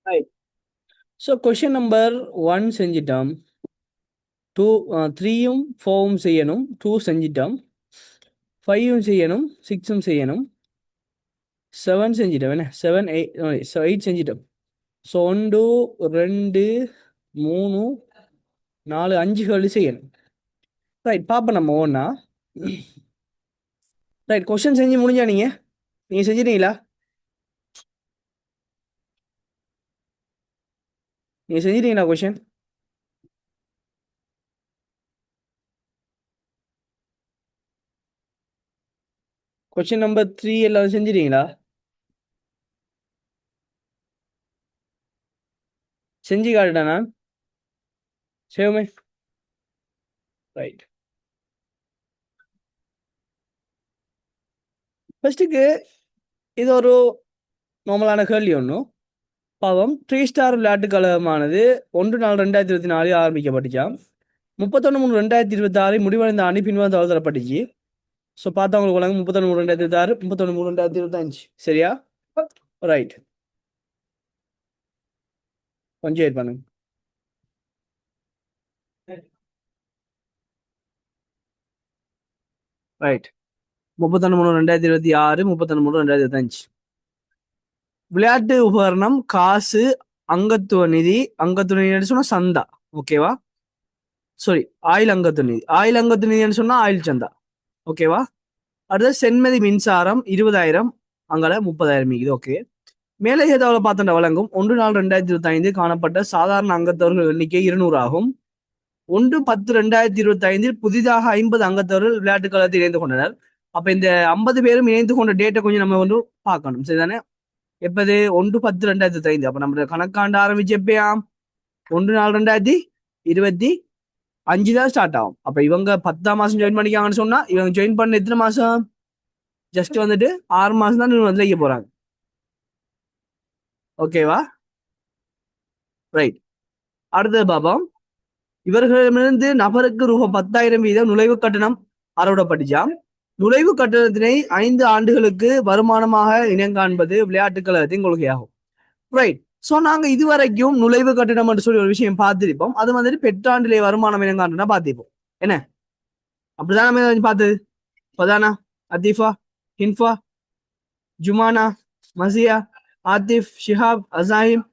Right. So question number 1 செஞ்சிட்டோம். 2 3யும் 4யும் செய்யணும். 2 செஞ்சிட்டோம். 5யும் செய்யணும். 6ம் செய்யணும். 7 செஞ்சிட்டோம். என்ன 7 8 செஞ்சிட்டோம். ஸோ 1 2 3 4 5 செய்யணும். ரைட் பார்ப்போம் நம்ம ஒன்றா. ரைட் கொஸ்டின் செஞ்சு முடிஞ்சா நீங்கள் செஞ்சிட்டீங்களா? நீங்கள் செஞ்சிட்டீங்களா கொஷின்? கொஸ்டின் நம்பர் 3 எல்லாரும் செஞ்சிட்டீங்களா? செஞ்சு காட்டுட்டா நான் செய்வோமே. ரைட். ஃபர்ஸ்ட்டுக்கு இது ஒரு நார்மலான கேள்வி ஒன்றும். பாவம் 3 ஸ்டார் விளையாட்டு கழகமானது 1/4/2024 ஆரம்பிக்கப்பட்டுச்சாம். 31/3/2026 முடிவடைந்த ஆண்டு பின்வரும் தகவல் தரப்பட்டுச்சு. ஸோ பார்த்தவங்களுக்கு வழங்க 31/3/2026, 31/3/2025. சரியா? ரைட். கொஞ்சம் வெயிட் பண்ணுங்க. ரைட். 31/3/2026, 31/3/2025. விளையாட்டு உபகரணம், காசு, அங்கத்துவ நிதி. அங்கத்துவ நிதி சொன்னா சந்தா. ஓகேவா? சாரி, ஆயில் அங்கத்துவ நிதி. ஆயில் அங்கத்துவ நிதின்னு சொன்னா ஆயில் சந்தா. ஓகேவா? அடுத்தது சென்மதி மின்சாரம் 20,000, அங்கால 30,000. இது ஓகே. மேலே ஏதாவது பார்த்த வழங்கும் 1/4/2025 காணப்பட்ட சாதாரண அங்கத்தவர்கள் எண்ணிக்கை 200 ஆகும். 1/10/2025 புதிதாக 50 அங்கத்தவர்கள் விளையாட்டு களத்தில் இணைந்து கொண்டனர். அப்ப இந்த 50 பேரும் இணைந்து கொண்ட டேட்டை கொஞ்சம் நம்ம வந்து பார்க்கணும். சரிதானே? எப்பது 1/10/2025. அப்ப நம்ம கணக்காண்டு ஆரம்பிச்சு எப்பயாம் 1/4/2025 தான் ஸ்டார்ட் ஆகும். அப்ப இவங்க 10ஆம் மாசம் ஜாயின் பண்ணிக்காங்கன்னு சொன்னா இவங்க ஜாயின் பண்ண எத்தனை மாசம்? ஜஸ்ட் வந்துட்டு 6 மாசம் தான் வந்து வைக்க போறாங்க. ஓகேவா? ரைட். அடுத்தது பாபம். இவர்களிடமிருந்து நபருக்கு ரூபாய் 10,000 வீதம் நுழைவு கட்டணம் அறவிடப்பட்டுச்சாம். நுழைவு கட்டணத்தினை 5 ஆண்டுகளுக்கு வருமானமாக இனங்காண்பது விளையாட்டுக் கழகத்தின் கொள்கையாகும். ரைட். ஸோ நாங்க இதுவரைக்கும் நுழைவு கட்டணம் என்று சொல்லி ஒரு விஷயம் பார்த்திருப்போம். அது வந்துட்டு பெற்றாண்டிலே வருமானம் இனங்காண்டுனா பார்த்திருப்போம். என்ன அப்படிதான் நம்ம பார்த்தது. பதானா, அத்தீஃபா, ஹின்ஃபா, ஜுமானா, மசியா, ஆத்திஃப், ஷிஹாப், அசாஹிம்,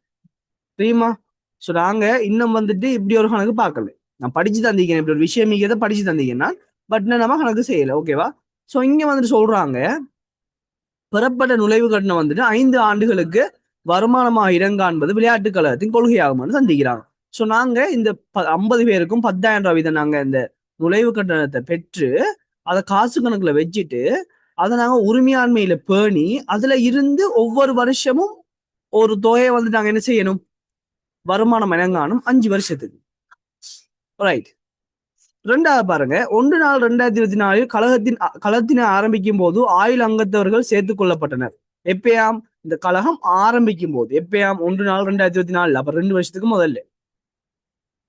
ரீமா. ஸோ நாங்க இன்னும் வந்துட்டு இப்படி ஒரு கணக்கு பார்க்கல. நான் படிச்சு தந்திக்கிறேன். இப்படி ஒரு விஷயம் நீங்க படிச்சு தந்தீங்கன்னா பட் நம்ம கணக்கு செய்யல. ஓகேவா? ஸோ இங்க வந்துட்டு சொல்றாங்க பெறப்பட்ட நுழைவு கட்டணம் வந்துட்டு 5 ஆண்டுகளுக்கு வருமானமாக இடங்காண்பது விளையாட்டுக் கழகத்தின் கொள்கையாகும் சந்திக்கிறாங்க. ஸோ நாங்க இந்த 50 பேருக்கும் 10,000 ரூபாய் வீதம் நாங்க இந்த நுழைவு கட்டணத்தை பெற்று அதை காசு கணக்குல வச்சுட்டு அதை நாங்க உரிமையாண்மையில பேணி அதுல இருந்து ஒவ்வொரு வருஷமும் ஒரு தொகையை வந்து நாங்க என்ன செய்யணும்? வருமானம் இனங்காணும் 5 வருஷத்துக்கு. ரைட். ரெண்டாவது பாருங்க, 1/4/2024 கழகத்தினை ஆரம்பிக்கும் போது ஆயுள் அங்கத்தவர்கள் சேர்த்துக் கொள்ளப்பட்டனர். எப்பயாம்? இந்த கழகம் ஆரம்பிக்கும் போது. எப்பயாம்? 1/4/2024. அப்ப 2 வருஷத்துக்கு முதல்ல.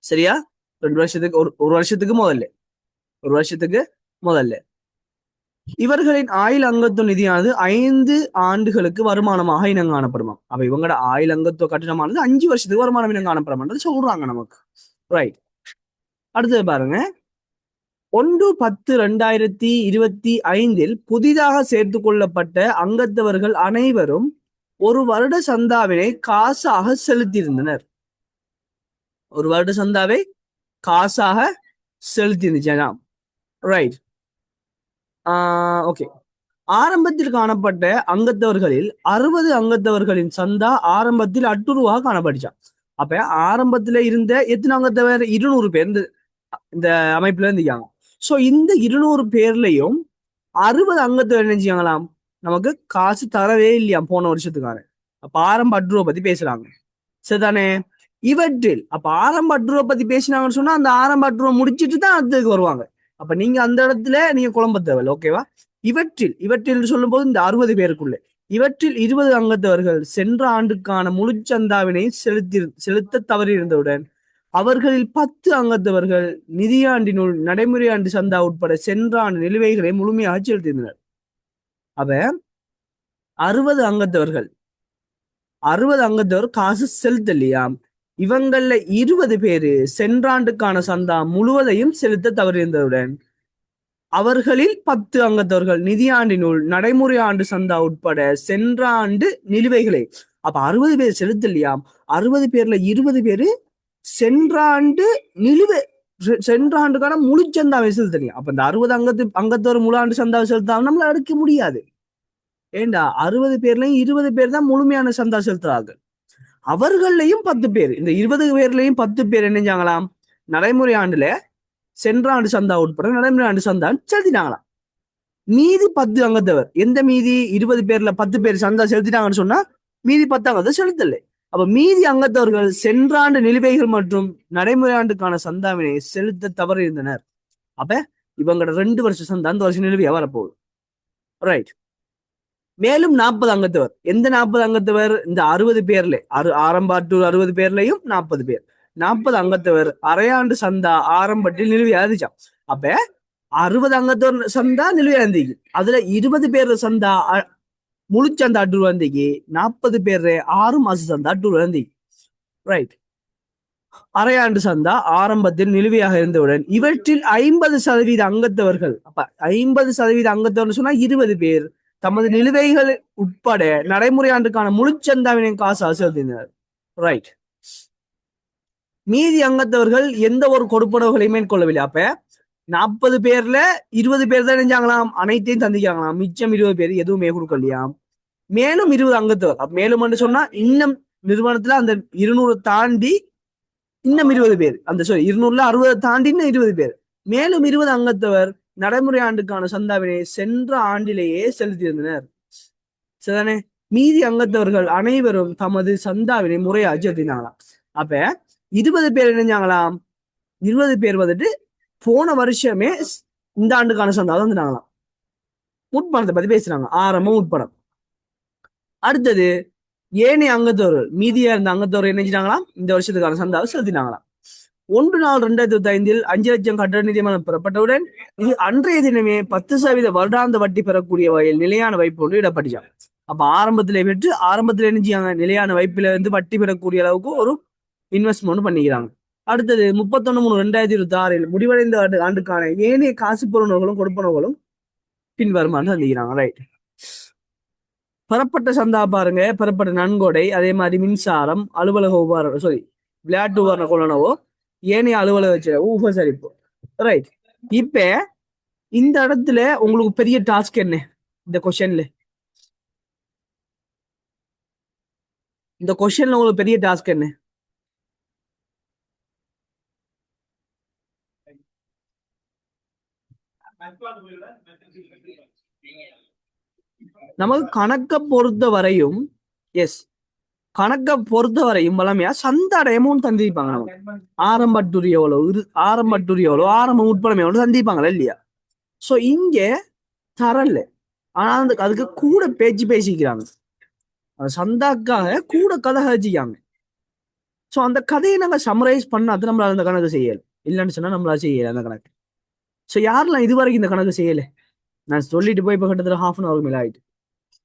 சரியா? 2 வருஷத்துக்கு ஒரு வருஷத்துக்கு முதல்ல. ஒரு வருஷத்துக்கு முதல்ல. இவர்களின் ஆயுள் அங்கத்துவ நிதியானது 5 ஆண்டுகளுக்கு வருமானமாக இனங்காணப்படுமா. அப்ப இவங்களோட ஆயுள் அங்கத்துவ கட்டணமானது 5 வருஷத்துக்கு வருமானம் இனங்காணப்படுமா சொல்றாங்க நமக்கு. ரைட். அடுத்தது பாருங்க, 1/10/2025 புதிதாக சேர்த்து கொள்ளப்பட்ட அங்கத்தவர்கள் அனைவரும் ஒரு வருட சந்தாவினை காசாக செலுத்தியிருந்தனர். ஒரு வருட சந்தாவை காசாக செலுத்தியிருந்துச்சா? ரைட். ஓகே. ஆரம்பத்தில் காணப்பட்ட அங்கத்தவர்களில் 60 அங்கத்தவர்களின் சந்தா ஆரம்பத்தில் 8 ரூபாய் காணப்பட்டுச்சா. அப்ப ஆரம்பத்துல இருந்த எத்தனை அங்கத்தவர்? 200 பேர் இந்த அமைப்புல இருந்துக்காங்க. சோ இந்த 200 பேர்லயும் 60 அங்கத்தவர் என்ன செய்யலாம்? நமக்கு காசு தரவே இல்லையா போன வருஷத்துக்கான. அப்ப ஆரம்ப 8 ரூபாய் பத்தி பேசுறாங்க. சரிதானே? இவற்றில் அப்ப ஆரம்ப 8 ரூபாய் பத்தி பேசினாங்கன்னு சொன்னா அந்த ஆரம்ப 8 ரூபாய் முடிச்சிட்டு தான் அடுத்ததுக்கு வருவாங்க. அப்ப நீங்க அந்த இடத்துல நீங்க குழம்ப தேவையில்லை. ஓகேவா? இவற்றில் சொல்லும் போது இந்த 60 பேருக்குள்ள இவற்றில் 20 அங்கத்தவர்கள் சென்ற ஆண்டுக்கான முழு சந்தாவினை செலுத்த தவறியிருந்தவுடன் அவர்களில் 10 அங்கத்தவர்கள் நிதியாண்டினுள் நடைமுறை ஆண்டு சந்தா உட்பட சென்ற ஆண்டு நிலுவைகளை முழுமையாக செலுத்தியிருந்தனர். அவ 60 அங்கத்தவர்கள் 60 அங்கத்தவர் காசு செலுத்தலையாம். இவங்கள 20 பேரு சென்ற ஆண்டுக்கான சந்தா முழுவதையும் செலுத்த தவறியிருந்ததுடன் அவர்களில் 10 அங்கத்தவர்கள் நிதியாண்டினுள் நடைமுறை ஆண்டு சந்தா உட்பட சென்ற ஆண்டு நிலுவைகளை அப்ப 60 பேர் செலுத்தலையாம். 60 பேர்ல 20 பேரு சென்ற ஆண்டு நிலுவை சென்ற ஆண்டுக்கான முழு சந்தாவை செலுத்தலையாம். அப்ப இந்த 60 அங்கத்தவர் முழு ஆண்டு சந்தாவை செலுத்தாம நம்மள அடுக்க முடியாது. ஏண்டா 60 பேர்லயும் 20 பேர் தான் முழுமையான சந்தா செலுத்துறார்கள். அவர்களையும் 10 பேர், இந்த 20 பேர்லயும் 10 பேர் என்னஞ்சாங்களாம், நடைமுறை ஆண்டுல சென்ற ஆண்டு சந்தா உட்பட நடைமுறை ஆண்டு சந்தா செலுத்தினாங்களாம். மீதி 10 அங்கத்தவர், எந்த மீதி 20 பேர்ல 10 பேர் சந்தா செலுத்தினாங்கன்னு சொன்னா மீதி 10 அங்கத்தவர் செலுத்தலை. அப்ப மீதி அங்கத்தவர்கள் சென்ற ஆண்டு நிலுவைகள் மற்றும் நடைமுறை ஆண்டுக்கான சந்தாவினை செலுத்த தவறு இருந்தனர். அப்ப இவங்களோட 2 வருஷம் சந்தா அந்த வருஷம் நிலுவையா வரப்போகுது. ரைட். மேலும் 40 அங்கத்தவர், எந்த 40 அங்கத்தவர், இந்த 60 பேர்ல ஆரம்பாட்டூர் 60 பேர்லயும் 40 பேர், 40 அங்கத்தவர் அரையாண்டு சந்தா ஆரம்பத்தில் நிலுவையா இருந்துச்சாம். அப்ப 60 அங்கத்தவர் சந்தா நிலுவையா இருந்தீங்க, அதுல 20 பேர் சந்தா முழு சந்தா அட்டூர் வந்தீங்க, 40 பேர் 6 மாச சந்தா அட்டூர் வந்தீங்க. ரைட். அரையாண்டு சந்தா ஆரம்பத்தில் நிலுவையாக இருந்தவுடன் இவற்றில் 50% அங்கத்தவர்கள், அப்ப 50% அங்கத்தவர்கள் சொன்னா 20 பேர் தமது நிலுவைகள் உட்பட நடைமுறை ஆண்டுக்கான முழு சந்தாவினை காசு செலுத்தினர். ரைட். மீதி அங்கத்தவர்கள் எந்த ஒரு கொடுப்பனவுகளையும் மேற்கொள்ளவில்லை. அப்ப 40 பேர்ல 20 பேர் தான் நினைஞ்சாங்களாம், அனைத்தையும் தந்திக்காங்களாம். மிச்சம் 20 பேர் எதுவுமே கொடுக்கலையாம். மேலும் 20 அங்கத்தவர், மேலும் சொன்னா இன்னும் நிறுவனத்துல அந்த 200 தாண்டி இன்னும் 20 பேர், அந்த 200ல 60 தாண்டி இன்னும் 20 பேர், மேலும் 20 அங்கத்தவர் நடைமுறை ஆண்டுக்கான சந்தாவினை சென்ற ஆண்டிலேயே செலுத்தியிருந்தனர். சரிதானே? மீதி அங்கத்தவர்கள் அனைவரும் தமது சந்தாவினை முறையாக செலுத்தினாங்களாம். அப்ப 20 பேர் நினைஞ்சாங்களாம், 20 பேர் வந்துட்டு போன வருஷமே இந்த ஆண்டுக்கான சந்தா வந்துட்டாங்களாம். முற்பணத்தை பத்தி பேசுறாங்க, ஆரம்பம் உட்படம். அடுத்தது ஏனைய அங்கத்தவர்கள், மீதியா இருந்த அங்கத்தவர்கள் என்ன செஞ்சாங்களாம், இந்த வருஷத்துக்கான சந்தாவை செலுத்தினாங்களாம். 1/4/2025 5 லட்சம் கட்டண நிதியமான பெறப்பட்டவுடன் இது அன்றைய தினமே 10% வருடாந்த வட்டி பெறக்கூடிய வகையில் நிலையான வைப்பு ஒன்று இடப்பட்டுச்சான். அப்ப ஆரம்பத்திலே பெற்று ஆரம்பத்தில் என்ன செய்யாங்க, நிலையான வைப்பில இருந்து வட்டி பெறக்கூடிய அளவுக்கு ஒரு இன்வெஸ்ட்மெண்ட் பண்ணிக்கிறாங்க. அடுத்தது 31/3/2026 முடிவடைந்த ஆண்டுக்கான ஏனைய காசு பொருணர்களும் கொடுப்பனவுகளும் பின்வருமானு தந்திக்கிறாங்க. ரைட். பெறப்பட்ட சந்தா பாருங்க, பெறப்பட்ட நன்கொடை, அதே மாதிரி மின்சாரம், அலுவலக உபகரணம், விளையாட்டு உபகரண கொள்ளனவோ, ஏனைய அலுவலக உபசரிப்பு. ரைட். இப்ப இந்த இடத்துல உங்களுக்கு பெரிய டாஸ்க் என்ன, இந்த கொஸ்டின்ல உங்களுக்கு பெரிய டாஸ்க் என்ன? நமக்கு கணக்கை பொறுத்த வரையும், எஸ், கணக்கை பொறுத்த வரையும் வளமையா சந்தாட அமௌண்ட் தந்திருப்பாங்க. நமக்கு ஆரம்பட்டூர் எவ்வளவு, ஆரம்ப உட்படம் எவ்வளவு தந்திருப்பாங்களா இல்லையா? சோ இங்க தரல, ஆனா அதுக்கு கூட பேச்சு பேசிக்கிறாங்க, சந்தாக்காக கூட கதை கழிச்சிக்காங்க. சோ அந்த கதையை நாங்க சமரைஸ் பண்ணாது நம்மளால அந்த கணக்கு செய்யல, இல்லைன்னு சொன்னா நம்மளால செய்யல அந்த கணக்கு. சோ யாரெல்லாம் இது வரைக்கும் இந்த கணக்கு செய்யல, நான் சொல்லிட்டு போய் இப்ப கிட்டத்தட்ட ½ மேல ஆயிட்டு.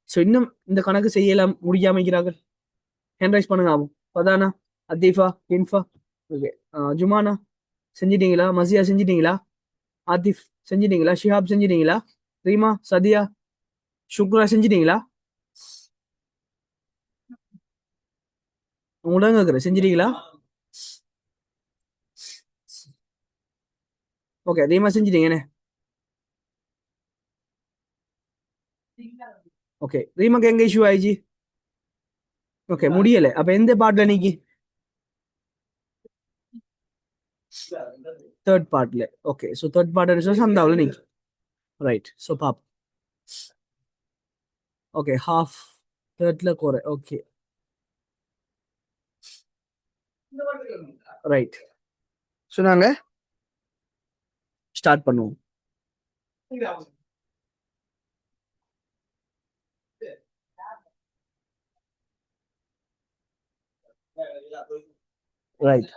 சோ இன்னும் இந்த கணக்கு செய்யலாம் முடியாமைக்கிறார்கள், ஹேண்ட் ரைஸ் பண்ணுங்க. ஆகும் பதானா, அத்தீஃபா, இன்ஃபா, ஓகே, ஜுமானா செஞ்சிட்டீங்களா? மசியா செஞ்சிட்டீங்களா? ஆத்திஃப் செஞ்சிட்டீங்களா? ஷிஹாப் செஞ்சிட்டீங்களா? ரீமா, சதியா, சுக்ரா செஞ்சிட்டீங்களா? உங்களோட கேக்குறேன், செஞ்சிட்டீங்களா? ஓகே, ரீமா செஞ்சிட்டீங்கன்னு. ஓகே, ரீமாக்கு எங்க இஷ்யூ ஆயிடுச்சு? ஓகே, முடியல. அப்ப எந்த பார்ட்ல நீக்கி? தேர்ட் பார்ட்ல. ஓகே, சோ தேர்ட் பார்ட் சந்தாவில் நீக்கி. ரைட். சோ பாப். ஓகே, ஹாஃப் தேர்ட்ல குறை. Okay, right. சோ நாங்க ஸ்டார்ட் பண்ணுவோம். ரைட்.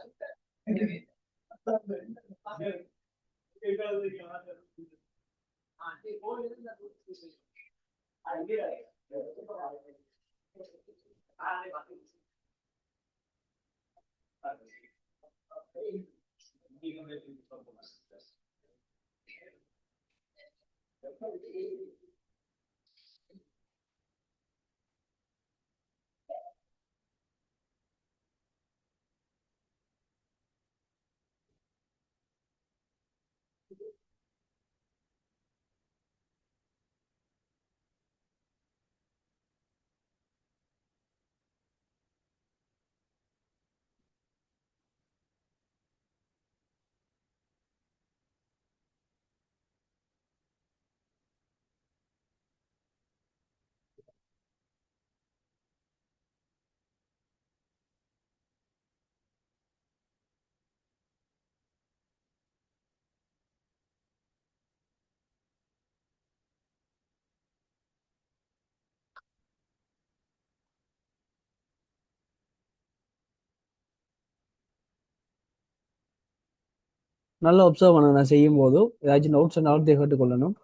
நல்லா ஒப்சர்வ் பண்ணுங்க நான் செய்யும் போது ஏதாச்சும் நோட்ஸ் இருந்தாலும் கேட்டுக்கொள்ளணும்.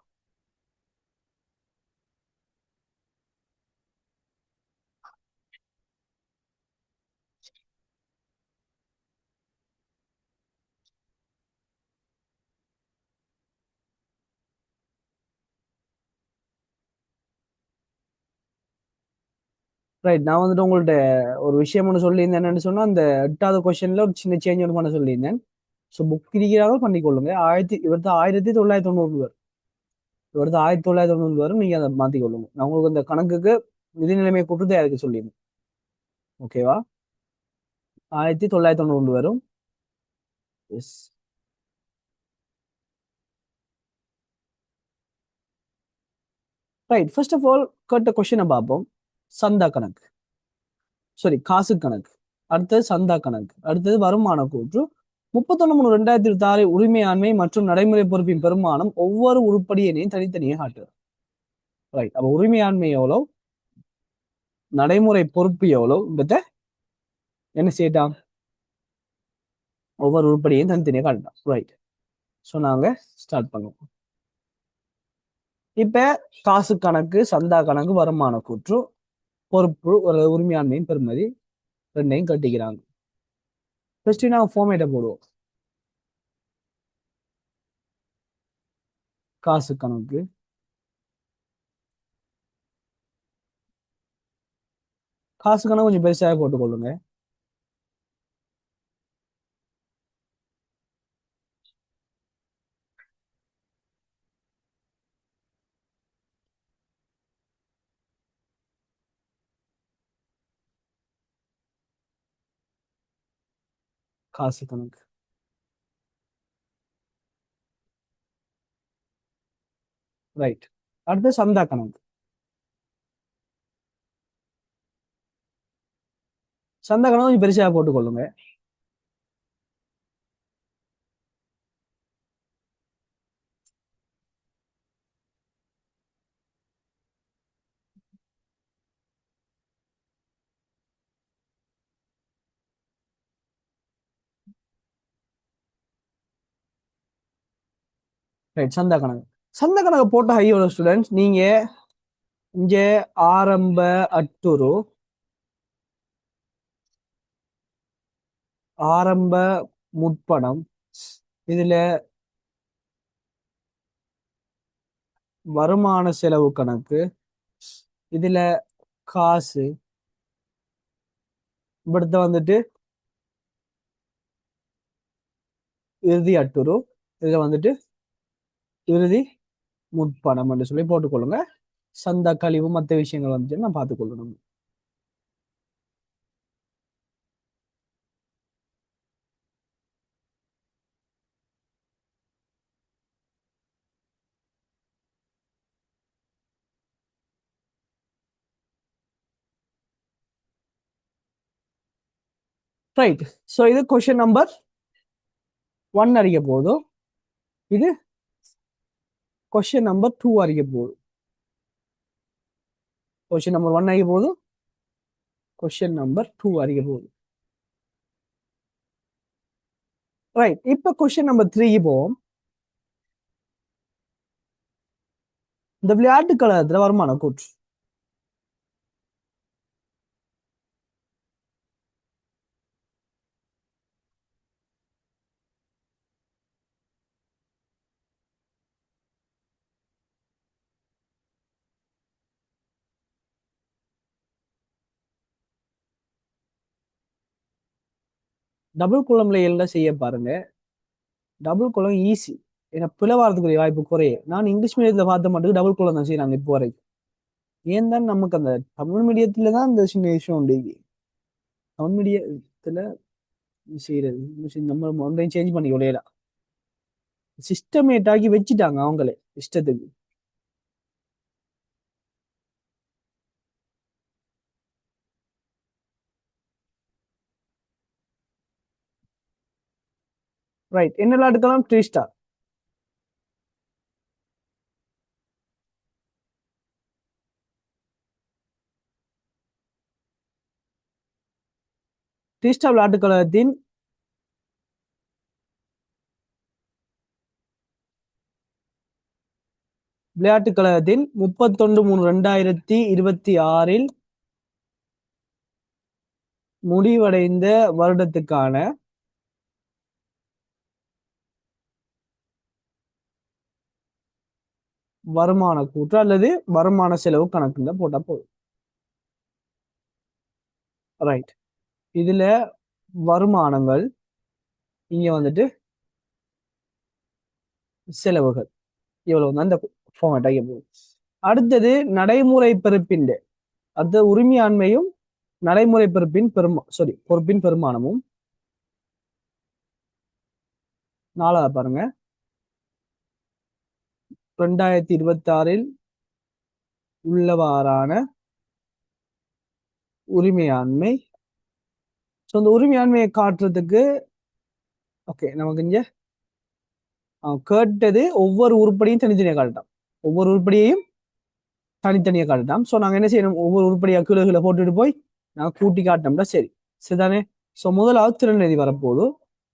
ரைட், நான் வந்துட்டு உங்கள்ட்ட ஒரு விஷயம் ஒன்று சொல்லியிருந்தேன். என்னன்னு சொன்னா அந்த 8வது கொஸ்டின்ல ஒரு சின்ன சேஞ்ச் ஒன்று பண்ண சொல்லியிருந்தேன். ஸோ புக் இருக்கிறாரோ பண்ணிக்கொள்ளுங்க. இவர்தான் 1990 வரும். இவர்தான் 1990 வரும். நீங்க அதை மாத்திக்கொள்ளுங்க. நான் உங்களுக்கு இந்த கணக்குக்கு நிதி நிலைமை கூட்டு தயாரிக்க சொல்லியிருந்தேன். ஓகேவா? 1990 வரும். Yes. Right, first of all கேட்ட கொஸ்டினை பார்ப்போம். சந்தா கணக்கு, சாரி காசு கணக்கு. அடுத்தது சந்தா கணக்கு. அடுத்தது வருமான கூற்று. 31/3/2026 உரிமையாண்மை மற்றும் நடைமுறை பொறுப்பின் பெருமானம் ஒவ்வொரு உருப்படி எண்ணையும் தனித்தனியே காட்டுது. ரைட், அப்ப உரிமையாண்மை எவ்வளோ, நடைமுறை பொறுப்பு எவ்வளோ, என்ன செய்யட்டாம், ஒவ்வொரு உருப்படியையும் தனித்தனியே காட்டலாம். ரைட், ஸோ நாங்க ஸ்டார்ட் பண்ணுவோம். இப்ப காசு கணக்கு, சந்தா கணக்கு, வருமான கூற்று, பொறுப்பு, ஒரு உரிமையாண்மையின் பெருமதி ரெண்டையும் கட்டிக்கிறாங்க. ஃபர்ஸ்ட் நாங்க ஃபார்மேட்டை போடுவோம். காசு கணக்கு, காசு கணக்கு கொஞ்சம் பெருசாக போட்டுக்கொள்ளுங்க. காசு கணக்கு. ரைட், அடுத்து சந்தா கணக்கு. சந்தா கணக்கு கொஞ்சம் பெருசாக போட்டுக்கொள்ளுங்க. ரைட், சந்தா கணக்கு. சந்தா கணக்கு போட்ட ஹையோட ஸ்டூடெண்ட்ஸ் நீங்க இங்க ஆரம்ப அட்டுரு, ஆரம்ப முற்படம், இதுல வருமான செலவு கணக்கு, இதுல காசு, இப்படித்த வந்துட்டு இறுதி அட்டுரு, இதுல வந்துட்டு இறுதி முற்பணம் என்று சொல்லி போட்டுக்கொள்ளுங்க. சந்தா கழிவு மற்ற விஷயங்கள் வந்துட்டு நான் பார்த்துக்கொள்ளணும். ரைட், ஸோ இது கொஸ்டின் நம்பர் 1 அறிய போதும். இது கொஸ்டின் நம்பர் 2 அறிய போதும். கொஸ்டின் நம்பர் 1 அறிய போதும், கொஸ்டின் நம்பர் 2 அறிய போதும். ரைட், இப்ப கொஸ்டின் நம்பர் 3 போவோம். இந்த விளையாட்டு கழகத்துல வருமான கூற்று. டபுள் குளம்ல எல்லாம் செய்ய பாருங்க. டபுள் குளம் ஈஸி. ஏன்னா பிளவாரத்துக்குரிய வாய்ப்பு குறையும். நான் இங்கிலீஷ் மீடியத்துல பார்த்த மட்டும் டபுள் குளம் தான் செய்யறாங்க இப்போ வரைக்கும். ஏன் தான் நமக்கு அந்த தமிழ் மீடியத்துல தான் இந்த சின்ன விஷயம் உண்டு. தமிழ் மீடியத்துல செய்யறது நம்ம ஒன்றையும் சேஞ்ச் பண்ணி விடையலாம். சிஸ்டமேட் ஆக்கி வச்சுட்டாங்க அவங்களே இஷ்டத்துக்கு. ரைட், என்னெல்லாம் எடுக்கலாம்? 3 ஸ்டார். 3 ஸ்டார் விளையாட்டுக்கழகத்தின் விளையாட்டுக் கழகத்தின் 31/3/2026 முடிவடைந்த வருடத்துக்கான வருமான கூற்று அல்லது வருமான செலவு கணக்குல போட்டா போதும். ரைட், இதுல வருமானங்கள், இங்க வந்துட்டு செலவுகள், இவ்வளவு தான் இந்த ஃபார்மேட் ஆகி போகுது. அடுத்தது நடைமுறை பெறுப்பின், அடுத்த உரிமையாண்மையும் நடைமுறை பொறுப்பின் பெருமானமும். 4வது பாருங்க, 2026 உள்ளவாறான உரிமையாண்மை. ஸோ இந்த உரிமையாண்மையை காட்டுறதுக்கு ஓகே நமக்கு இங்க கேட்டது ஒவ்வொரு உருப்படியும் தனித்தனியாக காட்டலாம். ஒவ்வொரு உருப்படியையும் தனித்தனியாக காட்டலாம். ஸோ நாங்கள் என்ன செய்யணும்? ஒவ்வொரு உருப்படியாக கீழே போட்டுட்டு போய் நாங்கள் கூட்டி காட்டினோம்னா சரி சரிதானே. ஸோ முதலாவது திறன் நிதி வரப்போகுது.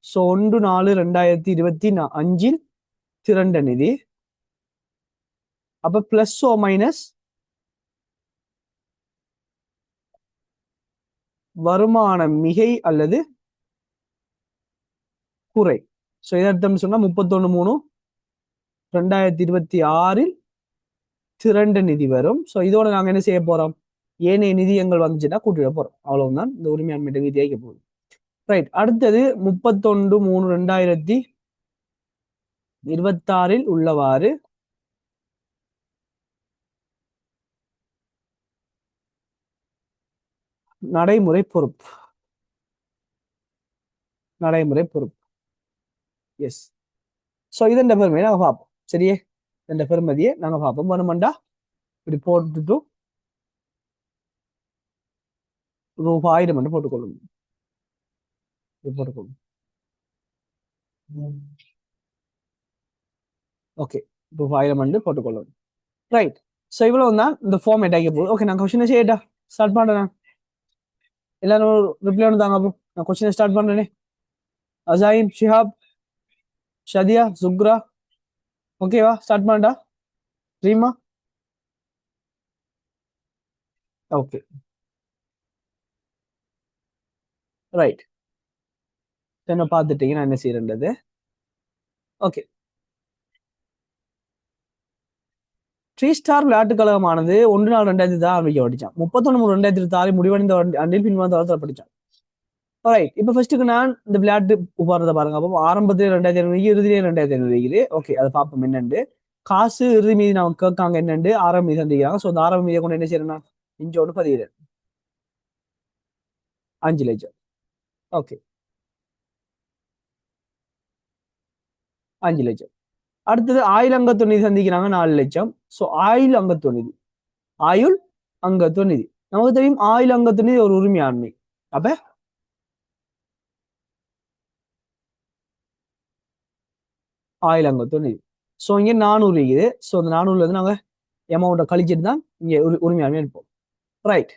ஸோ 1/4/2025 திரண்ட நிதி. அப்ப பிளஸ் ஓ மைனஸ் வருமான மிகை அல்லது குறை. ஸோ எதர்த்தம் சொன்னா 31/3/2026 திரண்ட நிதி வரும். ஸோ இதோட நாங்க என்ன செய்ய போறோம்? ஏனைய நிதியங்கள் வந்துச்சுன்னா கூட்டிட போறோம். அவ்வளவுதான் இந்த உரிமையாண்மை விதி ஆகிக்க போகுது. ரைட், அடுத்தது 31/3/2026 உள்ளவாறு நடைமுறை பொறுப்பு. நடைமுறை பொறுப்பு, எஸ். ஸோ இதன் பெருமையை நாங்கள் பார்ப்போம். சரியே, இந்த பெருமதியை நாங்கள் பார்ப்போம். வேணுமெண்டா இப்படி போட்டுட்டு ரூபாய் 1000 என்று போட்டுக்கொள்ளும். போட்டுக்கொள்ளும். ஓகே, ரூபாய் 1000 என்று போட்டுக்கொள்ளும். ரைட், ஸோ இவ்வளவு தான் இந்த ஃபார்மேட் ஆகி போகுது. ஓகே, நான் கொஸ்டினை செய்யட்டா? ஸ்டார்ட் பண்றேன். எல்லாரும் ரிப்ளை ஒன்று தாங்க. அப்போ நான் கொஸ்டினை ஸ்டார்ட் பண்றேனே. அசாயின், ஷிஹாப், ஷதியா, சுக்ரா, ஓகேவா? ஸ்டார்ட் பண்ணடா. Reema, okay, right. என்ன பார்த்துட்டீங்க நான் என்ன செய்யறது. ஓகே, 3 ஸ்டார் விளையாட்டுக் கழகமானது 1/4/2026 ஆரம்பிக்கப்பட்டுச்சான். 31/3/2026 முடிவடைந்த ஆண்டில் பின்வந்த படிச்சான். ரைட், இப்ப ஃபர்ஸ்ட்டுக்கு நான் இந்த விளையாட்டு உபாரத்தை பாருங்க. அப்போ ஆரம்பத்தில் 2500, இறுதியிலே 2500. ஓகே, அதை பார்ப்போம் என்னண்டு. காசு இறுதி மீதி நான் கேட்காங்க என்னண்டு ஆரம்ப மீதி சந்திக்கிறாங்க. ஸோ அந்த ஆரம்ப மீதியை கொண்டு என்ன செய்யறேன்னா இஞ்சோடு 17 5 லட்சம். ஓகே, 5 லட்சம். அடுத்தது ஆயுள் அங்கத்துவ நிதி சந்திக்கிறாங்க 4 லட்சம். ஸோ ஆயுள் அங்கத்துவ நிதி, ஆயுள் அங்கத்துவ நிதி நமக்கு தெரியும். ஆயுள் அங்கத்துவ நிதி ஒரு உரிமையாண்மை. அப்ப ஆயுள் அங்கத்துவ நிதி. ஸோ இங்க 400 இருக்குது. ஸோ அந்த 400ல இருந்து நாங்க அமௌண்ட்டை கழிச்சிட்டு தான் இங்க உரிமையாண்மை எடுப்போம். ரைட்,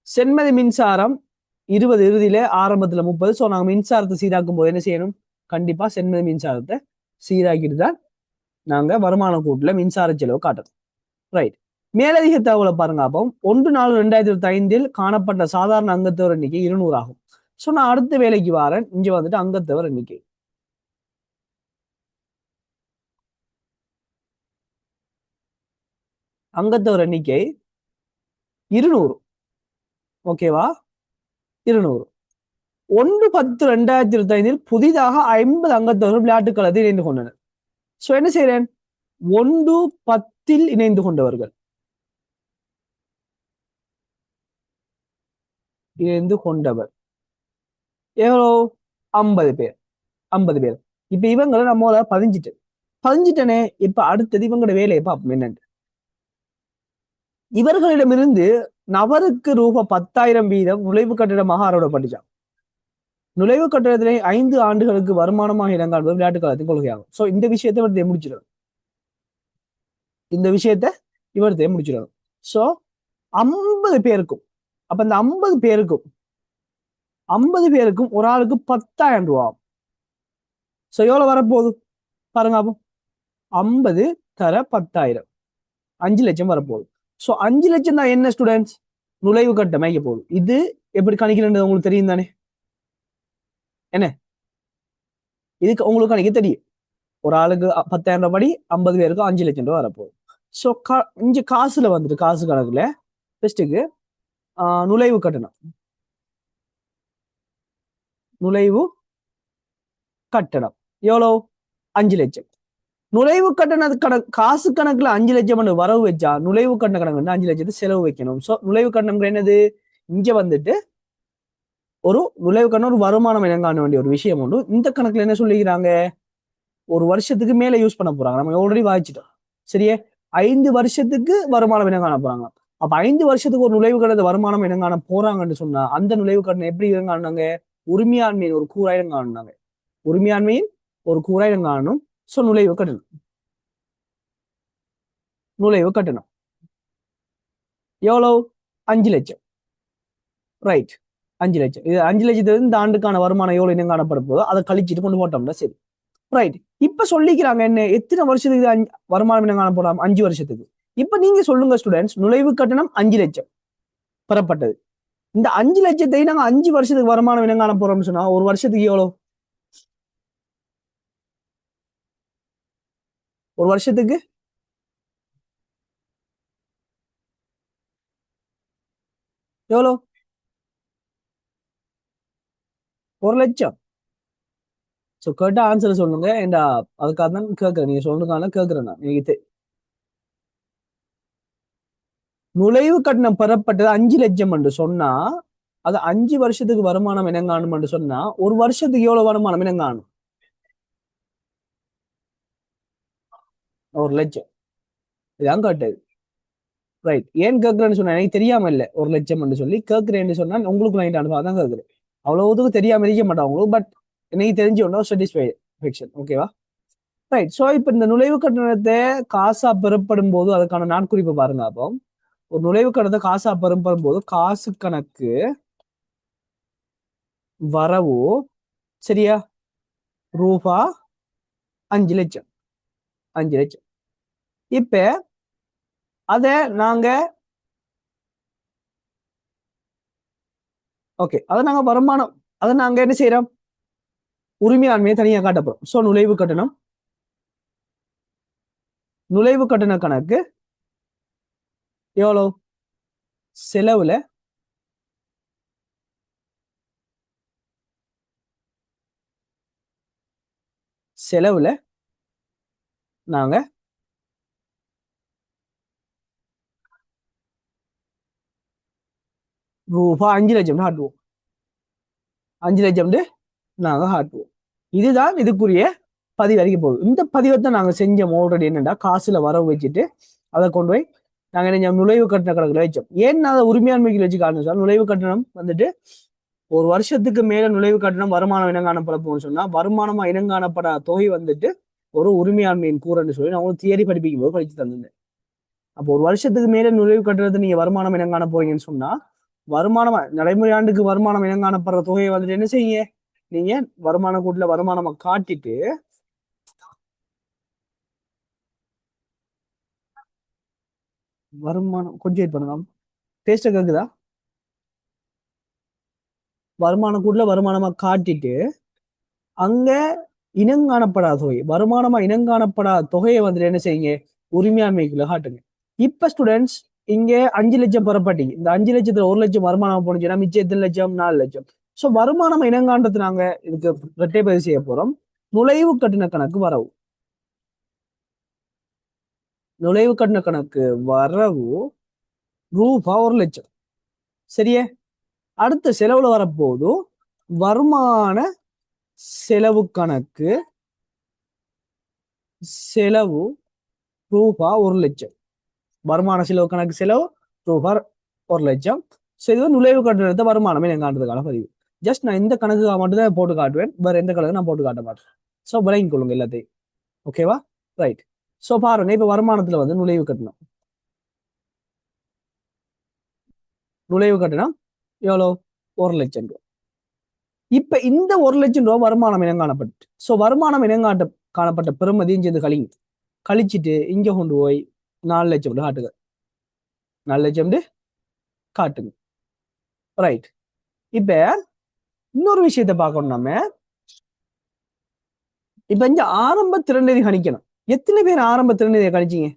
சென்மதி மின்சாரம் 20 இறுதியில ஆரம்பத்துல 30. ஸோ நாங்க மின்சாரத்தை சீராக்கும் போது என்ன செய்யணும்? கண்டிப்பா சென்மதி மின்சாரத்தை சீராக்கிட்டு தான் நாங்க வருமான கூட்டுல மின்சார செலவு காட்டணும். ரைட், மேலதிக தகவலை பாருங்க. அப்போ 1/4/2025 காணப்பட்ட சாதாரண அங்கத்தவர் எண்ணிக்கை 200 ஆகும். ஸோ நான் அடுத்த வேலைக்கு வரேன். இங்க வந்துட்டு அங்கத்தவர் எண்ணிக்கை அங்கத்தவர் எண்ணிக்கை 200. ஓகேவா? 200. 1/10/2025 புதிதாக 50 அங்கத்தவர்கள் விளையாட்டுக் களத்தில் இணைந்து கொண்டனர். சோ என்ன செய்யறேன்? 1/10 இணைந்து கொண்டவர்கள், இணைந்து கொண்டவர் எவ்வளோ? 50 பேர். 50 பேர். இப்ப இவங்களை நம்ம பதிஞ்சிட்டனே. இப்ப அடுத்தது இவங்களோட வேலையை பார்ப்போம் என்னன்னு. இவர்களிடமிருந்து நபருக்கு ரூபாய் 10,000 வீதம் நுழைவு கட்டிடமாக அறவிடப்பட்டுச்சான். நுழைவு கட்டணத்திலே 5 ஆண்டுகளுக்கு வருமானமாக இடங்காண்பது விளையாட்டு காலத்தின் கொள்கையாகும். சோ இந்த விஷயத்தை இவர் முடிச்சிடணும். இந்த விஷயத்த இவர் முடிச்சிடணும். சோ 50 பேருக்கும், அப்ப இந்த 50 பேருக்கும் ஒரு ஆளுக்கு 10,000 ரூபா. சோ எவ்வளவு வரப்போகுது பாருங்க. அப்போ 50 தர 10,000, 5 லட்சம் வரப்போகுது. சோ 5 லட்சம் தான் என்ன ஸ்டூடெண்ட்ஸ்? நுழைவு கட்டணம் வைக்க போகுது. இது எப்படி கணிக்கிறது உங்களுக்கு தெரியும் தானே? என்ன இதுக்கு உங்களுக்கு கணிக்க தெரியும். ஒரு ஆளுக்கு 10,000 ரூபாய் படி 50 பேருக்கு 5 லட்சம் ரூபாய் வரப்போகுது. ஸோ இங்க காசுல வந்துட்டு, காசு கணக்குல ஃபர்ஸ்ட்டுக்கு நுழைவு கட்டணம், நுழைவு கட்டணம் எவ்வளவு? 5 லட்சம். நுழைவு கட்டண காசு கணக்குல 5 லட்சம் வரவு வச்சா நுழைவு கட்டண கணக்கு 5 லட்சத்தை செலவு வைக்கணும். ஸோ நுழைவு கட்டணம் என்னது? இங்க வந்துட்டு ஒரு நுழைவு கட்டணம், ஒரு வருமானம் இனங்காண வேண்டிய ஒரு விஷயம் உண்டு. இந்த கணக்குல என்ன சொல்லிக்கிறாங்க? ஒரு வருஷத்துக்கு மேல யூஸ் பண்ண போறாங்க. நம்ம ஆல்ரெடி வாய்ச்சிட்டோம். சரியே, 5 வருஷத்துக்கு வருமானம் இனங்காண போறாங்க. அப்ப 5 வருஷத்துக்கு ஒரு நுழைவு கட்டண வருமானம் இனங்காண போறாங்கன்னு சொன்னா அந்த நுழைவு கட்டணம் எப்படி இனங்காணாங்க? உரிமையாண்மையின் ஒரு கூறாயிரம் காணுனாங்க. உரிமையாண்மையின் ஒரு கூறாயிரம் காணும். சோ நுழைவு கட்டணம், நுழைவு கட்டணம் எவ்வளவு? 5 லட்சம். ரைட், 5 லட்சம். இது 5 லட்சத்துல இந்த ஆண்டுக்கான வருமானம் எவ்வளவு இனம் காணப்பட போதோ அதை கழிச்சிட்டு கொண்டு போட்டோம்னா சரி. ரைட். இப்ப சொல்லிக்கிறாங்க என்ன, எத்தனை வருஷத்துக்கு வருமானம் இனம் காண போலாம்? 5 வருஷத்துக்கு. இப்ப நீங்க சொல்லுங்க ஸ்டூடெண்ட்ஸ், நுழைவு கட்டணம் 5 லட்சம் பெறப்பட்டது. இந்த 5 லட்சத்தை நாங்க 5 வருஷத்துக்கு வருமானம் இனம் காண போறோம்னு சொன்னா ஒரு வருஷத்துக்கு எவ்வளவு? ஒரு வருஷத்துக்கு எவ்வளவு? 1 லட்சம். சோ கேட்ட ஆன்சர் சொல்லுங்க. அதுக்காக தான் கேட்கிறேன். நீங்க சொல்றதுக்கான கேட்கிறேன் நான். நீங்க நுழைவு கட்டணம் பெறப்பட்டது 5 லட்சம் என்று சொன்னா அது 5 வருஷத்துக்கு வருமானம் இனங்காணும் என்று சொன்னா ஒரு வருஷத்துக்கு எவ்வளவு வருமானம் இனங்காணும்? 1 லட்சம். இதான் கேட்டது. ரைட். ஏன் கேட்கிறேன்னு சொன்னா எனக்கு தெரியாம இல்ல 1 லட்சம் என்று சொல்லி கேட்கிறேன்னு சொன்னா உங்களுக்கு நான் அனுபவம் தான் கேட்கிறேன். அவ்வளவுக்கு தெரியாம இருக்க மாட்டாங்க. பட் எனக்கு தெரிஞ்சு ஒன்றும் சாட்டிஸ்ஃபேக்ஷன். ஓகேவா? ரைட். சோ இப்ப இந்த நுழைவு கட்டணத்தை காசா பெறப்படும் போது அதுக்கான நாட்குறிப்பு பாருங்க. அப்போ ஒரு நுழைவு கட்டணத்தை காசா பெறப்படும் போது காசு கணக்கு வரவு சரியா ரூபா 5 லட்சம். 5 லட்சம். இப்ப அத நாங்க ஓகே, அதை நாங்க வருமானம், அதை நாங்க என்ன செய்யறோம்? உரிமையாண்மையை தனியா காட்டப்போம். சோ நுழைவு கட்டணம், நுழைவு கட்டண கணக்கு எவ்வளவு? செலவுல செலவுல நாங்க ரூபாய் 5 லட்சம் காட்டுவோம். 5 லட்சம் நாங்க காட்டுவோம். இதுதான் இதுக்குரிய பதிவு அறிக்கை போகுது. இந்த பதிவை தான் நாங்க செஞ்சோம் ஆல்ரெடி. என்னடா காசுல வரவு வச்சுட்டு அதை கொண்டு போய் நாங்க என்ன நுழைவு கட்டண கணக்குல வச்சோம். ஏன் அதை உரிமையாண்மைக்கு வச்சு காரணம், நுழைவு கட்டணம் வந்துட்டு ஒரு வருஷத்துக்கு மேல நுழைவு கட்டணம் வருமானம் இனங்காணப்பட போகணும்னு சொன்னா வருமானமா இனங்காணப்பட தொகை வந்துட்டு ஒரு உரிமையாண்மையின் கூறுன்னு சொல்லி நான் உங்களுக்கு தியரி படிப்பிக்கும் போது படிச்சு தந்தேன். அப்போ ஒரு வருஷத்துக்கு மேல நுழைவு கட்டுறது நீங்க வருமானம் இனங்காண போறீங்கன்னு சொன்னா வருமானம் நடைமுறை ஆண்டுக்கு வருமானம் இனங்காணப்படுற தொகையை வந்துட்டு என்ன செய்ய, நீங்க வருமான கூட்டுல வருமானமா காட்டிட்டு வருமானம் கொஞ்சம் வெயிட் பண்ணுங்க. பேஸ்ட கேக்குதா? வருமான கூட்டுல வருமானமா காட்டிட்டு அங்க இனங்காணப்படாத தொகை, வருமானமா இனங்காணப்படாத தொகையை வந்துட்டு என்ன செய்யுங்க, உரிமையாண்மைக்குள்ள காட்டுங்க. இப்ப ஸ்டூடெண்ட்ஸ் இங்க 5 லட்சம் பெறப்பட்டீங்க. இந்த 5 லட்சத்துல 1 லட்சம் வருமானம் போனுச்சுன்னா மிச்சம் எத்தனை லட்சம்? 4 லட்சம். சோ வருமானம் இனங்காண்டது நாங்க இதுக்கு இரட்டை பதிவு செய்ய போறோம். நுழைவு கட்டண கணக்கு வரவு. நுழைவு கட்டண கணக்கு வரவு ரூபா 1,00,000. சரியே. அடுத்த செலவுல வரப்போது வருமான செலவு கணக்கு செலவு ரூபா 1,00,000. வருமான செலவு கணக்கு செலவு ரூபா 1,00,000. ஸோ இது நுழைவு கட்டணத்தை வருமானம் இனங்காண்டதுக்கான பதிவு. ஜஸ்ட் நான் இந்த கணக்குக்காக மட்டும் தான் போட்டு காட்டுவேன், வேற எந்த கணக்கு நான் போட்டு காட்ட மாட்டேன். ஸோ விளங்கிக் கொள்ளுங்க எல்லாத்தையும். ஓகேவா? ரைட். ஸோ பாருங்க, இப்ப வருமானத்துல வந்து நுழைவு கட்டணம். நுழைவு கட்டணம் எவ்வளோ? 1,00,000 ரூபாய். இப்ப இந்த 1,00,000 ரூபாய் வருமானம் இனங்காணப்பட்டு, ஸோ வருமானம் காணப்பட்ட பெருமதியும் சேர்ந்து கழிச்சிட்டு இங்க கொண்டு போய் 4,00,000 காட்டுங்க. 4,00,000 காட்டுங்க. ரைட். இப்ப இன்னொரு விஷயத்தை பார்க்கணும் நம்ம. இப்ப இங்க ஆரம்ப திறன்நிதி கணிக்கணும். எத்தனை பேர் ஆரம்ப திறன்நிதியை கணிச்சீங்க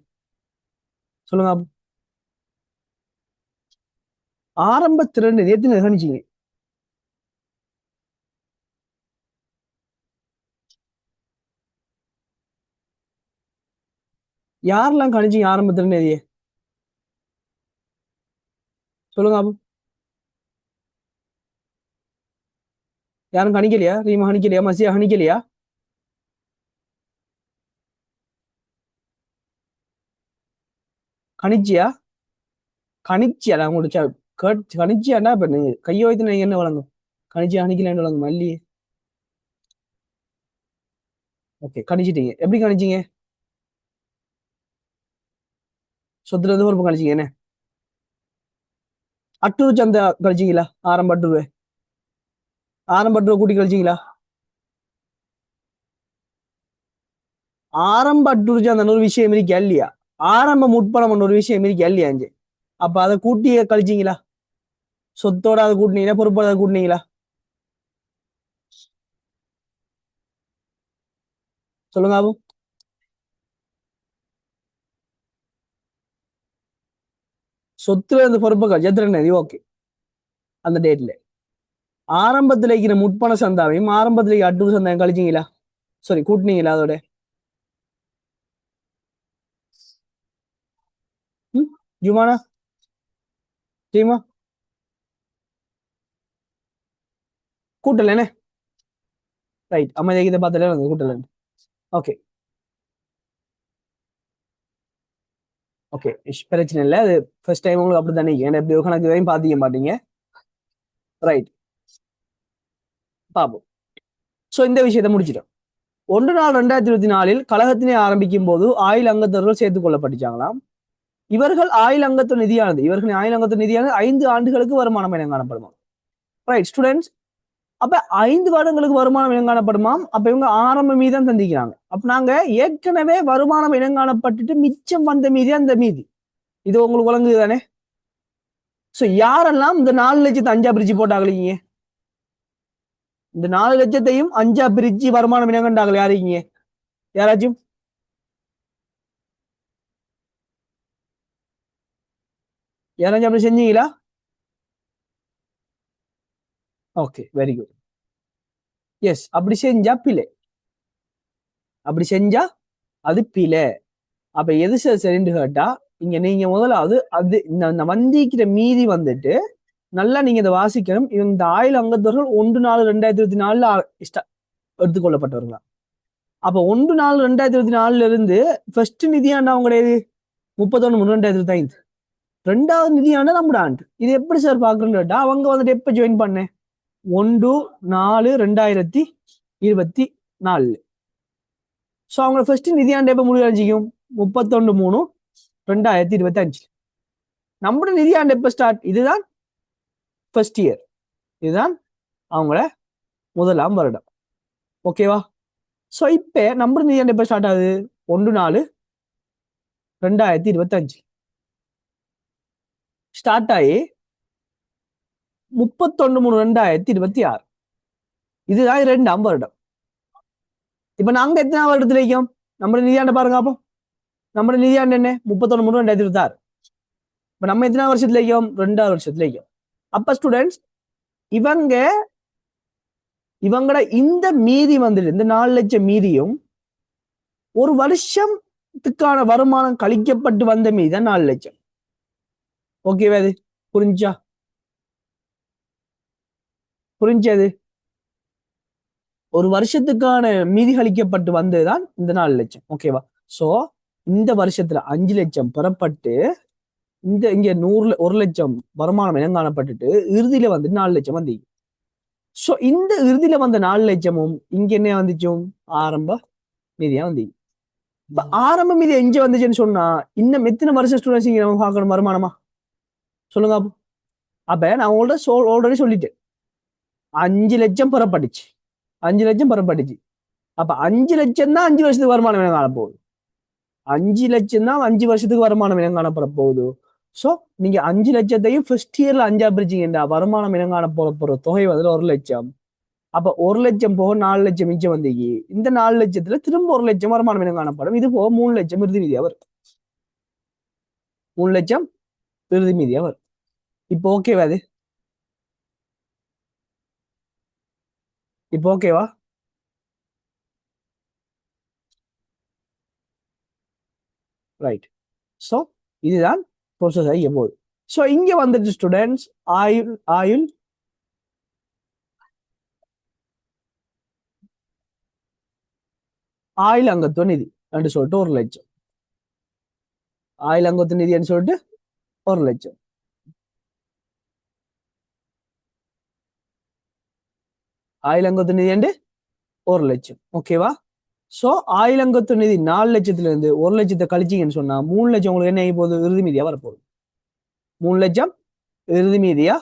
சொல்லுங்க. ஆரம்ப திறன்நிதி எத்தனை கணிச்சீங்க? யாரெல்லாம் கணிச்சீங்க ஆரம்ப திறன்நிதியை சொல்லுங்க. யாரும் கணிக்கலையா? ரீமா கணிக்கலையா? மசியா கணிக்கலையா? கணிச்சியா? கணிச்சியா? நான் உங்களுக்கு கணிச்சியாண்டா இப்ப நீங்க கையை வைத்து நீங்க என்ன வழங்கும்? கணிச்சியா கணிக்கலன்னு வழங்கும் மல்லி. ஓகே, கணிச்சிட்டீங்க. எப்படி கணிச்சீங்க? சொத்துல இருந்து பொறுப்பு கணிச்சீங்க என்ன? அட்டூர் சந்தை கழிச்சீங்களா? ஆரம்ப அட்டூர் கூட்டி கழிச்சீங்களா? ஆரம்ப அட்டூர் சந்தை ஒரு விஷயம் இருக்கா இல்லையா? ஆரம்ப முற்பணம் ஒரு விஷயம் இருக்கா இல்லையா? அப்ப அதை கூட்டி கழிச்சீங்களா? சொத்தோட அதை கூட்டினீங்களா? பொறுப்போட அதை கூட்டினீங்களா? சொல்லுங்க. சொத்துல இருந்து பொறுப்பு கழிச்சு ஓகே. அந்த டேட்ல ஆரம்பத்துல இருக்கிற முற்பண சந்தாவையும் ஆரம்பத்துல அட்டூர் சந்தாவையும் கழிச்சீங்களா? சாரி, கூட்டினீங்களா அதோட? ஜுமானா டீமா கூட்டல என்ன? ரைட். அமைதியாக இதை பார்த்தாலே வந்து கூட்டல. ஓகே ஓகே, பிரச்சனை இல்லை. அது ஃபர்ஸ்ட் டைம் உங்களுக்கு அப்படி தானே, ஏன்னா எப்படி ஒரு கணக்கு இதையும் பாத்திக்க மாட்டீங்க. ரைட், பாப்போம். ஸோ இந்த விஷயத்தை முடிச்சிட்டோம். 1/4/2024 கழகத்தினை ஆரம்பிக்கும் போது ஆயுள் அங்கத்தவர்கள் சேர்த்துக் கொள்ளப்பட்டுச்சாங்களாம். இவர்களின் ஆயுள் அங்கத்து நிதியானது 5 ஆண்டுகளுக்கு வருமானம் என காணப்படுமா? Right students. அப்ப 5 வருடங்களுக்கு வருமானம் இனங்காணப்படுமாம். அப்ப இவங்க ஆரம்ப மீதம் தந்திக்கிறாங்க. அப்ப நாங்க ஏற்கனவே வருமானம் இனங்காணப்பட்டுட்டு மிச்சம் வந்த மீதி அந்த மீதி இது உங்களுக்கு வழங்குது தானே? சோ யாரெல்லாம் இந்த 4,00,000 5ஆ பிரிச்சு போட்டாங்களீங்க? இந்த 4,00,000 5ஆ பிரிச்சு வருமானம் இனங்கண்டாங்களே யாருக்கீங்க? யாராச்சும் யாராச்சும் அப்படி செஞ்சீங்களா? Okay, very good. எஸ், அப்படி செஞ்சா பிழை. அப்படி செஞ்சா அது பிழை. அப்ப எது சரின்னு கேட்டா, இங்க நீங்க முதலாவது அது இந்த வந்திக்கிற மீதி வந்துட்டு நல்லா நீங்க இதை வாசிக்கணும். இந்த ஆயுள் அங்கத்தவர்கள் 1/4/2024 எடுத்துக்கொள்ளப்பட்டவர்களா? அப்ப 1/4/2024 இருந்து ஃபர்ஸ்ட் நிதியாண்டா அவங்களுடைய 31/3/2025. 2வது நிதியாண்டா நம்மட ஆண்டு. இது எப்படி சார் பாக்குறேன்னு கேட்டா, அவங்க வந்துட்டு எப்ப ஜாயின் பண்ணேன்? 1/4/2024. ஸோ அவங்க ஃபர்ஸ்ட் நிதியாண்டு எப்ப முடிவடைஞ்சிக்கும்? 31/3/2025. நம்மளோட நிதியாண்டு எப்ப ஸ்டார்ட்? இதுதான் ஃபர்ஸ்ட் இயர். இதுதான் அவங்கள முதலாம் வருடம். ஓகேவா? ஸோ இப்ப நம்மளோட நிதியாண்டு எப்ப ஸ்டார்ட் ஆகுது? 1/4/2025 ஸ்டார்ட் ஆகி 31/3/2026. இதுதான் 2ஆம் வருடம். இப்ப நாங்க எத்தனை வருடத்துல இருக்கோம்? நம்ம நிதியாண்ட பாருங்க. அப்போ நம்ம நிதியாண்டு என்ன? 31/3/2026. இப்ப நம்ம எத்தனை வருஷத்துல இருக்கோம்? 2ஆவது வருஷத்துல இருக்கோம். அப்ப ஸ்டூடெண்ட்ஸ், இவங்க இவங்கட இந்த மீதி வந்துட்டு இந்த 4,00,000 மீதியும் ஒரு வருஷத்துக்கான வருமானம் கழிக்கப்பட்டு வந்த மீதி 4,00,000. ஓகேவா? அது புரிஞ்சா? புரிஞ்சது? ஒரு வருஷத்துக்கான மீதி கழிக்கப்பட்டு வந்ததுதான் இந்த 4,00,000. ஓகேவா? சோ இந்த வருஷத்துல 5,00,000 பெறப்பட்டு இங்க 1,00,000 வருமானம் இனம் காணப்பட்டுட்டு இறுதியில வந்து 4,00,000 வந்து. சோ இந்த இறுதியில வந்த 4,00,000ம் இங்க என்ன வந்துச்சும் ஆரம்ப மீதியா வந்து. இப்ப ஆரம்ப மீதி எங்க வந்துச்சுன்னு சொன்னா இன்னும் எத்தனை வருஷம் ஸ்டூடெண்ட்ஸ் இங்க நம்ம பார்க்கணும் வருமானமா? சொல்லுங்க அப்போ. அப்ப நான் உங்கள்ட்ட ஆல்ரெடி சொல்லிட்டேன் 5,00,000 பெறப்பட்டுச்சு. 5,00,000 பெறப்பட்டுச்சு. அப்ப 5,00,000 தான் 5 வருஷத்துக்கு வருமானம் இனம் காண போகுது. 5,00,000 தான் 5 வருஷத்துக்கு வருமானம் இனம் காணப்பட போகுது. சோ நீங்க 5,00,000த்தையும் ஃபர்ஸ்ட் இயர்ல 5ஆ பிரிச்சீங்கன்னா வருமானம் இனம் காண போற தொகை வந்து 1,00,000. அப்ப 1,00,000 போக 4,00,000 மிச்சம் வந்து இந்த 4,00,000த்துல திரும்ப 1,00,000 வருமானம் இனம் காணப்படும். இது போக 3,00,000 இறுதி மீதியா வரும். 3,00,000 இறுதி மீதியா வரும். இப்போ ஓகேவா? அது இப்போ ஓகேவா? ரைட். சோ இதுதான் ப்ரோசஸ் ஆகி போகுது. சோ இங்க வந்துட்டு ஸ்டூடெண்ட்ஸ் ஆயுள் ஆயுள் ஆயுள் அங்கத்துவ நிதி என்று சொல்லிட்டு 1,00,000. ஆயுள் அங்கத்துவ நிதின்னு சொல்லிட்டு 1,00,000. ஆயுள் அங்கத்துவ நிதி என்று 1,00,000. ஓகேவா? சோ ஆயுள் அங்கத்துவ நிதி 4,00,000ல இருந்து 1,00,000 கழிச்சீங்கன்னு சொன்னா 3,00,000 உங்களுக்கு என்ன ஆகி போகுது? இறுதி மீதியா வரப்போகுது. 3,00,000 இறுதி மீதியா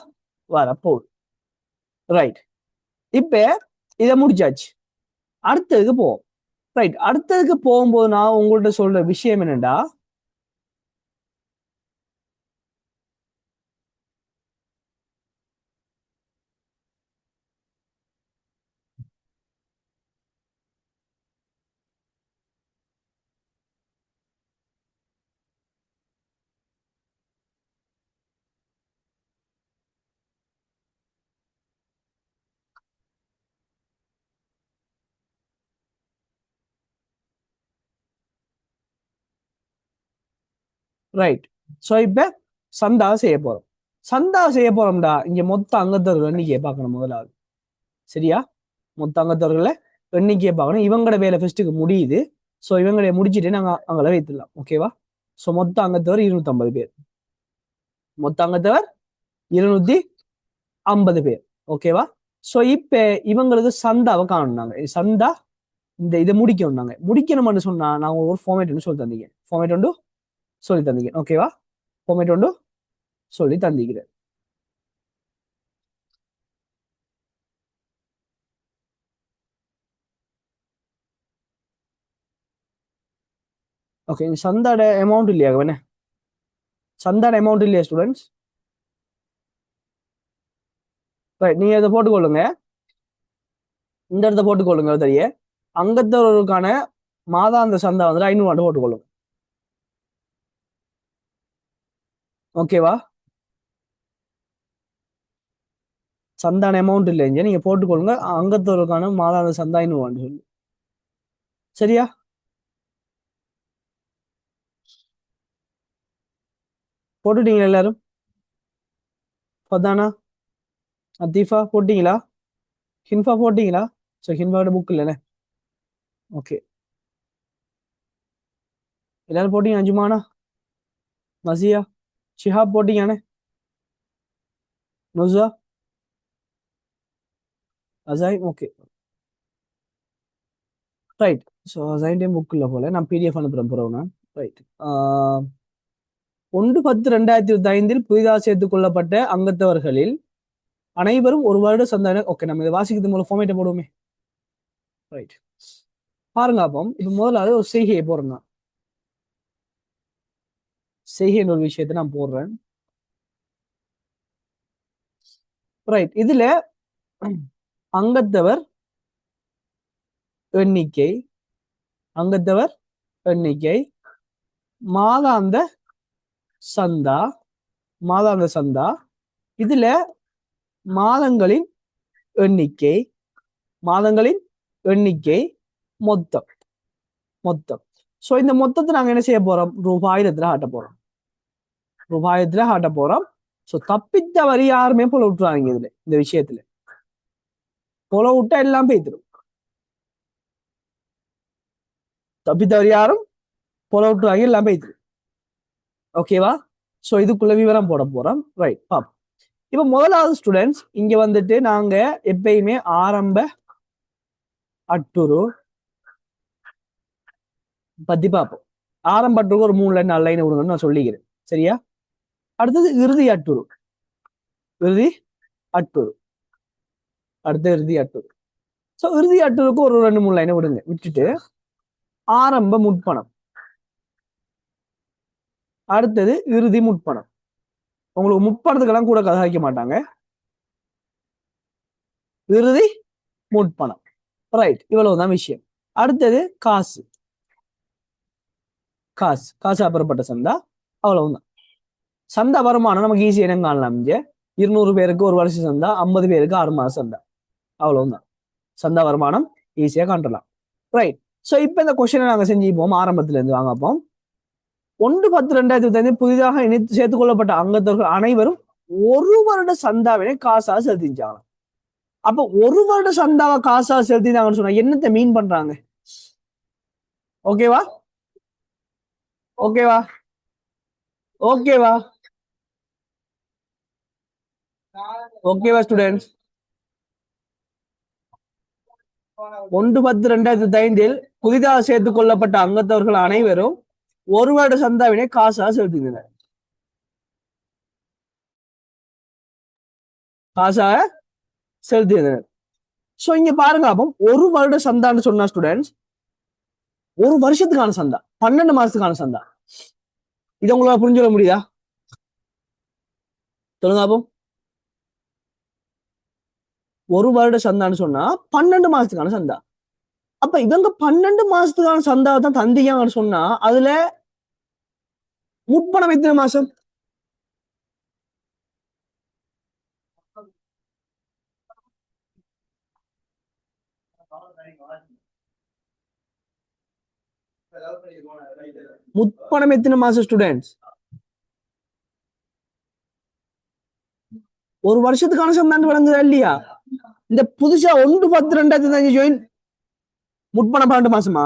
வரப்போகுது. ரைட். இப்ப இதை முடிச்சாச்சு. அடுத்ததுக்கு போவோம். ரைட். அடுத்ததுக்கு போகும்போது நான் உங்கள்ட்ட சொல்ற விஷயம் என்னடா, ரைட். சோ இப்ப சந்தா செய்ய போறோம். சந்தா செய்ய போறோம்டா, இங்க மொத்த அங்கத்தவர்கள் எண்ணிக்கையை பார்க்கணும் முதலாவது. சரியா? மொத்த அங்கத்தவர்களை எண்ணிக்கையை பார்க்கணும். இவங்களோட வேலை ஃபர்ஸ்ட்டுக்கு முடியுது. சோ இவங்களை முடிச்சுட்டு நாங்க அங்கே வைத்துடலாம். ஓகேவா? சோ மொத்த அங்கத்தவர் 250 பேர். மொத்த அங்கத்தவர் 250 பேர். ஓகேவா? சோ இப்ப இவங்களுக்கு சந்தாவை காணணும். சந்தா இந்த இதை முடிக்கணும். முடிக்கணும்னு சொன்னா நான் ஒரு ஃபார்மேட் ஒன்று சொல்லி தந்தீங்க. ஃபார்மேட் ஒன்று சொல்லி தந்தீங்க. ஓகேவா? ஃபார்மேட் ஒன்று சொல்லி தந்திக்கிறேன். ஓகே. சந்தாட அமௌண்ட் இல்லையா? வேணே சந்தாட அமௌண்ட் இல்லையா ஸ்டூடெண்ட்ஸ்? ரைட். நீங்க இதை போட்டுக்கொள்ளுங்க. இந்த இடத்த போட்டுக்கொள்ளுங்க. தெரிய அங்கத்தவர்களுக்கான மாதாந்த சந்தா வந்து 500 போட்டுக்கொள்ளுங்க. ஓகேவா? சந்தான அமௌண்ட் இல்லைங்க நீங்க போட்டுக்கொள்ளுங்க. அங்கத்தவர்களுக்கான மாதாந்த சந்தா 500 சொல்லி. சரியா? போட்டுட்டீங்களா எல்லாரும்? ஃபதானா, அத்தீஃபா போட்டீங்களா? ஹின்ஃபா போட்டீங்களா? ஸோ ஹின்ஃபாவோட புக் இல்லைண்ணே. ஓகே. எல்லாரும் போட்டீங்க. அஞ்சுமானா, மசியா, ஷிஹாப் போட்டீங்கண்ணே. Nusa, Asai. Okay. Right. So அசைன்டைம் புக் இல்லை போல. நான் பிடிஎஃப் அனுப்புறேன் போறேன். ரைட். 1/10/2025 புதிதாக சேர்த்துக் கொள்ளப்பட்ட அங்கத்தவர்களில் அனைவரும் ஒரு வருட சந்தான. ஓகே. நம்ம இதை வாசிக்கிறது மூலம் ஃபார்மேட்டை போடுவோமே. ரைட். பாருங்க. அப்போ இப்ப முதல்ல ஒரு செய்கையை போடுறேன். செய்கைன்ற ஒரு விஷயத்தை நான் போடுறேன். ரைட். இதுல அங்கத்தவர் எண்ணிக்கை, அங்கத்தவர் எண்ணிக்கை, மாதாந்த சந்தா, மாதாந்த சந்தா, இதுல மாதங்களின் எண்ணிக்கை, மாதங்களின் எண்ணிக்கை மொத்தம் மொத்தம். சோ இந்த மொத்தத்தை நாங்க என்ன செய்ய போறோம்? ரூபாயிரத்துல ஆட்ட போறோம். ரூபாயிரத்துல ஆட்ட போறோம். சோ தப்பித்த வரி யாருமே போல விட்டுறாங்க இதுல, இந்த விஷயத்துல போல விட்டா எல்லாம் பேத்துரும். தப்பித்த வரி யாரும் போல விட்டுறாங்க, எல்லாம் பேத்துரும். ஓகேவா? சோ இதுக்குள்ள விவரம் போட போறோம். ரைட், பாப்போம். இப்ப முதலாவது ஸ்டூடெண்ட்ஸ் இங்க வந்துட்டு நாங்க எப்பயுமே ஆரம்ப அட்டுரு பத்தி பார்ப்போம். ஆரம்ப அட்டுருக்கு ஒரு 3 லைன் 4 லைன் விடுங்கன்னு நான் சொல்லிக்கிறேன். சரியா? அடுத்தது இறுதி அட்டுரு. இறுதி அட்டுரு. அடுத்த இறுதி அட்டுரு. சோ இறுதி அட்டுருக்கு ஒரு 2 3 லைனை விடுங்க. விட்டுட்டு ஆரம்ப முற்பணம், அடுத்தது இறுதி முற்பணம். உங்களுக்கு முப்பணத்துக்கெல்லாம் கூட கதாய்க்க மாட்டாங்க. இறுதி முற்பணம். ரைட், இவ்வளவுதான் விஷயம். அடுத்தது காசு. காசு காசு அப்புறப்பட்ட சந்தா. அவ்வளவுதான். சந்தா வருமானம் நமக்கு ஈஸி என்ன காணலாம். இங்க 200 பேருக்கு ஒரு வருஷம் சந்தா, 50 பேருக்கு 6 மாசம் சந்தா. அவ்வளவுதான். சந்தா வருமானம் ஈஸியா காட்டலாம். ரைட். சோ இப்ப இந்த கொஸ்டினை நாங்க செஞ்சுப்போம். ஆரம்பத்துல இருந்து வாங்கப்போம். 1/10/2025 புதிதாக இணைத்து சேர்த்துக் கொள்ளப்பட்ட அங்கத்தவர்கள் அனைவரும் ஒரு வருட சந்தாவினை காசா செலுத்திச்சாங்க. அப்ப ஒரு வருட சந்தாவை காசா செலுத்தினாங்கன்னு சொன்னா என்னத்தை மீன் பண்றாங்க? ஓகேவா? ஓகேவா? ஓகேவா? ஓகேவா ஸ்டூடெண்ட்ஸ்? 1/10/2025 புதிதாக சேர்த்துக் கொள்ளப்பட்ட அங்கத்தவர்கள் அனைவரும் ஒரு வருட சந்தாவினை காசா செலுத்தினர். காசாக செலுத்தினர். சோ இங்க பாருங்க, அப்போ ஒரு வருட சந்தான்னு சொன்னா ஸ்டூடெண்ட்ஸ் ஒரு வருஷத்துக்கான சந்தா, 12 மாசத்துக்கான சந்தா. இதை உங்களால புரிஞ்சுக்க முடியுதா? சொல்லுங்க அப்போ. ஒரு வருட சந்தான்னு சொன்னா 12 மாசத்துக்கான சந்தா. அப்ப இவங்க 12 மாசத்துக்கான சந்தாவை தான் தந்தீங்கன்னு சொன்னா அதுல முற்பணம் எத்தனை மாசம்? முற்பணம் எத்தனை மாசம் ஸ்டூடெண்ட்ஸ்? ஒரு வருஷத்துக்கான சந்தான்னு வழங்குதா இல்லையா? இந்த புதுசா 1/10/2025 ஜாயின் முற்பணம் 12 மாசமா?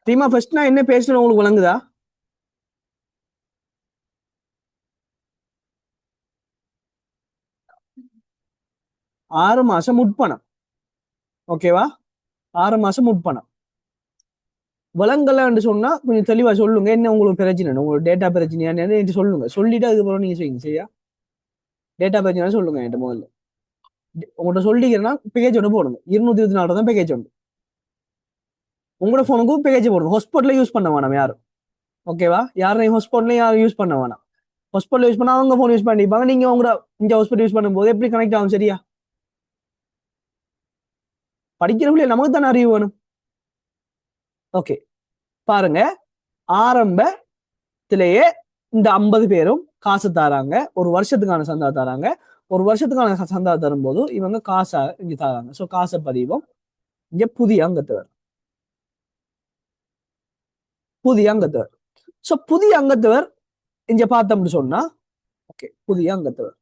டீமா ஃபர்ஸ்ட் நான் என்ன பேசுறேன் உங்களுக்கு வழங்குதா? 6 மாசம் முற்பணம். ஓகேவா? 6 மாசம் முற்பணம். வளங்கள்லாம் சொன்னா கொஞ்சம் தெளிவா சொல்லுங்க. என்ன உங்களுக்கு பிரச்சனை? உங்களுக்கு டேட்டா பிரச்சனையான்னு சொல்லுங்க. சொல்லிட்டு அதுக்கப்புறம் நீங்க செய்யுங்க. சரியா? டேட்டா பிரச்சனை சொல்லுங்க என்கிட்ட முதல்ல. உங்கள்கிட்ட சொல்லிக்கிறேன்னா பேக்கேஜ் ஒன்று போடுங்க. 224 தான் பேக்கேஜ் ஒன்று. உங்களோட போனுக்கும் பேக்கேஜ் போடுங்க. ஹாஸ்பிட்டல யூஸ் பண்ண வேணாம் யாரும். ஓகேவா? யாரும் ஹாஸ்பிட்டல யாரும் யூஸ் பண்ண வேணாம். ஹாஸ்பிட்டல் யூஸ் பண்ணா அவங்க போன் யூஸ் பண்ணிப்பாங்க. நீங்க உங்களோட இந்த ஹாஸ்பிட்டல் யூஸ் பண்ணும்போது எப்படி கனெக்ட் ஆகும்? சரியா? படிக்கிறவங்களே நமக்கு தானே அறிவு வேணும். ஓகே, பாருங்க. ஆரம்பத்திலேயே இந்த 50 பேரும் காசு தராங்க. ஒரு வருஷத்துக்கான சந்தா தராங்க. ஒரு வருஷத்துக்கான சந்தா தரும்போது இவங்க காசை இங்க தராங்க. ஸோ காசை பதிவோம். இங்க புதிய அங்கத்தவர். புதிய அங்கத்தவர். ஸோ புதிய அங்கத்தவர் இங்க பார்த்தோம்னு சொன்னா ஓகே, புதிய அங்கத்தவர்.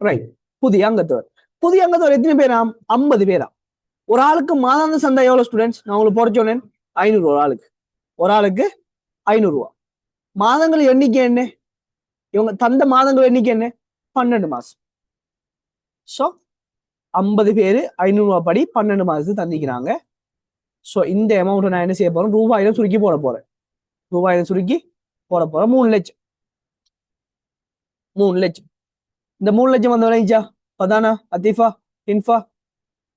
ரைட், புதிய அங்கத்தவர். புதிய அங்கத்தவர் எத்தனை பேராம்? 50 பேரா. ஒரு ஆளுக்கு மாதாந்த சந்தா எவ்வளவு ஸ்டூடெண்ட்ஸ்? நான் உங்களுக்கு போட சொன்னேன் 500. ஒரு ஆளுக்கு, ஒரு ஆளுக்கு 500 ரூபா. மாதங்கள் எண்ணிக்கை என்ன? இவங்க தந்த மாதங்கள் எண்ணிக்கை என்ன? 12 மாசம். ஸோ 50 பேரு 500 ரூபாய் படி 12 மாசத்துக்கு தந்திக்கிறாங்க. ஸோ இந்த அமௌண்ட் நான் என்ன செய்ய போறேன்? ரூபாயில சுருக்கி போட போறேன். ரூபாயில சுருக்கி போட போறேன். 3 லட்சம். 3 லட்சம். இந்த 3 லட்சம் வந்து விளைஞ்சா பதானா, அத்திஃபா, இன்ஃபா,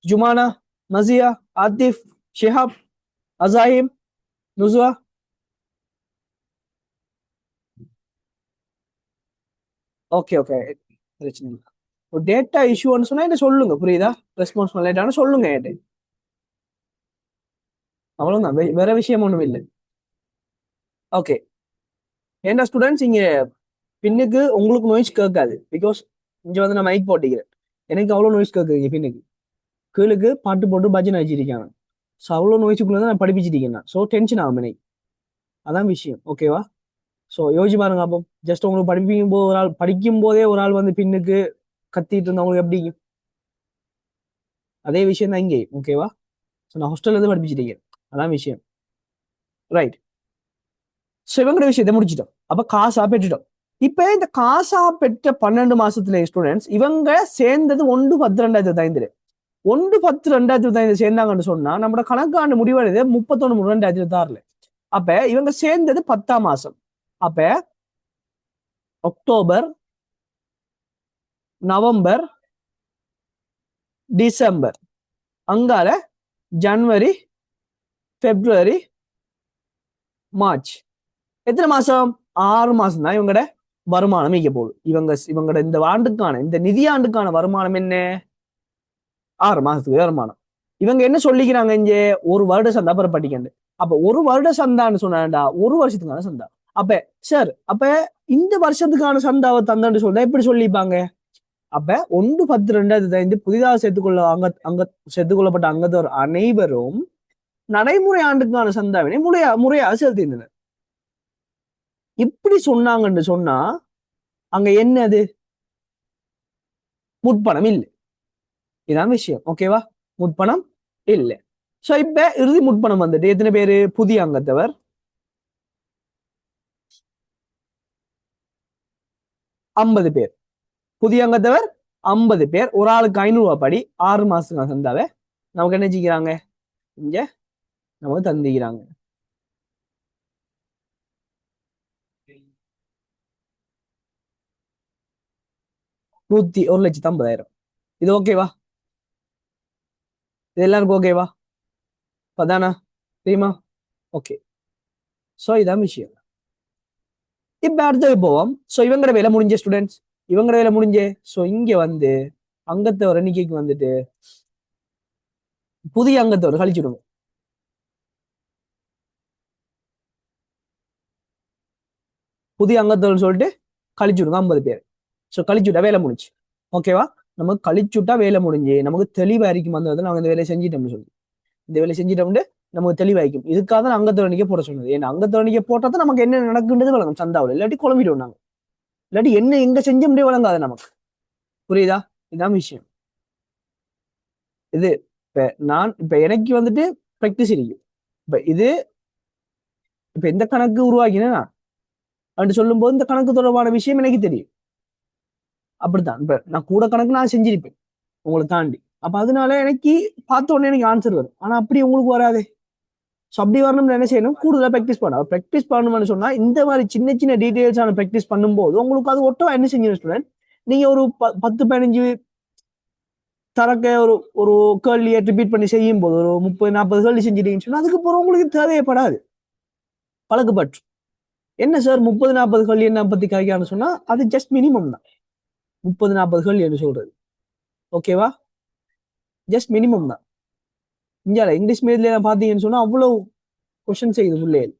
ஜுமானா, மசியா, ஆத்திஃப், ஷிஹாப், அசாஹிம், நுசுவா. ஓகே ஓகே, பிரச்சனை இல்லை. ஒரு டேட்டா இஷ்யூன்னு சொன்னா என்ன சொல்லுங்க, புரியுதா? ரெஸ்பான்ஸ் லேட்டான சொல்லுங்க என்கிட்ட. அவ்வளவுதான், வேற விஷயம் ஒண்ணும் இல்லை. ஓகே, என்ன ஸ்டூடெண்ட்ஸ் இங்க பின்னுக்கு உங்களுக்கு நோய்ஸ் கேட்காது. பிகாஸ் இங்க வந்து நான் மைக் போட்டிக்கிறேன். எனக்கு அவ்வளவு நோய்ஸ் கேட்குது பின்னுக்கு. கீழுக்கு பாட்டு போட்டு பஜனை வச்சிருக்காங்க. ஸோ அவ்வளோ நோய்ஸுக்குள்ள தான் நான் படிப்பிச்சிருக்கேன். ஸோ டென்ஷன் ஆகும் எனக்கு. அதான் விஷயம். ஓகேவா? ஸோ யோசிச்சு பாருங்க. அப்போ ஜஸ்ட் உங்களுக்கு படிப்பிக்கும் போது ஒரு ஆள் படிக்கும் போதே ஒரு ஆள் வந்து பின்னுக்கு கத்திட்டு இருந்தவங்களுக்கு எப்படி? அதே விஷயம் தான் இங்கே. ஓகேவா? ஸோ நான் ஹாஸ்டல்ல இருந்து படிப்பிச்சிருக்கேன். அதான் விஷயம். ரைட். ஸோ இவங்கிற விஷயத்தை முடிச்சிட்டோம். அப்ப காசா பெற்றுட்டோம். இப்ப இந்த காசா பெற்ற 12 மாசத்துல ஸ்டூடெண்ட்ஸ் இவங்க சேர்ந்தது 1/10/2005. 1/10/2005 சேர்ந்தாங்கன்னு சொன்னா நம்மளோட கணக்காண்டு முடிவடைது 31/3/2026. அப்ப இவங்க சேர்ந்தது 10ஆம் மாசம். அப்ப அக்டோபர், நவம்பர், டிசம்பர், அங்கால ஜனவரி, பிப்ரவரி, மார்ச். எத்தனை மாசம்? 6 மாசம் தான் இவங்களோட வருமானம் இங்க போகுது. இவங்களோட இந்த ஆண்டுக்கான இந்த நிதியாண்டுக்கான வருமானம் என்ன? 6 மாசத்துக்கு வருமானம். இவங்க என்ன சொல்லிக்கிறாங்க இங்க? ஒரு வருட சந்தா பெறப்பட்டிக்கண்டு. அப்ப ஒரு வருட சந்தான்னு சொன்னாண்டா ஒரு வருஷத்துக்கான சந்தா. அப்ப சார் அப்ப இந்த வருஷத்துக்கான சந்தாவை தந்தான்னு சொல்ல எப்படி சொல்லிப்பாங்க? அப்ப 1/10/2005 புதிதாக சேர்த்துக்கொள்ளப்பட்ட அங்கத்தவர் அனைவரும் நடைமுறை ஆண்டுக்கான சந்தாவினை முறையாக செலுத்தினர். இப்படி சொன்னாங்கன்னு சொன்னா அங்க என்னது? முற்பணம் இல்லை. இதான் விஷயம். ஓகேவா? முற்பணம் இல்லை. சோ இப்ப இறுதி முற்பணம் வந்துட்டு எத்தனை பேரு? புதிய அங்கத்தவர் 50 பேர். புதிய அங்கத்தவர் 50 பேர். ஒரு ஆளுக்கு 500 ரூபாய் படி 6 மாசத்துக்கு சந்தாவை நமக்கு என்ன செஞ்சுக்கிறாங்க? இங்க நமக்கு தந்திக்கிறாங்க. நூத்தி 1,50,000. இது ஓகேவா? இது எல்லாருக்கும் ஓகேவா? பதானா? தெரியுமா? ஓகே. சோ இதான் விஷயம். இப்ப அடுத்தது போவோம். சோ இவங்கட வேலை முடிஞ்ச ஸ்டூடெண்ட்ஸ். இவங்கட வேலை முடிஞ்சே. சோ இங்க வந்து அங்கத்தவர் எண்ணிக்கைக்கு வந்துட்டு புதிய அங்கத்தவர் கழிச்சிடுங்க. புதிய அங்கத்தவர் சொல்லிட்டு கழிச்சுடுங்க 50 பேர். ஸோ கழிச்சுட்டா வேலை முடிச்சு. ஓகேவா? நமக்கு கழிச்சுட்டா வேலை முடிஞ்சு நமக்கு தெளிவாയിരിக்கும். அந்த நாங்கள் இந்த வேலையை செஞ்சிட்டோம்னு சொல்லி இந்த வேலையை செஞ்சிட்டோம்னு நமக்கு தெளிவாയിരിக்கும். இதுக்காக தான் அங்கத்தவரணிக்கை போட சொன்னது. ஏன்னா அங்கத்தவரணிக்கை போட்டா தான் நமக்கு என்ன நடக்குன்றது வழங்கும் சந்தாவில். இல்லாட்டி குழம்பிடுவோம் நாங்க. இல்லாட்டி என்ன எங்க செஞ்ச முடிய வழங்காது நமக்கு. புரியுதா? இதான் விஷயம். இது இப்ப எனக்கு வந்துட்டு பிராக்டிஸ் இருக்கு. இப்ப இது இப்ப எந்த கணக்கு உருவாக்கினா அப்படி சொல்லும் போது இந்த கணக்கு தொடர்பான விஷயம் எனக்கு தெரியும். அப்படித்தான் இப்ப நான் கூட கணக்கு நான் செஞ்சிருப்பேன் உங்களை தாண்டி. அப்ப அதனால எனக்கு பார்த்த உடனே எனக்கு ஆன்சர் வரும். ஆனா அப்படி உங்களுக்கு வராது. ஸோ அப்படி வரணும்னு என்ன செய்யணும்? கூடுதலாக ப்ராக்டிஸ் பண்ணணும். ப்ராக்டிஸ் பண்ணணும்னு சொன்னா இந்த மாதிரி சின்ன சின்ன டீடைல்ஸான ப்ராக்டிஸ் பண்ணும்போது உங்களுக்கு அது ஒட்டவா என்ன செஞ்சு ஸ்டூடெண்ட் நீங்க ஒரு 10-15 தரக்க ஒரு ஒரு கேள்வியை ரிப்பீட் பண்ணி செய்யும் போது ஒரு 30-40 கேள்வி செஞ்சிட்டீங்கன்னு சொன்னா அதுக்கு போற உங்களுக்கு தேவைப்படாது. பழக்கப்பட்டு என்ன சார் 30-40 கேள்வி என்ன பத்தி காய்க்கான்னு சொன்னா அது ஜஸ்ட் மினிமம் தான். 30-40 கேள்வி என்று சொல்றது. ஓகேவா? ஜஸ்ட் மினிமம் தான். இந்தியாவில் இங்கிலீஷ் மீடியத்துல பாத்தீங்கன்னு சொன்னா அவ்வளவு கொஸ்டின் செய்யுது பிள்ளைகள்.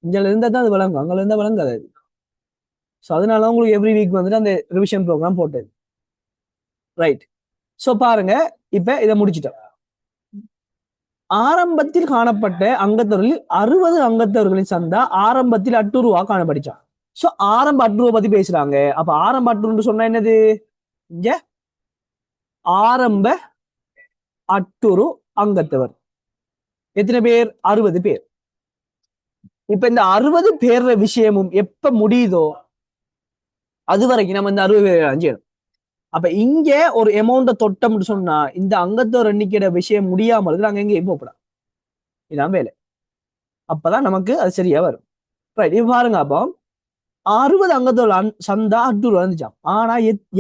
இந்தியாவில் இருந்தா தான் அது வழங்கும். அங்கே இருந்தா வழங்காது. ஸோ அதனால உங்களுக்கு எவ்ரி வீக் வந்துட்டு அந்த ரிவிஷன் ப்ரோக்ராம் போட்டது. ரைட். ஸோ பாருங்க இப்ப இதை முடிச்சிட்டோம். ஆரம்பத்தில் காணப்பட்ட அங்கத்தவர்களில் 60 அங்கத்தவர்களின் சந்தா ஆரம்பத்தில் அட்டுருவா காணப்படிச்சான். ஸோ ஆரம்ப அட்டுருவா பத்தி பேசுறாங்க. அப்ப ஆரம்ப அட்டுருன்னு சொன்னா என்னது? இங்க ஆரம்ப அட்டுரு அங்கத்தவர் எத்தனை பேர்? 60 பேர். இப்ப இந்த 60 பேர்ற விஷயமும் எப்ப முடியுதோ அது வரைக்கும் நம்ம இந்த 60 பேர் செய்யணும். அப்ப இங்க ஒரு அமௌண்ட தொட்டம்னு சொன்னா இந்த அங்கத்தவர் எண்ணிக்கையோட விஷயம் முடியாமல் இருக்கு. நாங்க எங்கேயும் போகப்படாது. இதான் வேலை. அப்பதான் நமக்கு அது சரியா வரும். ரைட். இப்ப பாருங்க. அப்போ 60 அங்கத்தவர் சந்தா அட்டூர் வந்துச்சான். ஆனா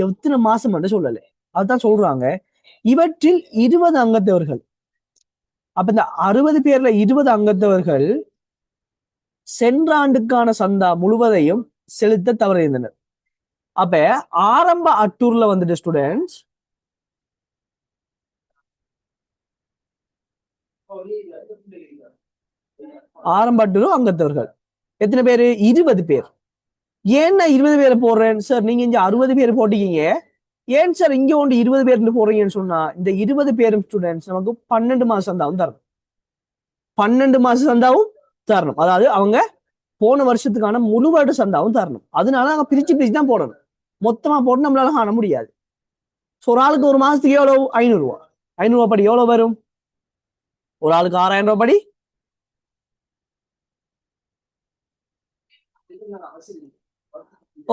எத்தனை மாசம் மட்டும் சொல்லலை. அதுதான் சொல்றாங்க. இவற்றில் 20 அங்கத்தவர்கள். அப்ப இந்த 60 பேர்ல 20 அங்கத்தவர்கள் சென்ற ஆண்டுக்கான சந்தா முழுவதையும் செலுத்த தவறியிருந்தனர். அப்ப ஆரம்ப அட்டூர்ல வந்துட்டு ஸ்டூடெண்ட்ஸ் ஆரம்ப அட்டூர் அங்கத்தவர்கள் எத்தனை பேரு? 20 பேர். ஏன் நான் 20 பேரை போடுறேன் சார்? நீங்க இங்க 60 பேர் போட்டீங்க, ஏன் சார் இங்க ஒன்று 20 பேர்னு போடுறீங்கன்னு சொன்னா, இந்த 20 பேரும் ஸ்டூடெண்ட்ஸ் நமக்கு 12 மாசம் சந்தாவும் தரணும். 12 மாசம் சந்தாவும் தரணும். அதாவது அவங்க போன வருஷத்துக்கான முழு வருட சந்தாவும் தரணும். அதனால நாங்க பிரிச்சு பிரிச்சு தான் போடணும். மொத்தமா போட்டு நம்மளால காண முடியாது. ஒரு ஆளுக்கு ஒரு மாசத்துக்கு எவ்வளவு? 500 ரூபாய். 500 ரூபாய் படி எவ்வளவு வரும்? ஒரு ஆளுக்கு 6000 ரூபாய் படி.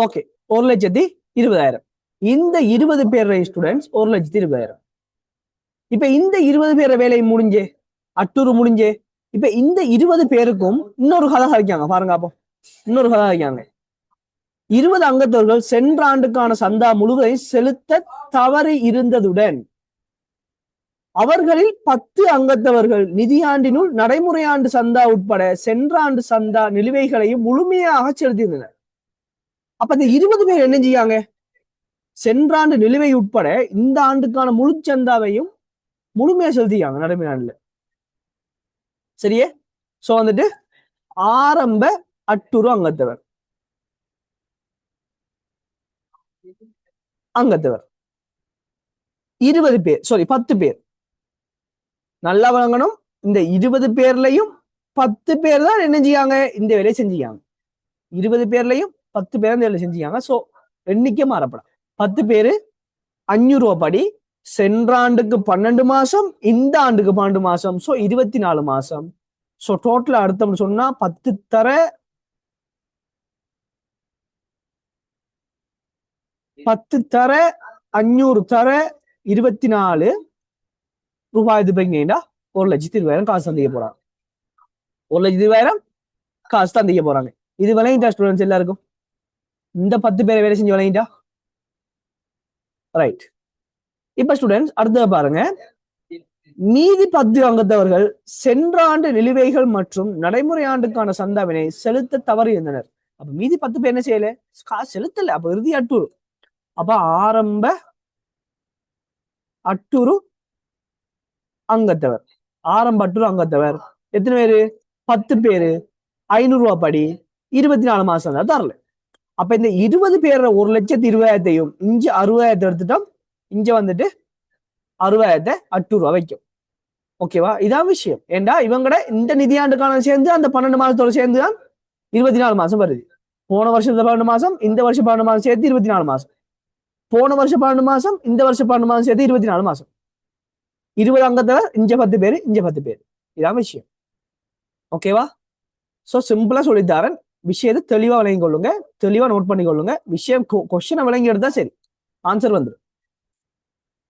ஓகே, 1,20,000. இந்த 20 பேர் ஸ்டூடெண்ட்ஸ் 1,20,000. இப்ப இந்த 20 பேர் வேலை முடிஞ்சே, அட்டூர் முடிஞ்சே. இப்ப இந்த 20 பேருக்கும் இன்னொரு கதை கழிக்காங்க பாருங்க. அப்போ இன்னொரு கதை கழிக்காங்க. 20 அங்கத்தவர்கள் சென்ற ஆண்டுக்கான சந்தா முழுவதையும் செலுத்த தவறி இருந்ததுடன் அவர்களில் 10 அங்கத்தவர்கள் நிதியாண்டினுள் நடைமுறை ஆண்டு சந்தா உட்பட சென்ற ஆண்டு சந்தா நிலுவைகளையும் முழுமையாக செலுத்தியிருந்தனர். அப்ப இந்த 20 பேர் என்ன செய்யாங்க? சென்ற ஆண்டு நிலுவை உட்பட இந்த ஆண்டுக்கான முழு சந்தாவையும் முழுமையா செலுத்திக்காங்க நடைமுறை ஆண்டுல. சரியே? சோ வந்துட்டு ஆரம்ப அட்டுரு அங்கத்தவர் அங்கத்தவர் 20 பேர், சாரி 10 பேர். நல்லா வழங்கணும். இந்த 20 பேர்லயும் 10 பேர் தான் என்ன செய்யாங்க? இந்த வேலையை செஞ்சுக்காங்க. 20 பேர்லயும் 10 பேர் இந்த வேலை செஞ்சுக்காங்க. சோ எண்ணிக்கை மாறப்படும். 10 பேரு 500 ரூபாய் படி. சென்ற ஆண்டுக்கு 12 மாசம், இந்த ஆண்டுக்கு 12 மாசம். சோ 24 மாசம். சோ டோட்டல் அர்த்தம் சொன்னா 10 தர 10 தர 500 தர 24 ரூபாய். இது பையனா 1,20,000 காசு தந்திக்க போறாங்க. 1,20,000 காசு தந்திக்க போறாங்க. இது விளையிட்டா ஸ்டூடெண்ட்ஸ் எல்லாருக்கும்? இந்த 10 பேரை வேலை செஞ்சு விளையிட்டா? ரைட். இப்ப ஸ்டூடெண்ட்ஸ் அடுத்தது பாருங்க. மீதி 10 அங்கத்தவர்கள் சென்ற ஆண்டு நிலுவைகள் மற்றும் நடைமுறை ஆண்டுக்கான சந்தாவினை செலுத்த தவறி இருந்தனர். அப்ப மீதி 10 பேர் என்ன செய்யல? காசு செலுத்தல. அப்ப இறுதி அட்டூர். அப்ப ஆரம்ப அட்டூரு அங்கத்தவர். ஆரம்ப அட்டூர் அங்கத்தவர் எத்தனை பேரு? 10 பேரு. 500 ரூபாய் படி. 24 மாசம் தான் தரல. அப்ப இந்த 20 பேர் 1,20,000 இங்க 60,000 எடுத்துட்டோம். இங்க வந்துட்டு 60,000 அட்டூர் ரூபாய் வைக்கும். ஓகேவா? இதான் விஷயம். ஏண்டா இவங்கட இந்த நிதியாண்டுக்கான சேர்ந்து அந்த 12 மாசத்தோட சேர்ந்து தான் 24 மாசம் வருது. போன வருஷத்துல 12 மாசம், இந்த வருஷம் 12 மாசம் சேர்த்து 24 மாசம். போன வருஷம் 12 மாசம், இந்த வருஷம் 12 மாசம் சேர்த்து 24 மாசம். 20 அங்கத்தவர், இங்க 10 பேர், இங்க 10 பேர். இதான் விஷயம். ஓகேவா? சோ சிம்பிளா சொல்லித்தாரன். விஷயத்தை தெளிவா விளங்கி கொள்ளுங்க, தெளிவா நோட் பண்ணி கொள்ளுங்க. விஷயம் கொஸ்டினை விளங்கி எடுத்தா சரி, ஆன்சர் வந்துடும்.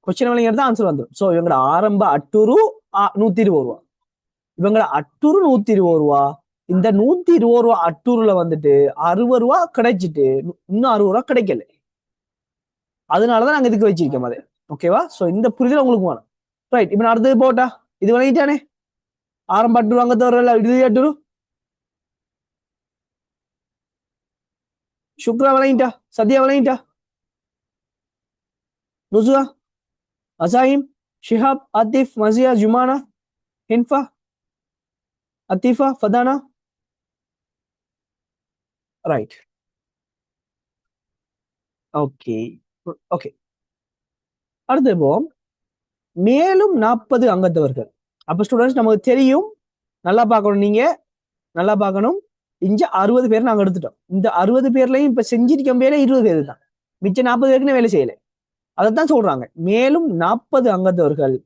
கொஸ்டினை விளங்கி எடுத்தா ஆன்சர் வந்துடும். சோ இவங்களோட ஆரம்ப அட்டூரு 120 ரூபா. இவங்களோட அட்டூரு 120 ரூபா. இந்த 120 ரூபா அட்டூர்ல வந்துட்டு 60 ரூபா கிடைச்சிட்டு இன்னும் 60 ரூபா கிடைக்கல. அதனாலதான் நாங்க இதுக்கு வச்சிருக்கோம் அது. ஓகேவா? சோ இந்த புரிதல் உங்களுக்கு வேணும். ரைட். இப்ப நான் அடுத்தது போட்டா இது விளங்கிட்டானே. ஆரம்ப அட்டூர் அங்கத்தவர்கள் இறுதி அட்டூரு சுக்ரா விளங்கிட்டா? சத்யா விளங்கிட்டா? நுசுவா, அசாயிம், Shihab, Aatif, மசியா, Jumana, ஹின்ஃபா, அத்தீஃபா, ஃபதானா. Right. Okay okay. அடுத்து இப்போ மேலும் 40 அங்கத்தவர்கள். அப்ப ஸ்டூடெண்ட்ஸ் நமக்கு தெரியும், நல்லா பார்க்கணும். நீங்க நல்லா பார்க்கணும். இங்க 60 பேர் நாங்க எடுத்துட்டோம். இந்த 60 பேர்லயும் இப்ப செஞ்சிருக்க வேலை 20 பேர் தான். மிச்சம் 40 பேருக்கு வேலை செய்யல. அதைத்தான் சொல்றாங்க. மேலும் 40 அங்கத்தவர்கள்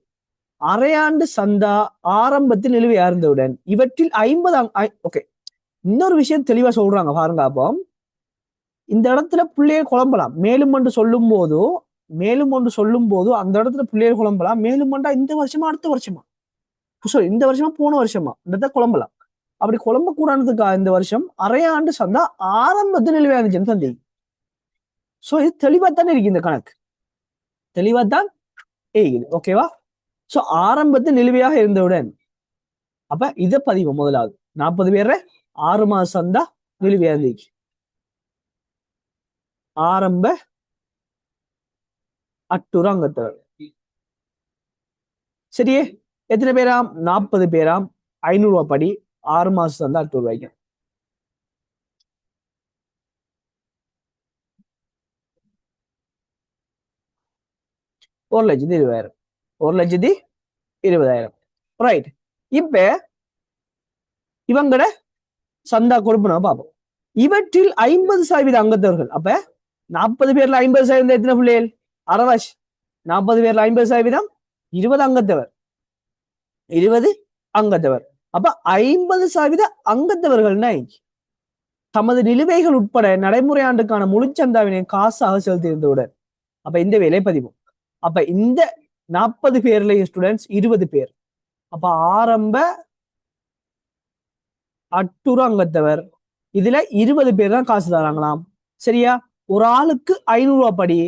அரையாண்டு சந்தா ஆரம்பத்தில் நிலுவை ஆர்ந்தவுடன் இவற்றில் 50 ஓகே. இன்னொரு விஷயம் தெளிவா சொல்றாங்க பாருங்க. அப்போ இந்த இடத்துல பிள்ளைகள் குழம்பலாம். மேலும் ஒன்று சொல்லும் போதோ அந்த இடத்துல பிள்ளைகள் குழம்பலாம். மேலும் ஒன்றா இந்த வருஷமா அடுத்த வருஷமா, இந்த வருஷமா போன வருஷமா குழம்பலாம். அப்படி குழம்ப கூடாதுக்காக இந்த வருஷம் அரையாண்டு சந்தா ஆரம்பத்தில் நிலுவை இருந்துச்சுன்னு தந்தி. சோ இது தெளிவாத்தான் இருக்கு. இந்த கணக்கு தெளிவாத்தான் இருக்குது. ஓகேவா? சோ ஆரம்பத்தில் நிலுவையாக இருந்தவுடன் அப்ப இதை பதிவு முதலாவது 40 பேர் 6 மாசம் சந்தா நிலுவையா இருந்துச்சு. ஆரம்ப அட்டூர் அங்கத்தவர். சரியே? எத்தனை பேராம்? 40 பேராம். 500 ரூபாய் படி. 6 மாசம் சந்தா அட்டூர் வைக்கும். 1,20,000. 1,20,000. ரைட். இப்ப இவங்கட சந்தா கொடுப்பன பார்ப்போம். இவற்றில் 50% அங்கத்தவர்கள். அப்ப 40 பேர்ல 50% எத்தனை பிள்ளைகள்? அரவாஷ். 40 பேர்ல 50% 20 அங்கத்தவர். 20 அங்கத்தவர். அப்ப 50% அங்கத்தவர்கள்னா தமது நிலுவைகள் உட்பட நடைமுறை ஆண்டுக்கான முழுச்சந்தாவினை காசாக செலுத்தியிருந்தவுடன் அப்ப இந்த வேலை பதிவும். அப்ப இந்த 40 பேர்ல ஸ்டூடெண்ட்ஸ் 20 பேர். அப்ப ஆரம்ப அட்டுறு அங்கத்தவர் இதுல 20 பேர் தான் காசு தராங்களாம். சரியா? ஒரு ஆளுக்கு 500 ரூபாய் படி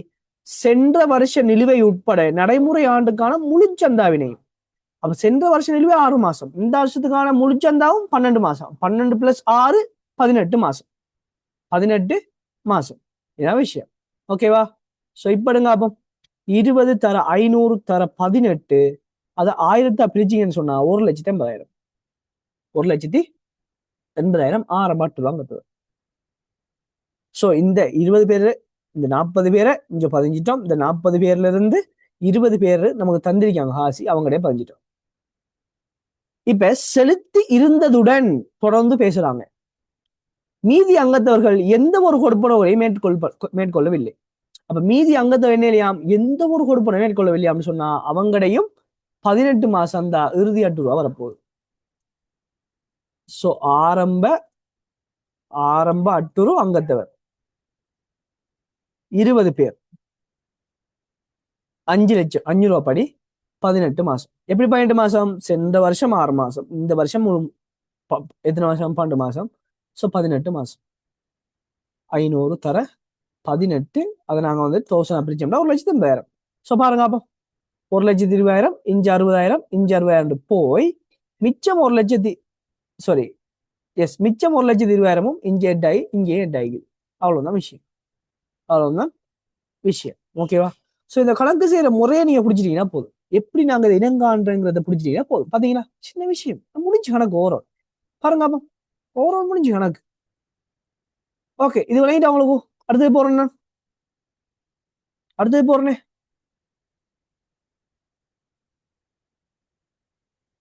சென்ற வருஷ நிலுவை உட்பட நடைமுறை ஆண்டுக்கான முழுச்சந்தாவினை. அப்ப சென்ற வருஷ நிலுவை 6 மாசம், இந்த வருஷத்துக்கான முழுச்சந்தாவும் 12 மாசம். 12 பிளஸ் 6 18 மாசம். 18 மாசம். இதான் விஷயம். ஓகேவா? சோ இப்படுங்க அப்போ 20 தர 500 தர 18 அதை 1000 பிரிச்சிங்கன்னு சொன்னா 1,80,000. 1,80,000 ஆரம்ப அட்டுவாங்க. சோ இந்த 20 பேரு, இந்த 40 பேரை இங்க பதிஞ்சிட்டோம். இந்த 40 பேர்ல இருந்து 20 பேரு நமக்கு தந்திருக்காங்க ஹாசி, அவங்களே பதிஞ்சிட்டோம். இப்ப செலுத்தி இருந்ததுடன் தொடர்ந்து பேசுறாங்க. மீதி அங்கத்தவர்கள் எந்த ஒரு கொடுப்பனவை மேற்கொள்ளவில்லை. அப்ப மீதி அங்கத்தவர் என்ன இல்லையாம், எந்த ஒரு கொடுப்பனை மேற்கொள்ளவில்லையாம்னு சொன்னா அவங்களையும் 18 மாசம் தான் இறுதி அட்டுருவா வரப்போகுது. சோ ஆரம்ப அட்டுரு அங்கத்தவர் 20 பேர் 5 லட்சம் 5 ரூபாய் படி 18 மாசம். எப்படி 18 மாசம்? சென்ற வருஷம் 6 மாசம், இந்த வருஷம் எத்தனை மாசம்? 12 மாசம். சோ 18 மாசம். 500 தர 18, அதை நாங்க வந்து 1000 பிரிச்சோம்னா 1,80,000. சோ பாருங்க அப்போ 1,20,000 இஞ்சி 60,000 இஞ்சி 60,000 போய் மிச்சம் 1,00,000 சாரி எஸ் மிச்சம் 1,20,000 இங்கே எட்டாயி இங்கே எட்டாயி. அவ்வளவுதான் விஷயம். அவ்வளவுதான் விஷயம். ஓகேவா? சோ இந்த கணக்கு செய்யற முறையை நீங்க பிடிச்சிட்டீங்கன்னா போதும். எப்படி நாங்க இதை இனங்காண்றங்கிறத பிடிச்சிட்டீங்கன்னா போதும். பாத்தீங்களா? சின்ன விஷயம். முடிஞ்ச கணக்கு ஓவரால் பாருங்க அப்போ ஓவரால் முடிஞ்ச கணக்கு. ஓகே, இது விளையிட்டு அவங்களுக்கு அடுத்தது போறேன். அடுத்தது போறேனே.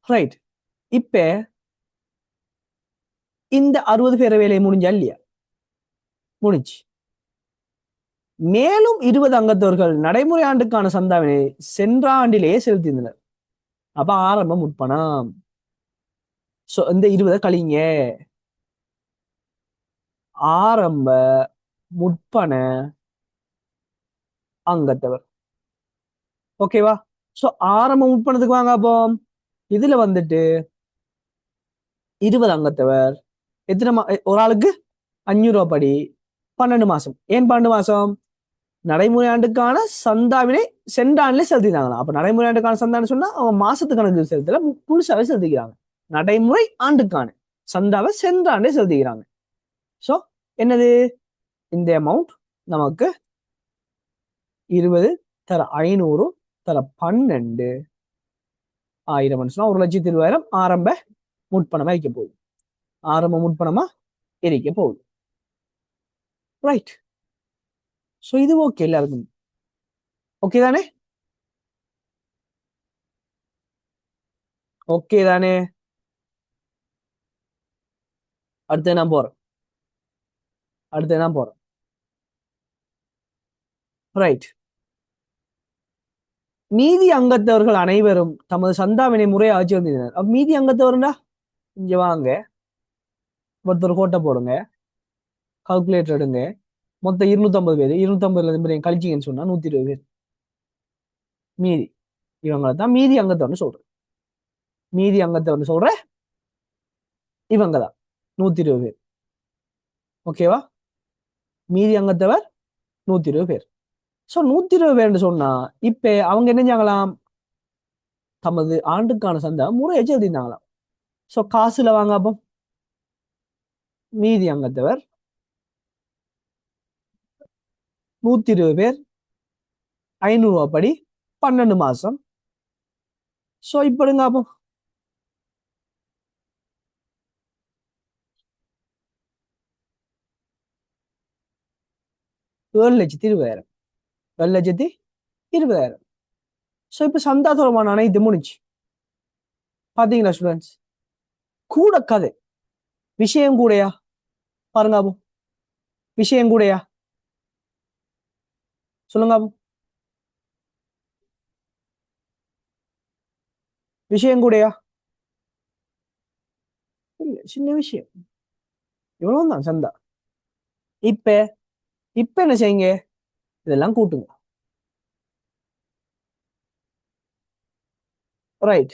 ரைட். இப்ப இந்த 60 பேர வேலையை முடிஞ்சா இல்லையா? முடிஞ்சு. மேலும் 20 அங்கத்தவர்கள் நடைமுறை ஆண்டுக்கான சந்தாவினை சென்ற ஆண்டிலேயே செலுத்தியிருந்தனர். அப்ப ஆரம்பம் முற்பணம். சோ இந்த 20 கழிங்க. ஆரம்ப முற்பண அங்கத்தவர். ஓகேவா? சோ ஆரம்ப முற்பணத்துக்கு வாங்க அப்போ இதுல வந்துட்டு 20 அங்கத்தவர் எத்தனை ஒரு ஆளுக்கு 500 ரூபாய் படி 12 மாசம். ஏன் 12 மாசம்? நடைமுறை ஆண்டுக்கான சந்தாவினை சென்ற ஆண்டுல செலுத்தினாங்களா? அப்ப நடைமுறை ஆண்டுக்கான சந்தான்னு சொன்னா அவங்க மாசத்து கணக்கு செலுத்தல, முழுசாவே செலுத்திக்கிறாங்க. நடைமுறை ஆண்டுக்கான சந்தாவை சென்ற ஆண்டே செலுத்திக்கிறாங்க. சோ என்னது இந்த அமௌண்ட் நமக்கு 20 தர 500 தர 12 1000 1,20,000 ஆரம்ப முற்பணமா இருக்க போகுது. ஆரம்ப முற்பணமா இருக்க போகுது. ரைட். சோ இது ஓகே எல்லாருக்கும். ஓகே தானே? ஓகே தானே? அடுத்து நான் போறேன். ரைட். மீதி அங்கத்தவர்கள் அனைவரும் தமது சந்தாவினை முறையை ஆட்சி வந்தனர். மீதி அங்கத்தவர்டா இங்க வாங்க, ஒருத்தர் கோட்டை போடுங்க, கால்குலேட்டர் எடுங்க. மொத்தம் 250 பேர். 250 கழிச்சிங்கன்னு சொன்னா 120 பேர். மீதி இவங்களை தான் மீதி அங்கத்தவர்னு சொல்றேன். மீதி அங்கத்தவர்னு சொல்ற இவங்க தான் 120 பேர். ஓகேவா? மீதி அங்கத்தவர் 120 பேர். சோ 120 பேர்னு சொன்னா இப்ப அவங்க என்ன செஞ்சாங்களாம், தமது ஆண்டுக்கான சந்தா முறையை எழுதினாங்களாம். சோ காசுல வாங்க அப்போ மீதி அங்கத்தவர் 120 பேர் 500 ரூபாய் படி 12 மாசம். சோ இப்படிங்க அப்போ 7,20,000. 7,20,000. ஸோ இப்போ சந்தா தொடர்பான இது முடிஞ்சு பாத்தீங்களா ஸ்டூடெண்ட்ஸ்? கூட கதை விஷயம் கூடயா? பாருங்க அபு, விஷயம் கூடயா? சொல்லுங்க அபு, விஷயம் கூடயா? இல்ல, சின்ன விஷயம், இவ்வளவுதான் சந்தா. இப்ப இப்ப என்ன செய்யுங்க, இதெல்லாம் கூட்டுங்க. ரைட்.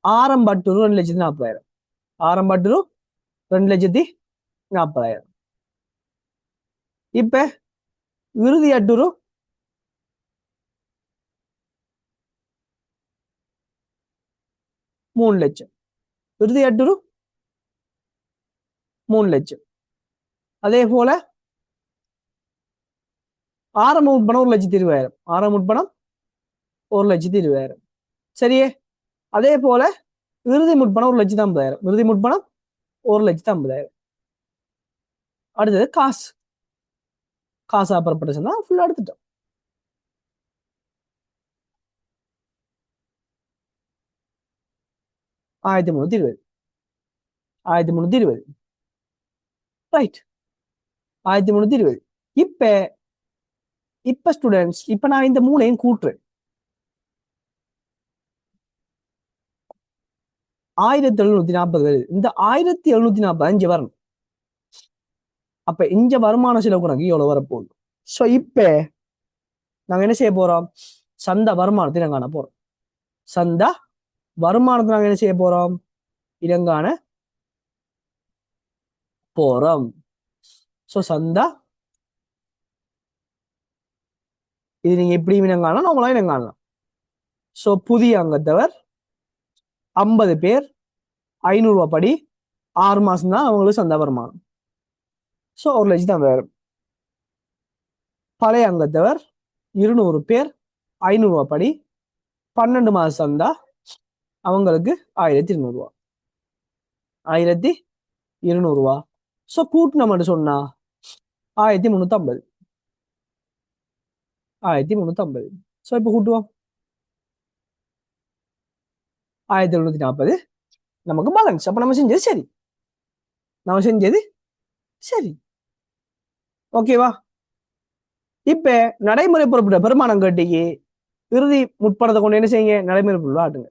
ஆரம்பட்டூர் 2,40,000. ஆரம்பட்டூர் 2,40,000. இப்ப இறுதி அட்டூரு 3,00,000. இறுதி அட்டூரு 3,00,000. அதே போல ஆரம்ப முற்பணம் 1,20,000. ஆரம்ப முற்பணம் 1,20,000. சரியே. அதே போல இறுதி முற்பணம் 1,50,000. இறுதி முற்பணம் 1,50,000. அடுத்தது காசு. காசா புறப்பட்டு சொன்னா ஃபுல்லா எடுத்துட்டோம். ஆயிரத்தி 320. 1320. ரைட். 1320. இப்ப இப்ப ஸ்டூடெண்ட்ஸ், இப்ப நான் இந்த மூணையும் கூட்டுறேன். 1740 வருது. இந்த 1740 இங்க வரணும். அப்ப இங்க வருமான செலவு கணக்கு எவ்வளவு வரப்போகுது? சோ இப்ப நாங்க என்ன செய்ய போறோம்? சந்தா வருமானத்தை இனங்காண போறோம். சந்தா வருமானத்தை நாங்க என்ன செய்ய போறோம்? இனங்காண போறோம். சோ சந்தா, இது நீங்க எப்படி இனங்காணலாம், நம்மளாம் இனங்காணலாம். சோ புதிய அங்கத்தவர் 50 பேர், 500 ரூபாய் படி, 6 மாசம் தான் அவங்களுக்கு சந்தா வருமானம். சோ 1,00,000 தான் வேறு. பழைய அங்கத்தவர் 200 பேர், 500 ரூபாய் படி, 12 மாசம் சந்தா, அவங்களுக்கு 1,200 ரூபாய். 1,200 ரூபாய். சோ கூட்டு நம்ம சொன்னா 1,350. 1,350. சோ இப்ப கூட்டுவோம். 1,740 நமக்கு பேலன்ஸ். அப்ப நம்ம செஞ்சது சரி. நம்ம செஞ்சது சரி. ஓகேவா? இப்ப நடைமுறை பொறுப்பிட்ட பெருமானம் கட்டிக்கு இறுதி முற்பணத்தை கொண்டு என்ன செய்யுங்க, நடைமுறை பொருள் ஆட்டுங்க.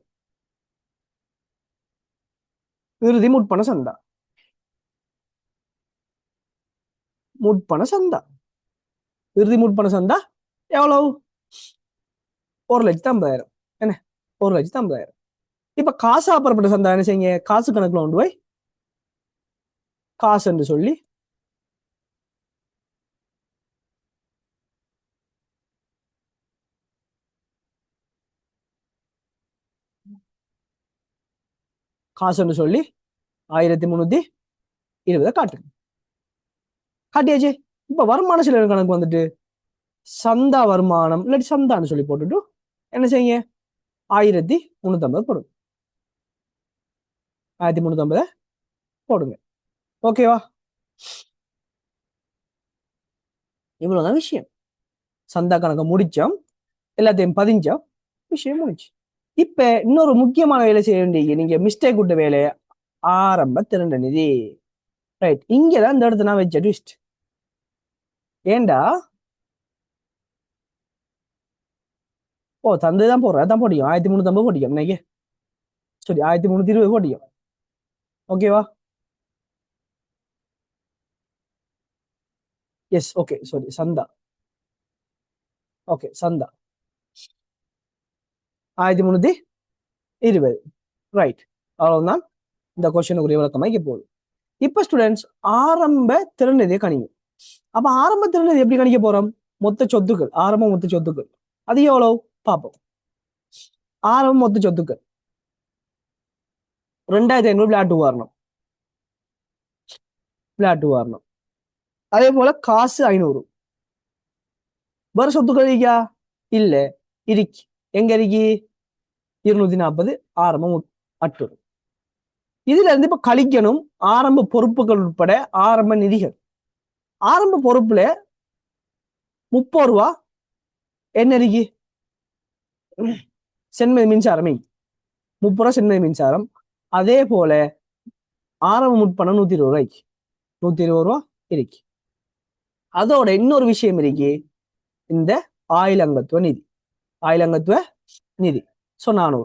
இறுதி முற்பண சந்தா. முற்பண சந்தா. இறுதி முற்பண சந்தா எவ்வளவு? 1,50,000. என்ன? 1,50,000. இப்ப காசா புறப்பட்ட சந்தா என்ன செய்யுங்க, காசு கணக்குல கொண்டு போய் காசு என்று சொல்லி காசுன்னு சொல்லி 1,320 காட்டுங்க. காட்டியாச்சு. இப்ப வருமான செலவு கணக்கு வந்துட்டு சந்தா வருமானம் இல்லாட்டி சந்தான்னு சொல்லி போட்டுட்டு என்ன செய்யுங்க, 1,350 போடுங்க. 1,350 போடுங்க. ஓகேவா? இவ்வளவுதான் விஷயம். சந்தா கணக்கு முடிச்சோம், எல்லாத்தையும் பதிஞ்சோம், விஷயம் முடிச்சு. இப்ப இன்னொரு முக்கியமான வேலை செய்ய வேண்டிய, நீங்க மிஸ்டேக் விட்ட வேலையை, ஆரம்ப திரண்ட நிதி. ரைட். இங்கதான் இந்த இடத்துல நான் வச்ச ட்விஸ்ட். ஏண்டா, ஓ தந்துதான் போடுறேன், அதான் போடியும் 1,350 போடியும் இன்னைக்கு. சரி, 1,320 போடியும். ஓகேவா? Yes, okay. சாரி, சந்தா. ஓகே, சந்தா 1,320. ரைட். அவ்வளவுதான் இந்த கொஸ்டினுக்குரிய விளக்கமாக போகுது. இப்ப ஸ்டூடெண்ட்ஸ், ஆரம்ப திறநிதியை கணிக்கும். அப்ப ஆரம்ப திறநிதி எப்படி கணிக்க போறோம்? மொத்த சொத்துக்கள், ஆரம்ப மொத்த சொத்துக்கள் அது எவ்வளவு பார்ப்போம். ஆரம்ப மொத்த சொத்துக்கள் 2,500 விளையாட்டு வரணும். விளையாட்டு வரணும். அதே போல காசு 500. வேற சொத்துக்கள் இருக்கா? இல்ல. இருக்கு. எங்க இருக்கு? 240 ஆரம்பம் அட்டூர். இதுல இருந்து இப்ப கழிக்கணும் ஆரம்ப பொறுப்புகள் உட்பட ஆரம்ப நிதிகள். ஆரம்ப பொறுப்புல 30 ரூபா என்ன இருக்கு? சென்மதி மின்சாரம் 30 ரூபா சென்மதி மின்சாரம். அதே போல ஆரம்ப முற்பணம் 120 ரூபாய்க்கு, 120 ரூபா இருக்கு. அதோட இன்னொரு விஷயம் இருக்கு, இந்த ஆயிலங்கத்துவ நிதி. ஆயிலங்கத்துவ நிதி 400.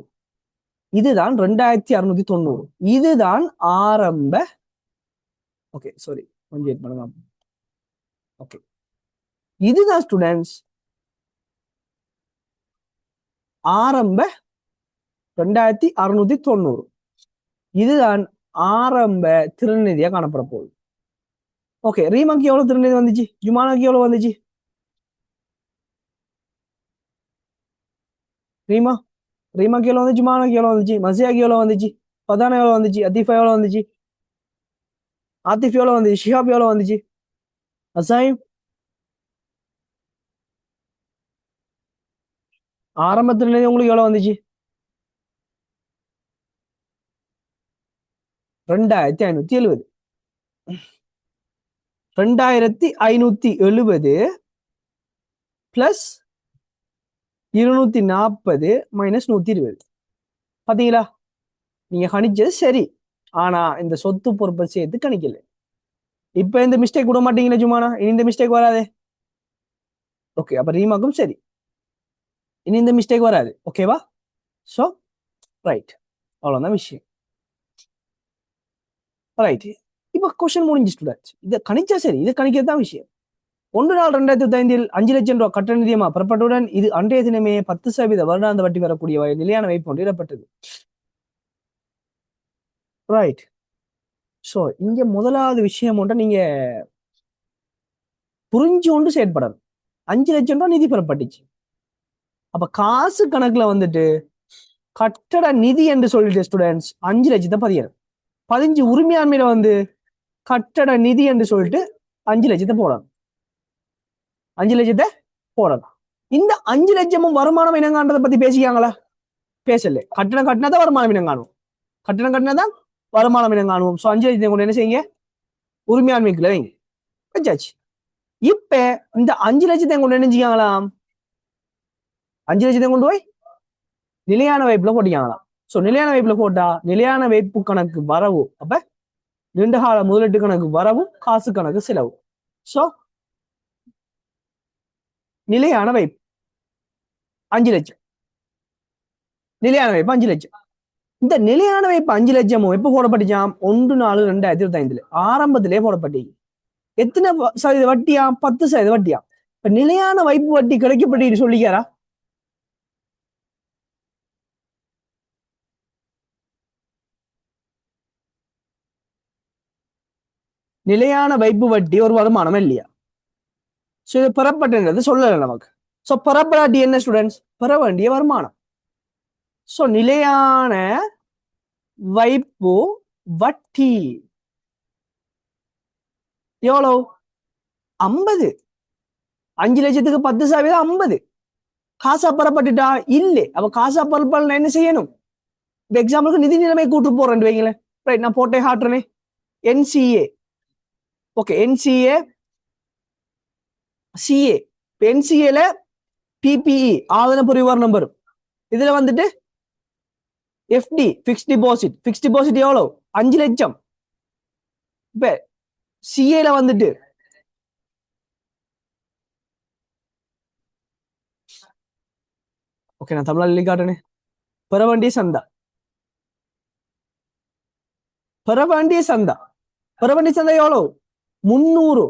இதுதான் 2690. இதுதான் ஆரம்ப, ஓகே சாரி கொஞ்சம் வெயிட் பண்ணுங்க. ஓகே, இதுதான் ஸ்டூடெண்ட்ஸ் ஆரம்ப 2690. இதுதான் ஆரம்ப திருநிதியா காணப்பட போகுது. ஓகே, ரீமாக்கு எவ்வளவு திருநிதி வந்துச்சு, ஜுமானாக்கு எவ்வளவு வந்துச்சு? ரீமாக்கு எவ்வளவு வந்துச்சு, ஜுமானாக்கு எவ்வளவு வந்துச்சு, மசியாக்கு எவ்வளவு வந்துச்சு, பதானா எவ்வளவு வந்துச்சு, அத்தீஃபா எவ்வளவு வந்துச்சு, ஆத்திஃப் எவ்வளவு வந்துச்சு, ஷிஹாப் எவ்வளவு வந்துச்சு, அசாயிம் ஆரம்பத்துல உங்களுக்கு எவ்வளவு வந்துச்சு? 2570. 2570 பிளஸ் 240 மைனஸ் 120. பாத்தீங்களா, நீங்க கணிச்சது சரி, ஆனா இந்த சொத்து பொறுப்பை சேர்த்து கணிக்கல. இப்ப இந்த மிஸ்டேக் விட மாட்டீங்களா ஜுமானா? இனி இந்த மிஸ்டேக் வராது. ஓகே, அப்ப ரீமாக்கும் சரி, இனி இந்த மிஸ்டேக் வராது. ஓகேவா? சோ ரைட், அவ்வளவுதான் விஷயம். ரைட், இப்ப கொஸ்டின் முடிஞ்சு ஸ்டூடெண்ட்ஸ். இதை கணிச்சா சரி, இதை கணிக்கிறது தான் விஷயம். 1/4/2005 5 லட்சம் ரூபாய் கட்டண நிதியமா பெறப்பட்டவுடன் இது அன்றைய தினமே 10% வருடாந்த வட்டி வரக்கூடிய நிலையான வைப்பு ஒன்று இடப்பட்டது. ரைட். சோ இங்க முதலாவது விஷயம் ஒன்றை நீங்க புரிஞ்சு கொண்டு செயற்படணும். 5 லட்சம் ரூபாய் நிதி பெறப்பட்டுச்சு. அப்ப காசு கணக்குல வந்துட்டு கட்டட நிதி என்று சொல்லிட்டு ஸ்டூடெண்ட்ஸ் 5 லட்சத்தை பதியணும். 15 உரிமையாண்மையில வந்து கட்டட நிதி என்று சொல்லிட்டு 5 லட்சத்தை போடணும். 5 லட்சத்தை போடணும். இந்த 5 லட்சமும் வருமானம் இனங்கான்றதை பத்தி பேசிக்காங்களா? பேசல. கட்டணம் கட்டினாதான் வருமானம் இனம் காணும். கட்டணம் கட்டினாதான் வருமானம் இனம் காணுவோம். ஸோ 5 லட்சத்தை கொண்டு என்ன செய்யுங்க, உரிமையாண்மைக்குள்ள வைங்க, வச்சாச்சு. இப்ப இந்த 5 லட்சத்தை கொண்டு என்ன செய்யலாம், 5 லட்சத்தை கொண்டு போய் நிலையான வைப்புல போட்டிக்காங்களாம். சோ நிலையான வைப்புல போட்டா நிலையான வைப்பு கணக்கு வரவு, அப்ப நீண்டகால முதலீட்டு கணக்கு வரவு, காசு கணக்கு செலவு. சோ நிலையான வைப்பு 5 லட்சம், நிலையான வைப்பு 5 லட்சம். இந்த நிலையான வைப்பு 5 லட்சமும் எப்ப போடப்பட்டுச்சாம்? 1/4/2025 ஆரம்பத்திலே போடப்பட்டீங்க. எத்தனை சதவீத வட்டியா? 10% வட்டியா? இப்ப நிலையான வைப்பு வட்டி கிடைக்கப்பட்டு சொல்லிக்காரா? நிலையான வைப்பு வட்டி ஒரு வருமானம் இல்லையா? சோ இது பெறப்பட்டது சொல்லல நமக்கு. சோ பெறப்படாட்டி என்ன ஸ்டூடெண்ட்ஸ்? பெற வேண்டிய வருமானம். சோ நிலையான வைப்பு வட்டி எவ்வளவு? 50. 5 லட்சத்துக்கு 10% 50. காசா பெறப்பட்டுட்டா இல்லை. அப்ப காசா பெறப்பட என்ன செய்யணும்? இந்த எக்ஸாம்பிளுக்கு நிதி நிலைமை கூட்டு போறேன் வைங்களேன். ரைட், நான் போட்டே காட்டுறேனே. NCA, okay, NCA CA. NCAல PPE ஆதன புரிவார் நம்பர், இதுல வந்துட்டு FD fixed deposit. Fixed deposit எவ்வளவு? 5 லட்சம். இப்ப CAல வந்துட்டு ஓகே, நான் தமிழ்ல எழுதி காட்டுறேன். பெற வேண்டிய சந்தா, பெற வேண்டிய சந்தா, பெற வேண்டிய சந்தா எவ்வளவு? 300.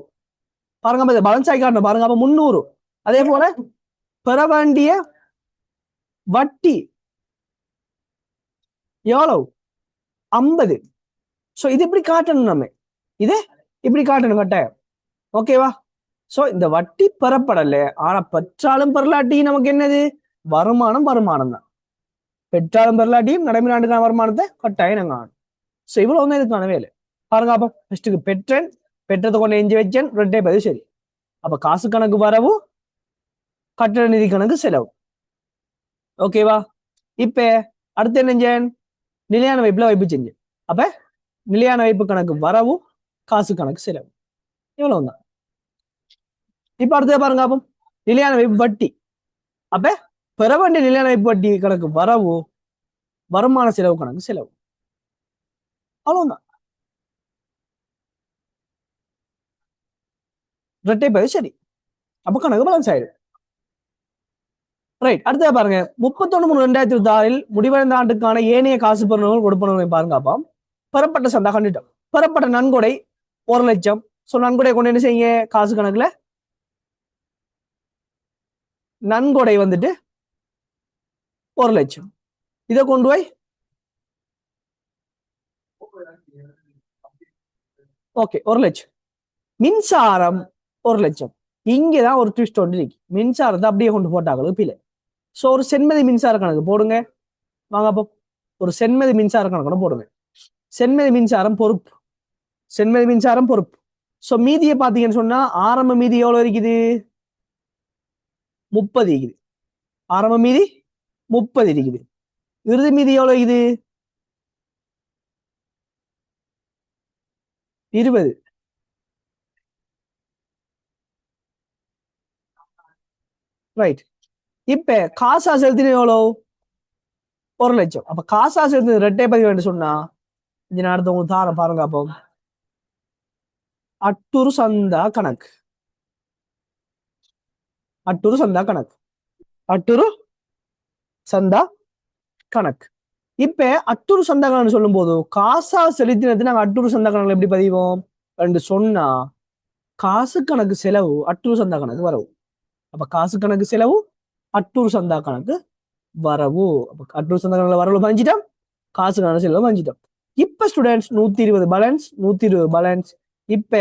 பாருங்க, பேலன்ஸ் ஆகி காட்டணும் பாருங்க. அப்ப 300. அதே போல பெற வேண்டிய வட்டி எவ்வளவு? 50. சோ இது இப்படி காட்டணும், நம்ம இது இப்படி காட்டணும் கட்டாயம். ஓகேவா? சோ இந்த வட்டி பெறப்படல, ஆனா பெற்றாலும் பெறலாட்டி நமக்கு என்னது? வருமானம் வருமானம் தான். பெற்றாலும் பெறலாட்டியும் நடைமுறை ஆண்டுக்கான வருமானத்தை கட்டாயம் நாங்க ஆகணும். சோ இவ்வளவு வந்து இதுக்கான வேலை. பாருங்க, அப்போ ஃபர்ஸ்ட்டுக்கு பெற்றேன், பெற்றதை கொண்டு எஞ்சி வச்சேன், ரெட்டே பதிவு சரி. அப்ப காசு கணக்கு வரவு, கட்டட நிதி கணக்கு செலவு. ஓகேவா? இப்ப அடுத்து என்ன செஞ்சேன்? நிலையான வைப்புல வைப்பு செஞ்சேன். அப்ப நிலையான வைப்பு கணக்கு வரவு, காசு கணக்கு செலவு, இவ்வளவு தான். இப்ப அடுத்தது பாருங்க, அப்போ நிலையான வைப்பு வட்டி. அப்ப பெற வேண்டிய நிலையான வட்டி கணக்கு வரவு, வருமான செலவு கணக்கு செலவு. அவ்வளவுதான். இரட்டை பதிவு சரி. அப்ப கணக்கு பேலன்ஸ் ஆயிடும். ரைட். அடுத்தது பாருங்க, 31/3/2026 முடிவடைந்த ஆண்டுக்கான ஏனைய காசு பெறுநர்கள் கொடுப்பனர்களை பாருங்க. அப்போ பெறப்பட்ட சந்தா கண்டுட்டோம். பெறப்பட்ட நன்கொடை 1,00,000. ஸோ நன்கொடை கொண்டு என்ன செய்யுங்க, காசு கணக்குல நன்கொடை வந்துட்டு 1,00,000. இதை கொண்டு போய் ஓகே 1,00,000. மின்சாரம் 1,00,000. இங்கதான் ஒரு ட்விஸ்ட் ஒன்று இருக்கு. மின்சாரத்தை அப்படியே கொண்டு போட்டாங்களுக்கு பிள்ளை. ஸோ ஒரு சென்மதி மின்சார கணக்கு போடுங்க. வாங்க அப்போ ஒரு சென்மதி மின்சார கணக்கு போடுங்க. சென்மதி மின்சாரம் பொறுப்பு, சென்மதி மின்சாரம் பொறுப்பு. ஸோ மீதியை பார்த்தீங்கன்னு சொன்னா ஆரம்ப மீதி எவ்வளவு இருக்குது, 30 இருக்குது. ஆரம்ப மீதி 30 இருக்குது. இறுதி மீதி எவ்வளவு இது, 20. ரைட். இப்ப காசா செலுத்தின எவ்வளவு, 1,00,000. அப்ப காசா செலுத்தின ரெட்டை பதிவு சொன்னா இந்த அடுத்த உங்களுக்கு தாரம் பாருங்க. அப்போ அட்டுரு சந்தா கணக்கு, அட்டுரு சந்தா கணக்கு, அட்டுரு சந்தா கணக்கு. இப்ப அட்டுரு சந்தா கணக்கு சொல்லும் போது காசா செலுத்தினது நாங்க அட்டுரு சந்தா கணக்குல எப்படி பதிவோம் என்று சொன்னா, காசு கணக்கு செலவு அட்டுரு சந்தா கணக்கு வரவு. அப்ப காசு கணக்கு செலவு அட்டூர் சந்தா கணக்கு வரவு. அட்டூர் சந்தா கணக்குல வரவு பதிஞ்சிட்டோம், காசு கணக்கு செலவு பதிஞ்சிட்டோம். இப்ப ஸ்டூடெண்ட்ஸ் 120 பேலன்ஸ், 120 பேலன்ஸ். இப்ப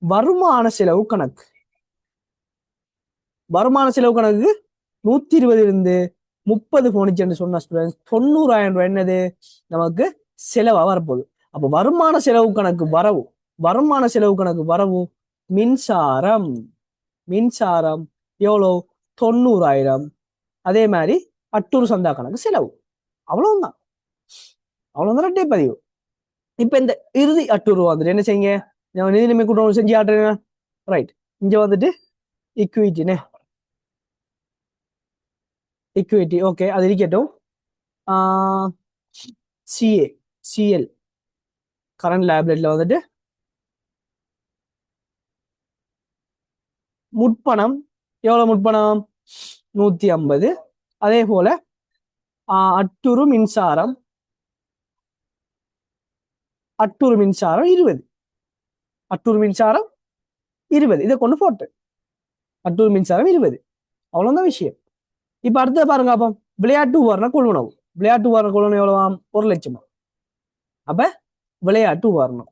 வருமான செலவு கணக்கு, வருமான செலவு கணக்கு 120 இருந்து 30 போனிச்சுன்னு சொன்ன ஸ்டூடெண்ட்ஸ் 90,000 ரூபாய் என்னது நமக்கு செலவா வரப்போகுது. அப்ப வருமான செலவு கணக்கு வரவு, வருமான செலவு கணக்கு வரவு மின்சாரம், மின்சாரம் எவ்வளவு 90,000. அதே மாதிரி அட்டூர் சந்தா கணக்கு செலவு. அவ்வளவுதான், அவ்வளவுதான் ரெட்டை பதிவு. இப்ப இந்த இறுதி அட்டூர் வந்துட்டு என்ன செய்யுங்க, நிதி நிலைமை கூட்டம் செஞ்சு ஆட்டுறேன். ரைட். இங்க வந்துட்டு இக்விட்டினே, இக்விட்டி ஓகே அது இருக்கட்டும். சிஏ, சிஎல் கரண்ட் லைபிலிட்டில வந்துட்டு முற்பணம் எவ்வளவு, முற்பணம் 150. அதே போல அட்டுரு மின்சாரம், அட்டூர் மின்சாரம் 20, அட்டூர் மின்சாரம் 20. இதை கொண்டு போட்டு அட்டூர் மின்சாரம் 20. அவ்வளவுதான் விஷயம். இப்ப அடுத்த பாருங்க. அப்போ விளையாட்டு உபகரண கொள்வனவு, விளையாட்டு உபகரண கொள்வனவு எவ்வளவாம், 1,00,000. அப்ப விளையாட்டு உபகரணம்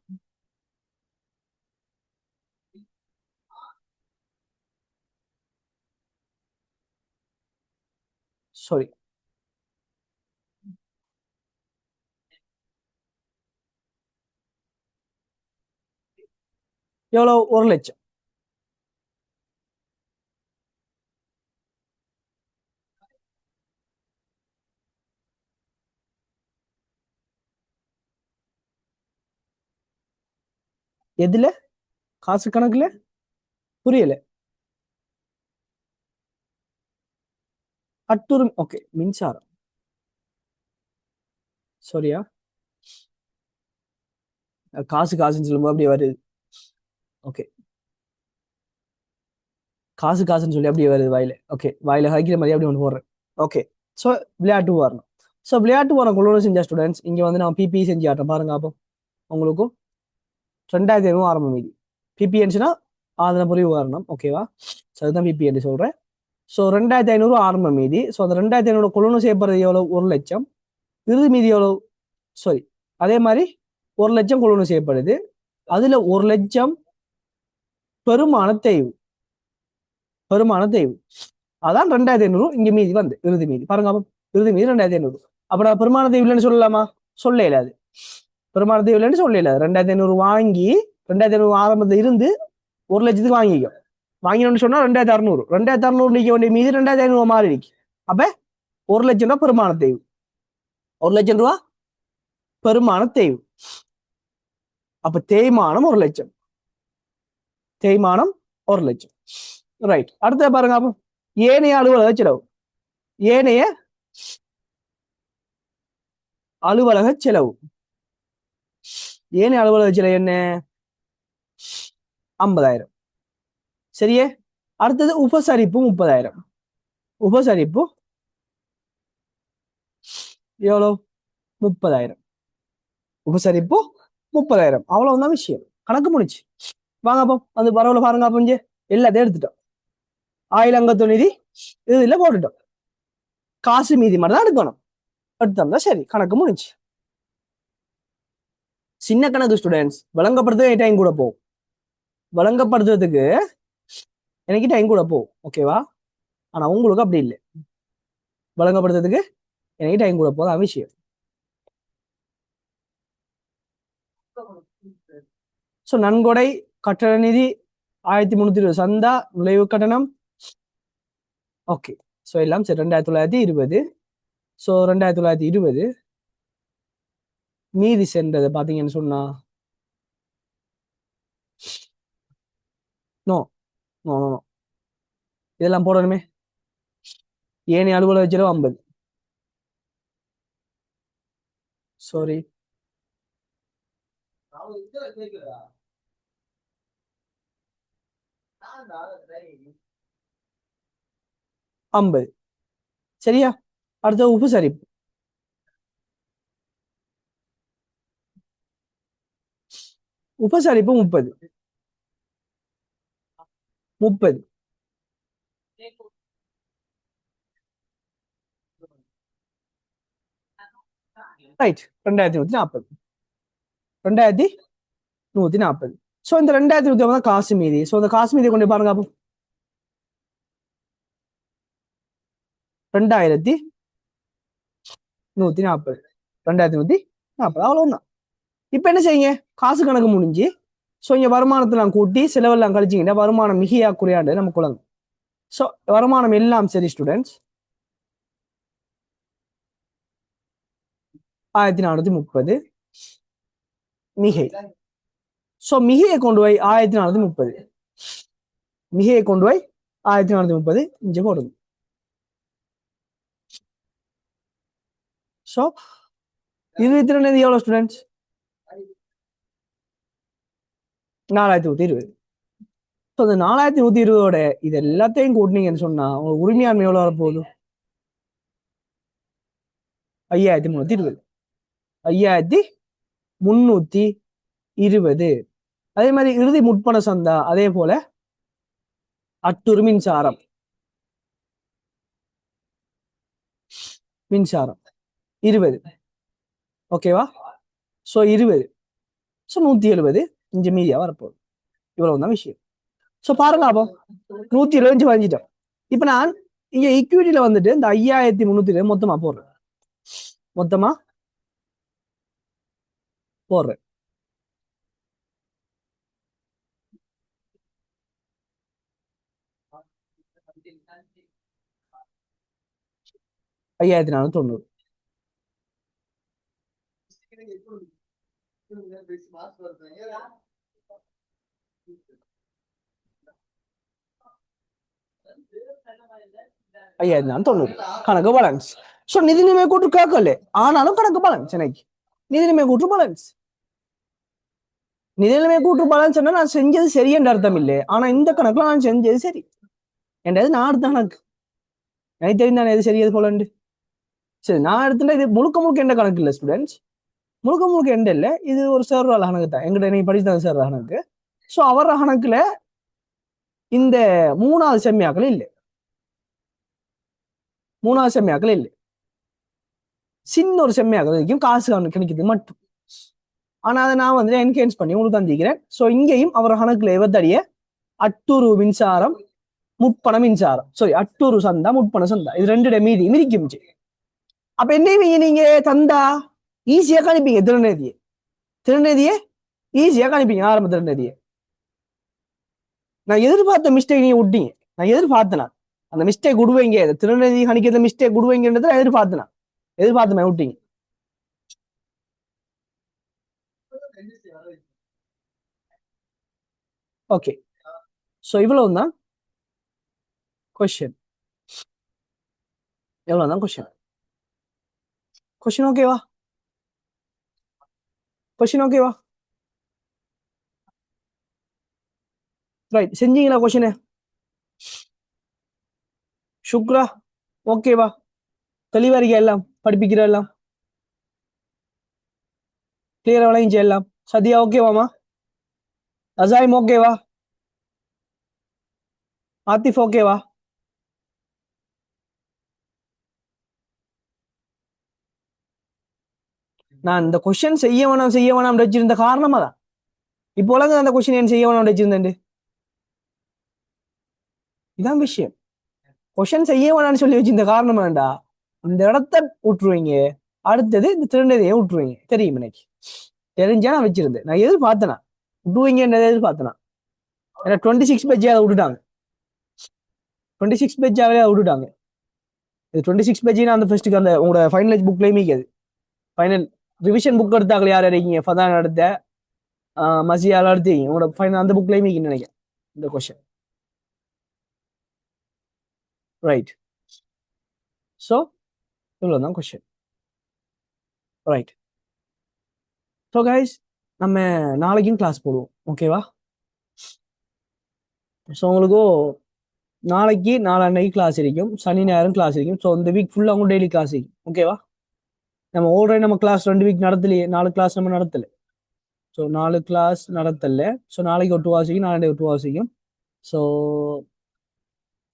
சாரி எவ்வளவு, 1,00,000. எதுல, காசு கணக்குல, புரியல. அட்டூர் ஓகே மின்சாரம், சரியா காசு காசுன்னு சொல்லும்போது அப்படியே வருது. ஓகே காசு காசுன்னு சொல்லி அப்படியே வருது வாயில. ஓகே வாயில ஹைக்கிற மாதிரி அப்படி ஒன்று போடுறேன். ஓகே ஸோ விளையாட்டு வரணும். ஸோ விளையாட்டு வர கொள்ளணும் செஞ்ச ஸ்டூடெண்ட்ஸ் இங்க வந்து நான் பிபி செஞ்சு ஆட்டேன் பாருங்க. அப்போ உங்களுக்கும் 2,500 ஆரம்ப மீதி. பிபிஎன்ஸ்னா அதனை புரிவு வரணும். ஓகேவா, ஸோ அதுதான் பிபிஎன் சொல்றேன். ஸோ 2,500 ஆரம்ப மீதி. ஸோ அந்த 2,500 கொள்ளணும் செய்யப்படுறது எவ்வளவு, 1,00,000. இறுதி மீதி எவ்வளவு, சாரி அதே மாதிரி 1,00,000 கொள்ளணும் செய்யப்படுது. அதுல 1,00,000 பெருமான தேய்வு, பெருமான தேய்வு அதான் 2,500. இங்க மீதி வந்து இறுதி மீதி பாருங்க. அப்போ இறுதி மீதி 2,500. அப்ப நான் பெருமான தேய்வு இல்லைன்னு சொல்லலாமா, சொல்ல இயலாது. பெருமான தேய்வு இல்லைன்னு சொல்ல இயலாது. 2,500 வாங்கி 2,500 ஆரம்பத்துல இருந்து 1,00,000 வாங்கிக்கும். வாங்கினோம்னு சொன்னா 2,600, 2,600 நீக்க வேண்டிய மீதி 2,500 மாறி இருக்கு. அப்ப 1,00,000 ரூபாய் பெருமான தேய்வு, 1,00,000 ரூபாய் பெருமான தேய்வு. அப்ப தேய்மானம் 1,00,000, தேய்மானம் 1,00,000. ரைட். அடுத்த பாருங்க. அப்போ ஏனைய அலுவலக செலவு, ஏனைய அலுவலக செலவு. ஏனைய அலுவலக செலவு என்ன? 50,000. சரியே. அடுத்தது உபசரிப்பு 30,000. உபசரிப்பு எவ்வளவு? 30,000. உபசரிப்பு 30,000. அவ்வளவுதான் விஷயம். கணக்கு முடிச்சு. வாங்க அப்போ அந்த பரவல பாருங்க. அப்போ எல்லாத்தையும் எடுத்துட்டோம். ஆயிலங்கத்து நிதி இதுல போட்டுட்டோம். காசு மீதி மட்டும் தான் எடுக்கணும். எடுத்தோம்னா சரி, கணக்கு முடிச்சு. சின்ன கணக்கு ஸ்டூடெண்ட்ஸ் விளங்கப்படுத்த டைம் கூட போகும். விளங்கப்படுத்துறதுக்கு எனக்கு டைம் கூட போகும். ஓகேவா? ஆனா உங்களுக்கு அப்படி இல்லை. விளங்கப்படுத்துறதுக்கு எனக்கு டைம் கூட போதும். விஷயம். ஸோ நன்கொடை கட்டண நிதி 1320 சந்தா நுழைவு கட்டணம். ஓகே. ஸோ எல்லாம் சரி. 2920. ஸோ 2920 மீதி சென்றது பாத்தீங்கன்னு சொன்னா நோ நோ நோ இதெல்லாம் போடணுமே. ஏனைய அலுவலக செலவு 50. சாரி, 50. சரியா? அடுத்த உபசரிப்பு. உபசரிப்பு 30. 30. ரைட். 2140. 2140. ஸோ இந்த 2140 தான் காசு மீதி. ஸோ இந்த காசு மீதியை கொண்டு பாருங்க. அப்போ 2140. 2140 அவ்வளவுதான். இப்ப என்ன செய்யுங்க? காசு கணக்கு முடிஞ்சு. ஸோ இங்க வருமானத்தை நான் கூட்டி செலவெல்லாம் கழிச்சிங்கன்னா வருமானம் மிகையா குறையாண்டு நம்ம குழந்தை. ஸோ வருமானம் எல்லாம் சரி ஸ்டூடெண்ட்ஸ் 1430 மிகை. ஸோ மிகையை கொண்டு போய் 1430. மிகையை கொண்டு போய் 1430 இங்க போடுங்க. ஸோ இது திறனது எவ்வளவு ஸ்டூடெண்ட்ஸ்? 4120. ஸோ இந்த 4120ஓட இது எல்லாத்தையும் கூட்டினீங்கன்னு சொன்னா உங்களுக்கு உரிமையாண்மை எவ்வளவு வரப்போகுது? 5320. 5320. அதே மாதிரி இறுதி முற்பண சந்தா அதே போல அட்டுறு மின்சாரம். மின்சாரம் 20. ஓகேவா? ஸோ 20. ஸோ 170 இங்க மீதியா வரப்போகுது. இவ்வளவுதான் விஷயம். ஸோ பாருங்க. அப்போ 125 வாங்கிட்டோம். இப்ப நான் இங்க ஈக்விட்டியில வந்துட்டு இந்த 5320 மொத்தமா போடுறேன். மொத்தமா போடுறேன். ஐயாயிரத்தி 490. ஐயாயிரத்தி 490 கணக்கு பேலன்ஸ். ஸோ நிதி நிலைமை கூட்டு கேட்கல. ஆனாலும் கணக்கு பேலன்ஸ் எனக்கு நிதி நிலைமை கூட்டு பேலன்ஸ். நிதி நிலைமை கூட்டு பேலன்ஸ் நான் செஞ்சது சரி என்ற அர்த்தம் இல்லை. ஆனா இந்த கணக்குல நான் செஞ்சது சரி என்றது நான் அடுத்த கணக்கு. எனக்கு தெரிந்தானே எது சரி எது போலண்டு. சரி, நான் எடுத்துட்டா இது முழுக்க முழுக்க எந்த கணக்கு இல்லை ஸ்டூடெண்ட்ஸ். முழுக்க முழுக்க எந்த இல்லை. இது ஒரு சார் கணக்கு தான். எங்கிட்ட நீ படித்த சார் கணக்கு. ஸோ அவர் கணக்குல இந்த 3வது செம்மியாக்கள் இல்லை. 3வது செம்மியாக்கள் இல்லை. சின்ன ஒரு செம்மியாக்கள் வரைக்கும் காசு கணிக்கிறது மட்டும். ஆனா அதை நான் வந்து என்ஹான்ஸ் பண்ணி உங்களுக்கு தந்திக்கிறேன். ஸோ இங்கேயும் அவர் கணக்குல எவத்தடிய அட்டூறு மின்சாரம் முப்பண மின்சாரம் சாரி அட்டூறு சந்தா முப்பண சந்தா இது 2 மீதி மிதிக்கும். அப்ப என்ன நீங்க தந்தா ஈஸியா கணிப்பீங்க. திருநதியை ஈஸியா கணிப்பீங்க. ஆரம்ப திருநதியை நான் எதிர்பார்த்த மிஸ்டேக் நீங்க விட்டீங்க. நான் எதிர்பார்த்தேன் அந்த மிஸ்டேக் விடுவீங்க. திருநதி கணிக்கிறத மிஸ்டேக் விடுவீங்கன்றத எதிர்பார்த்தேன் விட்டீங்க. ஓகே. ஸோ இவ்வளவு தான் கொஸ்டின். எவ்வளவுதான் கொஸ்டின். கொஸ்டின் ஓகேவா? கொஸ்டின் ஓகேவா? ரைட், செஞ்சீங்களா கொஸ்டின்? சுக்ரா ஓகேவா? தெளிவா இருக்கா? எல்லாம் படிப்பிக்கிற எல்லாம் கிளியரா விளங்கிச்சு எல்லாம்? சத்யா ஓகேவாமா? அசாயிம் ஓகேவா? ஆத்திஃப் ஓகேவா? நான் இந்த கொஸ்டின் செய்ய வேணாம் வச்சிருந்த காரணமா தான் இப்போ உலக அந்த கொஸ்டின் ஏன் செய்ய வேணாம் வச்சிருந்தேன். இதான் விஷயம். கொஸ்டின் செய்ய வேணாம்னு சொல்லி வச்சிருந்த காரணம் வேண்டா, இந்த இடத்த விட்டுருவீங்க, அடுத்தது இந்த திருநதையை விட்டுருவீங்க. தெரியும் எனக்கு, தெரிஞ்சா நான் வச்சிருந்தேன். நான் எதிர்பார்த்தனா விட்டுவீங்க, எதிர்பார்த்தனா. ஏன்னா 26 பேஜ் அதை விட்டுட்டாங்க. 26 பேஜாவே விட்டுட்டாங்க. இது 26 பேஜ் அந்த ஃபர்ஸ்ட்டுக்கு அந்த உங்களோட ஃபைனல் புக்லயுமே அது ஃபைனல் ரிவிஷன் புக் எடுத்தாங்க. யார் இருக்கீங்க? ஃபதான் எடுத்த, மசியால எடுத்தீங்க. உங்களோட ஃபைனல் அந்த புக்லயுமே நினைக்கிறேன் இந்த கொஸ்டின். ரைட். ஸோ இவ்வளோதான் கொஸ்டின். ரைட். ஸோ கைஸ், நம்ம நாளைக்கும் கிளாஸ் போடுவோம். ஓகேவா? ஸோ உங்களுக்கு நாளைக்கு நாளான்னைக்கு கிளாஸ் இருக்கும், சனி ஞாயிறும் கிளாஸ் இருக்கும். ஸோ இந்த வீக் ஃபுல்லாக உங்களுக்கு டெய்லி கிளாஸ் இருக்கும். ஓகேவா? நம்ம ஆல்ரெடி நம்ம கிளாஸ் 2 வீக் நடத்தலையே, 4 கிளாஸ் நம்ம நடத்தலை. ஸோ 4 கிளாஸ் நடத்தல. ஸோ நாளைக்கு ஒரு 2 hours, நாளைக்கு ஒரு 2 hours. ஸோ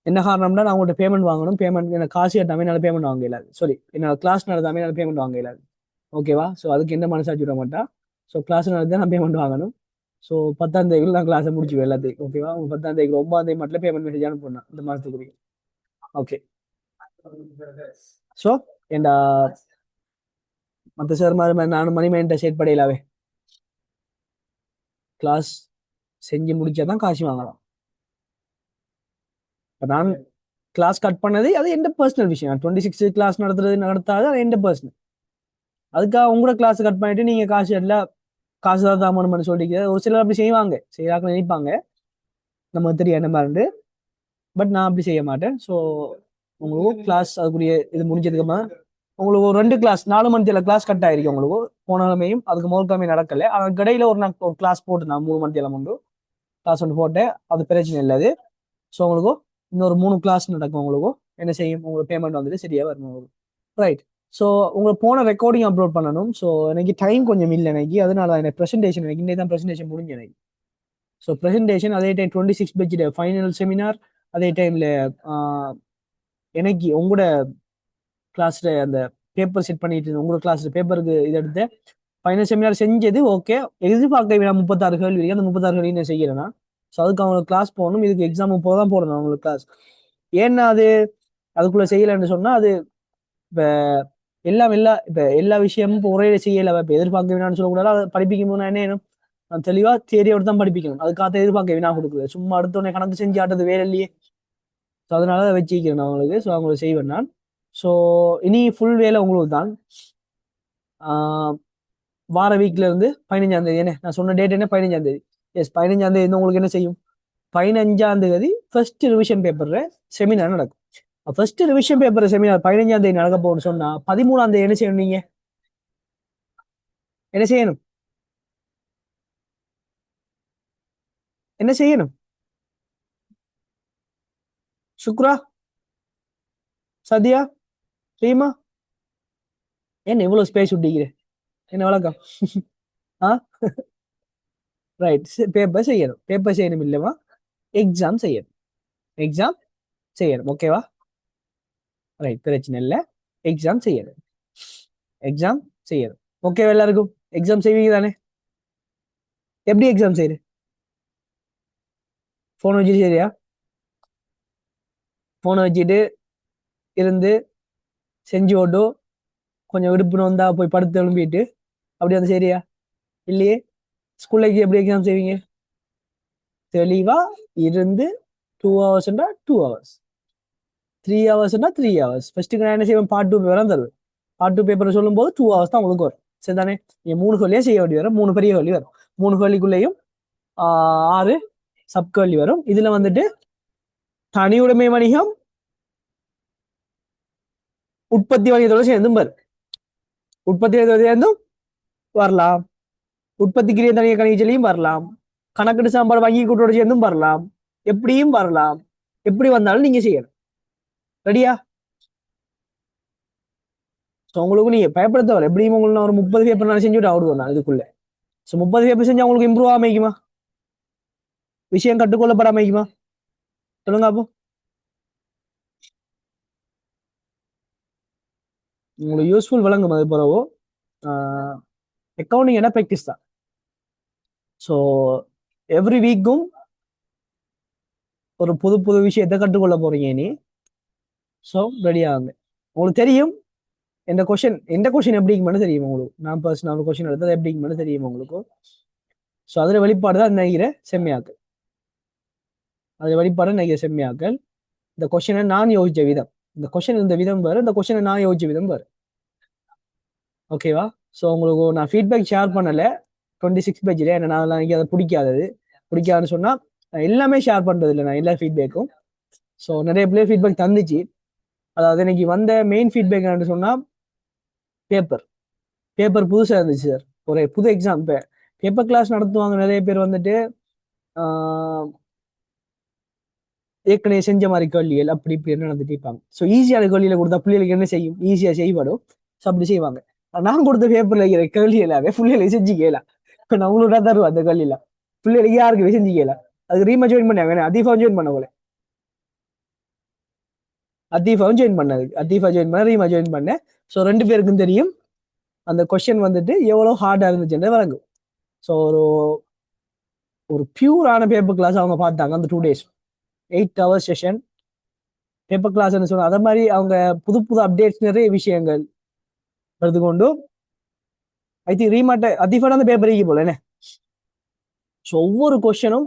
என்ன காரணம்னா, நான் உங்கள்கிட்ட பேமெண்ட் வாங்கணும். பேமெண்ட் எனக்கு காசு கட்டாமல் என்னால் பேமெண்ட் வாங்க இயலாது. சாரி, என்னோட கிளாஸ் நடத்தாமல் என்னால் பேமெண்ட் வாங்க இயலாது. ஓகேவா? ஸோ அதுக்கு என்ன மனசாட்சி விட மாட்டா. ஸோ கிளாஸ் நடத்தி நான் பேமெண்ட் வாங்கணும். ஸோ 10ஆம் தேதிக்குள்ள நான் கிளாஸை முடிச்சுவேன் எல்லாத்தையும். ஓகேவா? 10ஆம் தேதிக்கு 9ஆம் தேதி மட்டும் பேமெண்ட் மெசேஜ் அனுப்பணும் இந்த மாதத்துக்குரிய. ஓகே. ஸோ என் மற்ற சார் மாதிரி நானும் மணி மைண்ட செட் படையிலாவே கிளாஸ் செஞ்சு முடிச்சாதான் காசு வாங்கலாம். இப்போ நான் கிளாஸ் கட் பண்ணது அது எந்த பர்சனல் விஷயம். 26 கிளாஸ் நடத்துறது நடத்தாது, அது எந்த பர்சனல். அதுக்காக உங்களோட கிளாஸ் கட் பண்ணிட்டு நீங்க காசு எல்லாம் காசு தான் தாமதம்னு சொல்லிக்க ஒரு சிலர் அப்படி செய்வாங்க, செய்யறாங்க நினைப்பாங்க, நமக்கு தெரியும் என்ன மாதிரி. பட் நான் அப்படி செய்ய மாட்டேன். ஸோ உங்களுக்கு கிளாஸ் அதுக்குரிய இது முடிஞ்சதுக்குமா உங்களுக்கு ஒரு 2 கிளாஸ் 4 மணித்தியால கிளாஸ் கட் ஆயிருக்கு. உங்களுக்கு போன கிழமையும் அதுக்கு முதல் கிழமை நடக்கல. அதுக்கு இடையில ஒரு கிளாஸ் போட்டு நான் 3 மணித்தியாலம் உண்டு கிளாஸ் ஒன்று போட்டேன். அது பிரச்சனை இல்லை அது. ஸோ உங்களுக்கு இன்னொரு 3 கிளாஸ் நடக்கும். உங்களுக்கு என்ன செய்யும், உங்களுக்கு பேமெண்ட் வந்துட்டு சரியா வரும் உங்களுக்கு. ரைட். ஸோ உங்களுக்கு போன ரெக்கார்டிங் அப்லோட் பண்ணணும். ஸோ எனக்கு டைம் கொஞ்சம் இல்லை எனக்கு, அதனால எனக்கு ப்ரெசன்டேஷன் எனக்கு இன்னைக்கு தான் ப்ரெசன்டேஷன் முடிஞ்சு எனக்கு. ஸோ ப்ரெசன்டேஷன் அதே டைம் 26 பேஜ் ஃபைனல் செமினார். அதே டைம்ல எனக்கு உங்களோட கிளாஸ்ல அந்த பேப்பர் செட் பண்ணிட்டு உங்களோட கிளாஸ்ல பேப்பருக்கு இது எடுத்து ஃபைனல் செமினார் செஞ்சது. ஓகே, எதிர்பார்க்க வேணாம் 36 கேள்வி இருக்கு. அந்த 36 கேள்வி நான் செய்யறேன்னா, ஸோ அதுக்கு அவங்களுக்கு கிளாஸ் போகணும். இதுக்கு எக்ஸாம் தான் போடணும் அவங்களுக்கு கிளாஸ். ஏன்னா அது அதுக்குள்ள செய்யலைன்னு சொன்னா அது இப்ப எல்லா விஷயமும் இப்போ ஒரே செய்யல. இப்ப எதிர்பார்க்க வேணாம்னு சொல்லக்கூடாது. அதை படிப்பிக்கும் போது என்ன வேணும், நான் தெளிவா தேரியோட தான் படிப்பிக்கணும். அதுக்காக எதிர்பார்க்க வேணா கொடுக்குது. சும்மா அடுத்தவனே கணக்கு செஞ்சு ஆட்டது வேலை இல்லையே. ஸோ அதனால அதை வச்சுக்கிறேன் அவங்களுக்கு. ஸோ அவங்களுக்கு செய்வேன் நான். ஸோ இனி ஃபுல் வேலை உங்களுக்கு தான். வார வீக்ல இருந்து 15ஆம் தேதி என்ன நான் சொன்ன டேட் என்ன, 15ஆம் தேதி. எஸ், 15ஆம் தேதி உங்களுக்கு என்ன செய்யும், 15ஆம் தேதி ஃபர்ஸ்ட் ரிவிஷன் பேப்பர் செமினார் நடக்கும். ஃபர்ஸ்ட் ரிவிஷன் பேப்பர் செமினார் 15ஆம் தேதி நடக்க போகணும்னு சொன்னா 13ஆம் தேதி என்ன செய்யணும், நீங்க என்ன செய்யணும், என்ன செய்யணும்? சுக்ரா, சத்யா, ரீமா, என்ன இவ்வளவு ஸ்பேஸ் விட்டீங்க, என்ன வழக்கம்? ஆ, ரைட். பேப்பர் செய்யணும், பேப்பர் செய்யணும் இல்லவா, எக்ஸாம் செய்யணும், எக்ஸாம் செய்யணும். ஓகேவா? ரைட், பிரச்சனை இல்லை. எக்ஸாம் செய்யணும், எக்ஸாம் செய்யணும். ஓகே எல்லாருக்கும்? எக்ஸாம் செய்வீங்க தானே? எப்படி எக்ஸாம் செய்யுது? போனை வச்சு சரியா? போனை வச்சுட்டு இருந்து செஞ்சு ஓட்டு கொஞ்சம் விடுப்புன்னு வந்தா போய் படுத்து எழும்பிட்டு அப்படி வந்து சரியா? இல்லையே. ஸ்கூல்லைக்கு எப்படி எக்ஸாம் செய்வீங்க? தெளிவா இருந்து 2 ஹவர்ஸ்ன்றா 2 ஹவர்ஸ், 3 ஹவர்ஸ்ன்றா 3 ஹவர்ஸ். ஃபர்ஸ்ட்டுக்கு நான் என்ன செய்வேன், பார்ட் 2 பேப்பர் தருவேன். பார்ட் 2 பேப்பரை சொல்லும் போது 2 ஹவர்ஸ் தான் உங்களுக்கு வரும். சரி தானே? நீங்க 3 கேள்வியே செய்ய வேண்டி வரும். 3 பெரிய கேள்வி வரும். 3 கேள்விக்குள்ளேயும் 6 சப் கேள்வி வரும். இதுல வந்துட்டு தனி உடைமை வணிகம், உற்பத்தி வணிகத்தோட சேர்ந்தும் வரும். உற்பத்தி வணிகத்தோட சேர்ந்தும் வரலாம். உற்பத்தி கிரிய தனிய கணிச்சலையும் வரலாம். கணக்கெடு சாம்பாடு வங்கி கூட்டோட சேர்ந்தும் வரலாம். எப்படியும் வரலாம். எப்படி வந்தாலும் நீங்க செய்யணும். ரெடியா? உங்களுக்கு நீங்க பயப்படுத்த வர எப்படியும் உங்களுக்கு நான் ஒரு 30 பேப்பர் நான் செஞ்சுட்டு ஆடுவோம் நான் இதுக்குள்ள. ஸோ 30 பேப்பர் செஞ்சா உங்களுக்கு இம்ப்ரூவ் ஆமைக்குமா? விஷயம் கட்டுக்கொள்ளப்படாமைக்குமா? சொல்லுங்க அப்போ. உங்களுக்கு யூஸ்ஃபுல் விளங்கும் அது பிறவோ. அக்கௌண்டிங் என்ன ப்ராக்டிஸ் தான். ஸோ எவ்ரி வீக்கும் ஒரு புது புது விஷயத்தை கற்றுக்கொள்ள போறீங்க நீ. ஸோ ரெடி ஆகுங்க. உங்களுக்கு தெரியும் எந்த கொஷின் எப்படிங்கன்னு தெரியும் உங்களுக்கு. நான் பர்சனல் கொஷின் எடுத்தது எப்படிங்கன்னு தெரியும் உங்களுக்கு. ஸோ அதில் வெளிப்பாடு தான் நினைக்கிற செம்மையாக்கள். அதில் வெளிப்பாடு நினைக்கிற செம்மையாக்கள். இந்த கொஷினை நான் யோசிச்ச விதம், இந்த கொஷின் இந்த விதம் வேறு, இந்த கொஷினை நான் யோசிச்ச விதம் வேறு. ஓகேவா? ஸோ உங்களுக்கு நான் ஃபீட்பேக் ஷேர் பண்ணலை 26 பேஜில். என்ன நான் அதை பிடிக்காதுன்னு சொன்னால் எல்லாமே ஷேர் பண்ணுறது இல்லை நான் எல்லா ஃபீட்பேக்கும். ஸோ நிறைய பேர் ஃபீட்பேக் தந்துச்சு. அதாவது இன்னைக்கு வந்த மெயின் ஃபீட்பேக் என்னன்னு சொன்னால் பேப்பர் புதுசாக இருந்துச்சு சார். ஒரு புது எக்ஸாம் பேப்பர் கிளாஸ் நடத்துவாங்க நிறைய பேர் வந்துட்டு ஏற்கனவே செஞ்ச மாதிரி கேள்விகள் அப்படி இப்படி நடந்துட்டு இருப்பாங்க. ஸோ ஈஸியான கேள்வியில கொடுத்தா பிள்ளைகளுக்கு என்ன செய்யும்? ஈஸியாக செய்வாடும். ஸோ அப்படி செய்வாங்க. நான் கொடுத்த பேப்பர்ல இருக்கிற கேள்வி எல்லாமே பிள்ளைகளுக்கு செஞ்சு கேட்கலாம். நான் உங்களோட தருவேன் அந்த கேள்வியெல்லாம். பிள்ளைகளுக்கு யாருக்கு செஞ்சு கேட்கலாம். அதுக்கு ரீமா ஜாயின் பண்ணாங்க. அதீஃபா ஜாயின் பண்ண போல. அதீஃபா ஜாயின் பண்ண ரீமா ஜாயின் பண்ணேன். ஸோ 2 பேருக்கும் தெரியும் அந்த கொஸ்டின் வந்துட்டு எவ்வளோ ஹார்டா இருந்துச்சுன்னு வழங்கும். ஸோ ஒரு பியூரான பேப்பர் கிளாஸ் அவங்க பார்த்தாங்க அந்த 2 days 8 hours session paper class சொன்னாங்க. அதே மாதிரி அவங்க புது புது அப்டேட்ஸ் நிறைய விஷயங்கள் எடுத்துக்கொண்டு ஐ திங்க் ரீமாட்ட அதிகமான அந்த பேப்பர் ஈக்கி போல என்ன. ஸோ ஒவ்வொரு கொஸ்டினும்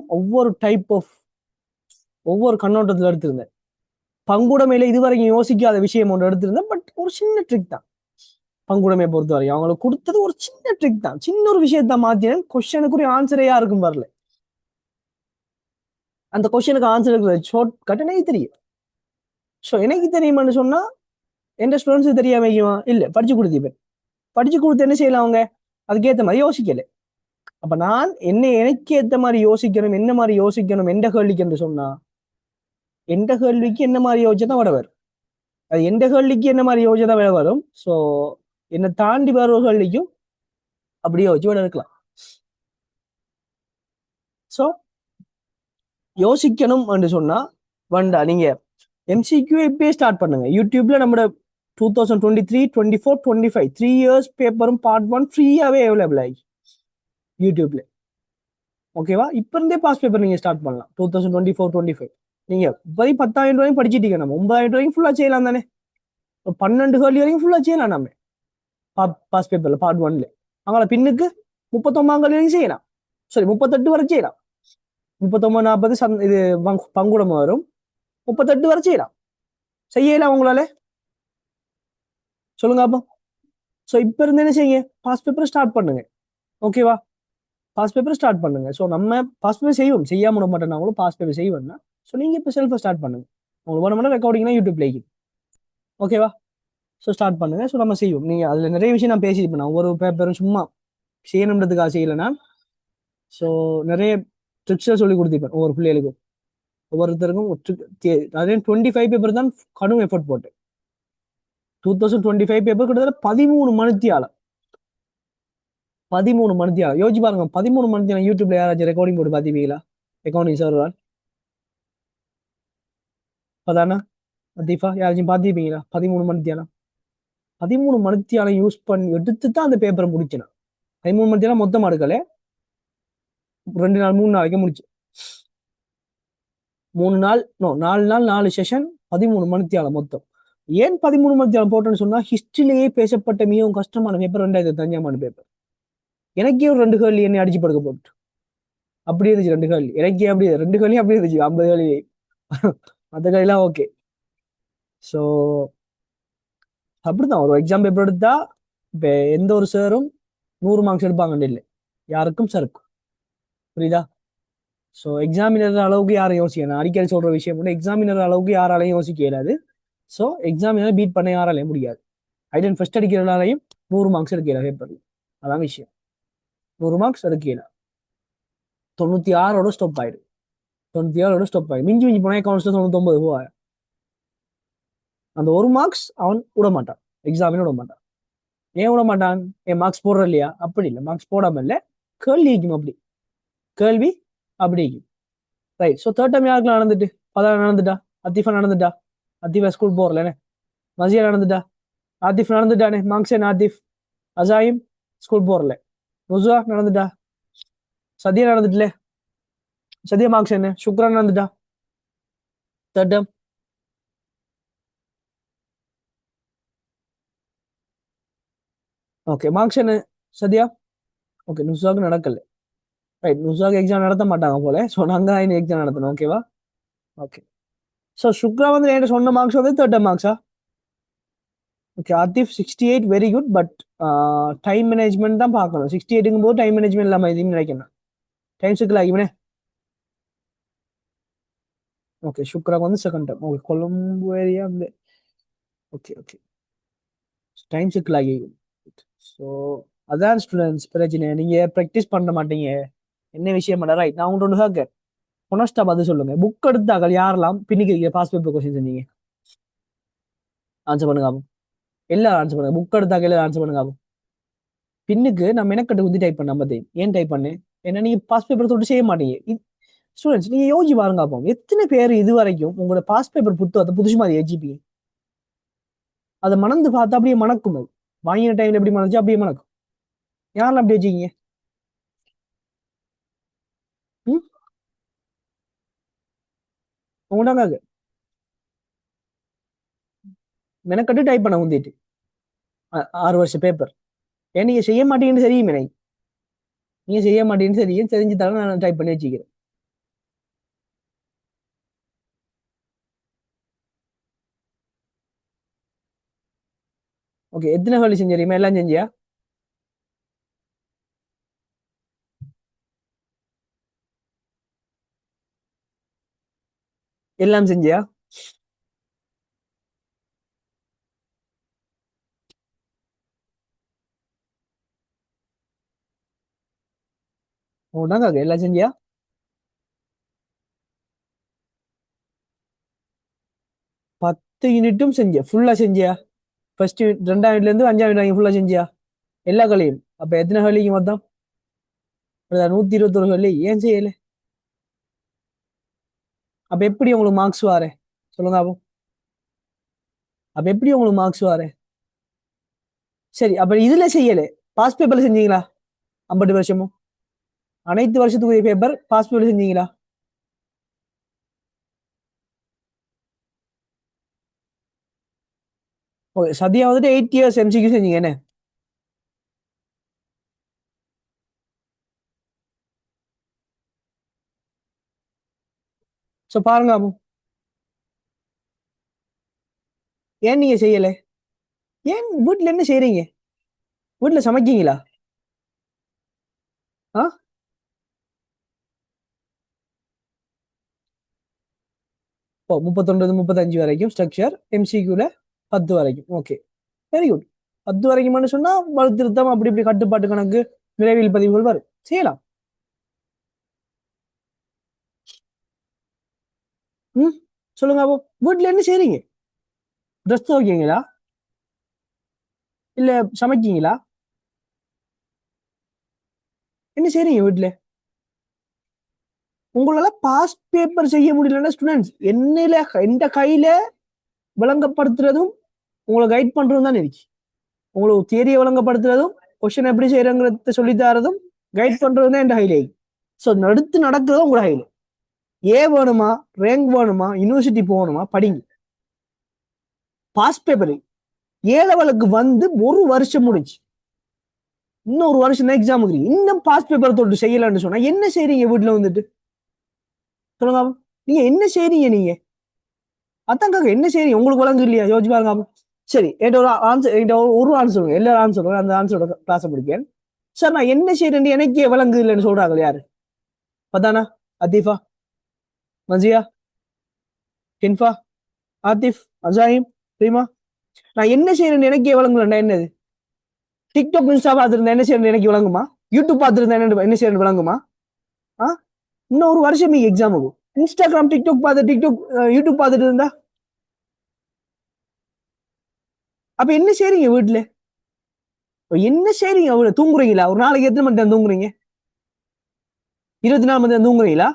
ஒவ்வொரு கண்ணோட்டத்தில் எடுத்திருந்தேன். பங்குடைமையில இதுவரைக்கும் யோசிக்காத விஷயம் ஒன்று எடுத்திருந்தேன். பட் ஒரு சின்ன ட்ரிக் தான் பங்குடைமையை பொறுத்தவரைக்கும். அவங்களுக்கு கொடுத்தது ஒரு சின்ன ட்ரிக் தான். சின்ன ஒரு விஷயத்த மாத்தினேன். கொஸ்டினுக்குரிய ஆன்சரே யாருக்கும் வரல. அந்த கொஸ்டினுக்கு ஆன்சர் இருக்கிற ஷார்ட் கட் எனக்கு தெரியும். ஸோ எனக்கு தெரியுமான்னு சொன்னா எந்த ஸ்டூடெண்ட்ஸுக்கு தெரியாமைக்குமா? இல்லை, படிச்சு கொடுத்தீப்பேன். படிச்சு கொடுத்து என்ன செய்யலாம் அவங்க? அதுக்கேற்ற மாதிரி யோசிக்கல. அப்ப நான் எனக்கு ஏற்ற மாதிரி யோசிக்கணும். என்ன மாதிரி யோசிக்கணும் எந்த கேள்விக்கு என்று சொன்னா எந்த கேள்விக்கு என்ன மாதிரி யோசிச்சதான் விட வரும். அது எந்த கேள்விக்கு என்ன மாதிரி யோசிச்சதான் விட வரும். ஸோ என்னை தாண்டி வர கேள்விக்கும் அப்படியே யோசிச்சு விட இருக்கலாம். ஸோ யோசிக்கணும் என்று சொன்னா வேண்டா நீங்க எம்சிக்யூ இப்பயே ஸ்டார்ட் பண்ணுங்க. யூடியூப்ல நம்ம 2023, 24, 25 3 years பேப்பரும் பார்ட் 1 ஃப்ரீயாவே அவைலபிள் ஆகி யூடியூப்ல. ஓகேவா? இப்ப இருந்தே பாஸ் பேப்பர் நீங்க ஸ்டார்ட் பண்ணலாம். 2024, 25 நீங்க இப்போதை 10,000 ரூபாயும் படிச்சுட்டீங்க. நம்ம 9,000 ரூபாயும் ஃபுல்லா செய்யலாம் தானே. 12 கேள்வி வரைக்கும் ஃபுல்லா செய்யலாம் நம்ம பாஸ் பேப்பர்ல பார்ட் 1ல. அவங்கள பின்னுக்கு 39 கேள்வி வரைக்கும் செய்யலாம். சரி 38 வரை செய்யலாம். 39, 40 இது பங்குடம் வரும். 38 வரை செய்யலாம். செய்யலாம் உங்களால? சொல்லுங்க அப்போ. ஸோ இப்ப இருந்து என்ன செய்யுங்க? பாஸ் பேப்பர் ஸ்டார்ட் பண்ணுங்க. ஓகேவா? பாஸ் பேப்பர் ஸ்டார்ட் பண்ணுங்க. ஸோ நம்ம பாஸ் பேப்பர் செய்வோம். செய்யாம விட மாட்டேன். நாங்களும் பாஸ் பேப்பர் செய்வோம்னா ஸோ நீங்க இப்போ செல்ஃபை ஸ்டார்ட் பண்ணுங்க. உங்களுக்கு வேணும்னா ரெக்கார்டிங்னா யூடியூப்ல இருக்குது. ஓகேவா? ஸோ ஸ்டார்ட் பண்ணுங்க. ஸோ நம்ம செய்வோம். நீங்க அதுல நிறைய விஷயம் நான் பேசியிருப்பேன். நான் ஒவ்வொரு பேப்பரும் சும்மா செய்யணுன்றதுக்காக செய்யலைன்னா ஸோ நிறைய ட்ரிக்ஸை சொல்லி கொடுத்திருப்பேன் ஒவ்வொரு பிள்ளைகளுக்கும். ஒவ்வொருத்தருக்கும் அதே 25 பேப்பர் தான் கடும் எஃபர்ட் போட்டேன். 2025 பேப்பர் கிட்டத்தட்ட 13 மணித்தியாலம். 13 மணித்தியாலம் யோசிச்சு பாருங்க. 13 மணித்தியாலம் யூடியூப்ல யாராச்சும் ரெக்கார்டிங் போட்டு பாத்தீங்களா? அக்கௌண்டிங் சர்வர் அதானா லத்தீஃபா யாராச்சும் பாத்திருப்பீங்களா? 13 மணித்தியாலம் 13 மணித்தியாலம் யூஸ் பண்ணி எடுத்து தான் அந்த பேப்பரை முடிச்சேன். 13 மணித்தியாலம் மொத்தம் அடுக்கல. 2 நாள் 3 நாளைக்கு முடிச்சு. 3 நாள் 4 நாள் 4 செஷன் 13 மணித்தியாலம் மொத்தம். ஏன் 13 மணித்தியாலம் போட்டேன்னு சொன்னா ஹிஸ்டரியிலேயே பேசப்பட்ட மிகவும் கஷ்டமான பேப்பர் 2005 பேப்பர். எனக்கே ஒரு 2 கேள்வி என்னை அடிச்சு படுக்க போட்டு அப்படி இருந்துச்சு. 2 கேள்வி எனக்கே அப்படி 2 கேள்வி அப்படி இருந்துச்சு. 50 கேள்வி மற்ற கேள்விலாம் ஓகே. ஸோ அப்படிதான் ஒரு எக்ஸாம் பேப்பர் எடுத்தா இப்போ எந்த ஒரு சாரும் 100 மார்க்ஸ் எடுப்பாங்கன்னு இல்லை. யாருக்கும் சருக்கும். புரியுதா? ஸோ எக்ஸாமினர் அளவுக்கு யாரும் யோசிக்க நான் அடிக்கடி சொல்ற விஷயம் கூட எக்ஸாமினர் அளவுக்கு யாராலையும் யோசிக்க இயலாது. ஸோ எக்ஸாம் பீட் பண்ண யாராலையும் முடியாது. ஐடன் ஃபர்ஸ்ட் அடிக்கிறவங்களாலையும் 100 மார்க்ஸ் எடுக்கல பேப்பர்ல. அதான் விஷயம். 100 மார்க்ஸ் எடுக்கல, 96ஓட ஸ்டாப் ஆயிடும். 96ஓட ஸ்டாப் ஆயிடும். மிஞ்சி மிஞ்சி போனா அக்கௌண்ட்ஸ்ல 99 போவாங்க. அந்த 1 மார்க்ஸ் அவன் விட மாட்டான், எக்ஸாமில் விட மாட்டான். ஏன் விட மாட்டான்? என் மார்க்ஸ் போடுற இல்லையா? அப்படி இல்லை, மார்க்ஸ் போடாம இல்லை, கேள்வி இருக்கும். அப்படி கேள்வி அப்படி இருக்கும். ரைட். ஸோ தேர்ட் டைம் யாருக்குலாம் நடந்துட்டு? பதா நடந்துட்டா, அத்திஃபா நடந்துட்டா, அத்திஃபா ஸ்கூல் போறலனே, மசியா நடந்துட்டா, ஆத்திஃப் நடந்துட்டானே, மார்க்ஸ் என்ன ஆத்திஃப், அசாயிம் ஸ்கூல் போறல, ருசுவா நடந்துட்டா, சத்யா நடந்துட்டுல, சத்யா மார்க்ஸ் என்ன, சுக்ரான் நடந்துட்டா தேர்ட் டேர்ம். ஓகே, மார்க்ஸ் என்ன சத்யா? ஓகே, நுசாக்கு நடக்கல. ரைட், நுசாக்கு எக்ஸாம் நடத்த மாட்டாங்க போல. ஸோ நாங்கள் எக்ஸாம் நடத்தணும். ஓகேவா? ஓகே. ஸோ சுக்ரா வந்து என்கிட்ட சொன்ன மார்க்ஸ் வந்து தேர்ட் டேர்ம் மார்க்ஸா? Okay, Atif 68 very good. But time management தான் பார்க்கணும். 68ங்கும் போது டைம் மேனேஜ்மெண்ட் இல்லாமல் எதுவும் நினைக்கணும். டைம் சிக்கல் ஆகிவனே. ஓகே, சுக்ராக்கு வந்து second time. Okay, Colombo area வந்து ஓகே ஓகே டைம் சிக்கல் ஆகி. ஸோ அதான் ஸ்டூடெண்ட்ஸ் பிரச்சனை. நீங்க ப்ராக்டிஸ் பண்ண மாட்டீங்க. என்ன விஷயம் பண்ண? ரைட், நான் உங்கள்கிட்ட ஒன்று கேட்க பொனஸ்டா பார்த்து சொல்லுங்க. புக் எடுத்தாக்கள் யாரெல்லாம் பின்னிக்கு பாஸ் பேப்பர் கொஸ்டின் செஞ்சீங்க? ஆன்சர் பண்ணுங்க. எல்லாரும் ஆன்சர் பண்ணுங்க. புக் எடுத்தாக்க எல்லாரும் ஆன்சர் பண்ணுங்க. பின்னுக்கு நான் மெனக்கட்டு குத்தி டைப் பண்ண பார்த்தேன். ஏன் டைப் பண்ணேன்? ஏன்னா நீங்க பாஸ் பேப்பர் தொட்டு செய்ய மாட்டீங்க. ஸ்டூடெண்ட்ஸ் நீங்க யோசிச்சு பாருங்க. அப்போ எத்தனை பேர் இது வரைக்கும் உங்களோட பாஸ் பேப்பர் புத்தகத்தை புதுசு மாதிரி ஏஜிபி அதை மணந்து பார்த்தா அப்படியே மணக்கும். அது வாங்கின டைம்ல எப்படி மணச்சு அப்படியே மணக்கும். யாரெல்லாம் அப்படி வச்சுக்கீங்க? ம், உங்கள்கிட்ட மெனக்கட்டு டைப் பண்ண முந்திட்டு 6 வருஷம் பேப்பர். ஏன் நீங்க செய்ய மாட்டீங்கன்னு தெரியும் எனக்கு. நீங்க செய்ய மாட்டீங்கன்னு தெரியும், தெரிஞ்சு தர நான் டைப் பண்ணி வச்சுக்கிறேன். ஓகே, எத்தனை வேலை செஞ்சிருக்கீங்க? எல்லாம் செஞ்சியா? எல்லாம் செஞ்சியா? உனக்காக எல்லாம் செஞ்சியா? 10 யூனிட்டும் செஞ்சியா? ஃபுல்லா செஞ்சியா? ஃபர்ஸ்ட் யூனிட் 2ஆம் யூனிட்ல இருந்து 5ஆம் யூனிட் ஃபுல்லா செஞ்சியா? எல்லா கலையும். அப்ப எத்தனை வேலைக்கு மொத்தம்? 121 வேலை. ஏன் செய்யல? அப்ப எப்படி உங்களுக்கு மார்க்ஸ் வார சொல்லுங்க அப்போ? அப்ப எப்படி உங்களுக்கு மார்க்ஸ் வார? சரி, அப்ப இதுல செய்யல, பாஸ் பேப்பர்ல செஞ்சீங்களா? 50 வருஷமும் அனைத்து வருஷத்துக்குரிய பேப்பர் பாஸ் பேப்பர்ல செஞ்சீங்களா? ஓகே, சத்யா வந்துட்டு 8 இயர்ஸ் எம்சிக்யூ செஞ்சீங்க என்ன? சோ பாருங்க அப்போ, ஏன் நீங்க செய்யல? ஏன் வீட்டுல என்ன செய்றீங்க? வீட்டுல சமைக்கீங்களா? ஆ, இப்போ 39 35 வரைக்கும் ஸ்ட்ரக்சர், எம்சிக்யூல 10 வரைக்கும். Okay, very good. 10 வரைக்கும் சொன்னா வலுத்திருத்தம் அப்படி இப்படி கட்டுப்பாட்டு கணக்கு விரைவில் பதிவுகள் வரும், செய்யலாம். ம், சொல்லுங்க அப்போ, வீட்டுல என்ன செய்றீங்க? ட்ரெஸ் துவைக்கீங்களா? இல்ல சமைக்கீங்களா? என்ன செய்றீங்க வீட்டுல? உங்களால பாஸ் பேப்பர் செய்ய முடியலன்னா ஸ்டூடெண்ட்ஸ் என்னையில எந்த கையில விளங்கப்படுத்துறதும் உங்களை கைட் பண்றதும் தான் இருக்கு. உங்களுக்கு தியரியை விளங்கப்படுத்துறதும் கொஸ்டின் எப்படி செய்யறங்கிறத சொல்லி தரதும் கைட் பண்றதும் தான் என் கையில. ஸோ அடுத்து நடக்கிறதும் உங்களோட கையில. ஏ வேணுமா, ரேங்க் வேணுமா, யூனிவர்சிட்டி போகணுமா, படிங்க. பாஸ் பேப்பர் ஏ லெவலுக்கு வந்து 1 வருஷம் முடிஞ்சு, இன்னும் 1 வருஷம் தான் எக்ஸாம் இருக்கு. இன்னும் பாஸ் பேப்பர் தொட்டு செய்யலன்னு சொன்னா என்ன செய்றீங்க வீட்டுல வந்துட்டு? சொல்லுங்க. நீங்க என்ன செய்றீங்க? நீங்க அதாங்க என்ன செய்றீங்க? உங்களுக்கு வழங்கு இல்லையா? யோசிச்சு பாருங்க. சரி, என்கிட்ட ஒரு ஆன்சர், என்கிட்ட ஒரு ஆன்சர் சொல்லுங்க. எல்லாரும் ஆன்சர் சொல்லுங்க, அந்த ஆன்சரோட கிளாஸ் முடிப்பேன். சார் நான் என்ன செய்யறேன் எனக்கே விளங்கு இல்லைன்னு சொல்றாங்க. யாரு? பதானா, அத்தீஃபா, மஜியா, கின்ஃபா, ஆத்திஃப், அஜாயிம், தெரியுமா? நான் என்ன செய்யறேன்னு எனக்கே விளங்குறேன்டா. என்னது டிக்டாக் இன்ஸ்டா பார்த்துருந்தா என்ன செய்யணும் எனக்கு விளங்குமா? யூடியூப் பார்த்துருந்தா என்ன செய்யணும் விளங்குமா? ஆ இன்னும் ஒரு வருஷம் எக்ஸாமுக்கு இன்ஸ்டாகிராம் டிக்டாக் யூடியூப் பார்த்துட்டு இருந்தா அப்ப என்ன செய்றீங்க வீட்டுல? என்ன செய்றீங்க? அவ்வளவு தூங்குறீங்களா? ஒரு நாளைக்கு எத்தனை மணி நேரம் தூங்குறீங்க? 24 மணி நேரம் தூங்குறீங்களா?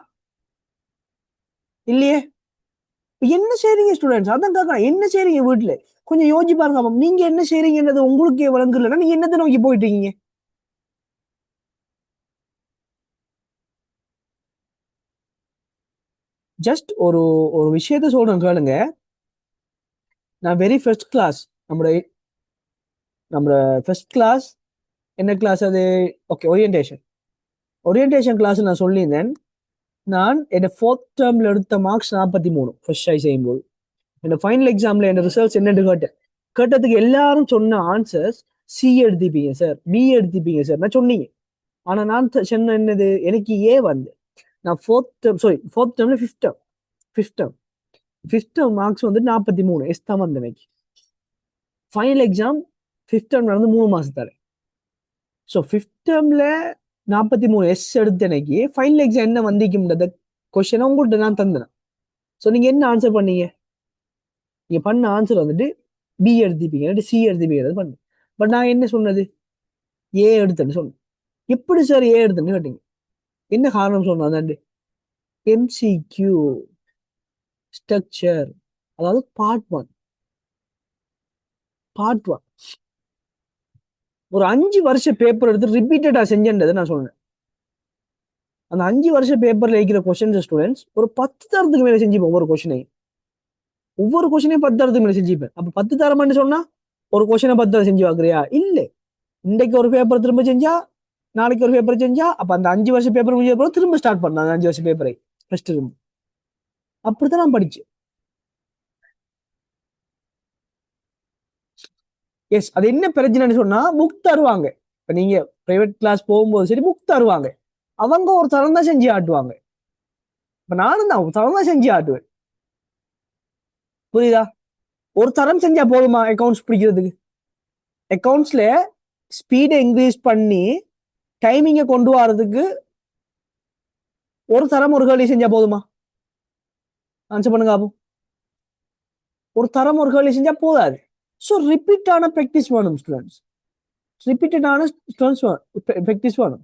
இல்லையே. என்ன செய்றீங்க ஸ்டூடெண்ட்ஸ்? அதான் கேட்கறேன். என்ன செய்றீங்க வீட்டுல? கொஞ்சம் யோசிச்சு பாருங்க. நீங்க என்ன செய்றீங்கன்றது உங்களுக்கே விளங்குறதுன்னா நீங்க என்னத்தை நோக்கி போயிட்டு இருக்கீங்க? ஜஸ்ட் ஒரு ஒரு விஷயத்த சொல்றேன் கேளுங்க. நான் வெரி ஃபர்ஸ்ட் கிளாஸ் நம்மளோட நம்மளோட ஃபர்ஸ்ட் கிளாஸ் என்ன கிளாஸ் அது? ஓகே, ஓரியன்டேஷன் கிளாஸ் நான் சொல்லியிருந்தேன். நான் என் ஃபோர்த் டேர்ம்ல எடுத்த மார்க்ஸ் 43 ஃபர்ஸ்ட் ட்ரை செய்யும்போது. என் ஃபைனல் எக்ஸாம்ல என் ரிசல்ட்ஸ் என்னன்னு கேட்டதுக்கு எல்லாரும் சொன்ன ஆன்சர்ஸ் சி எடுத்துப்பீங்க சார், பி எடுத்துப்பீங்க சார் நான் சொன்னீங்க. ஆனா நான் சொன்ன என்னது, எனக்கு ஏ வந்து நான் ஃபோர்த் டேர்ம்ல ஃபிஃப்த் டேர்ம் மார்க்ஸ் வந்து 43 எஸ் தான் வந்து எனக்கு. ஃபைனல் எக்ஸாம் ஃபிஃப்த் டேர்ம் நடந்து 3 மாசத்தால. ஸோ ஃபிஃப்த் டேர்ம்ல 43 எஸ் எடுத்த எனக்கு ஃபைனல் எக்ஸாம் என்ன வந்திக்கும்ன்றத கொஸ்டினை உங்கள்கிட்ட நான் தந்தேன். ஸோ நீங்க என்ன ஆன்சர் பண்ணீங்க? நீங்க பண்ண ஆன்சர் வந்துட்டு பி எடுத்துப்பீங்க, சி எடுத்துப்பீங்க பண்ணு. பட் நான் என்ன சொன்னது, ஏ எடுத்தேன்னு சொன்னேன். எப்படி சார் ஏ எடுத்தேன்னு கேட்டீங்க. என்ன காரணம் சொன்னாங்க? எம்சிக்யூ ஸ்ட்ரக்சர், அதாவது பார்ட் ஒன் ஒரு 5 வருஷ பேப்பர் எடுத்து ரிப்பீட்டடா செஞ்சேன்றது நான் சொன்னேன். அந்த 5 வருஷ பேப்பர்ல இருக்கிற கொஸ்டின்ஸ் ஸ்டூடெண்ட்ஸ் ஒரு 10 தரத்துக்கு மேல செஞ்சுப்போம். ஒவ்வொரு கொஸ்டினையும் 10 தரத்துக்கு மேல செஞ்சுப்பேன். அப்ப 10 தரம்னு சொன்னா ஒரு கொஸ்டினை 10 தரம் செஞ்சு பாக்குறியா? இல்ல. இன்றைக்கு ஒரு பேப்பர் திரும்ப செஞ்சா, நாளைக்கு ஒரு பேப்பர் செஞ்சா, அப்ப அந்த 5 வருஷம் பேப்பர் முடிஞ்ச அப்புறம் திரும்ப ஸ்டார்ட் பண்ண அந்த 5 வருஷம் பேப்பரை ஃபர்ஸ்ட் இருந்து. அப்படித்தான் நான் படிச்சேன். எஸ், அது என்ன பிரச்சனைன்னு சொன்னா புக் தருவாங்க. இப்ப நீங்க பிரைவேட் கிளாஸ் போகும்போது சரி புக் தருவாங்க. அவங்க ஒரு தரம் தான் செஞ்சு ஆட்டுவாங்க. இப்ப நானும் தான் ஒரு தரம் தான் செஞ்சு ஆட்டுவேன். புரியுதா? ஒரு தரம் செஞ்சா போதுமா அக்கௌண்ட்ஸ் பிடிக்கிறதுக்கு? அக்கௌண்ட்ஸ்ல ஸ்பீடை இன்க்ரீஸ் பண்ணி டைமிங்கை கொண்டு வரதுக்கு ஒரு தரம் ஒரு கேள்வி செஞ்சா போதுமா? ஆன்சர் பண்ணுங்க அப்போ. ஒரு தரம் ஒரு கேள்வி செஞ்சா போதாது. ஸோ ரிப்பீட்டான ப்ராக்டிஸ் வேணும் ஸ்டூடெண்ட்ஸ். ரிப்பீட்டடான ப்ராக்டிஸ் வேணும்.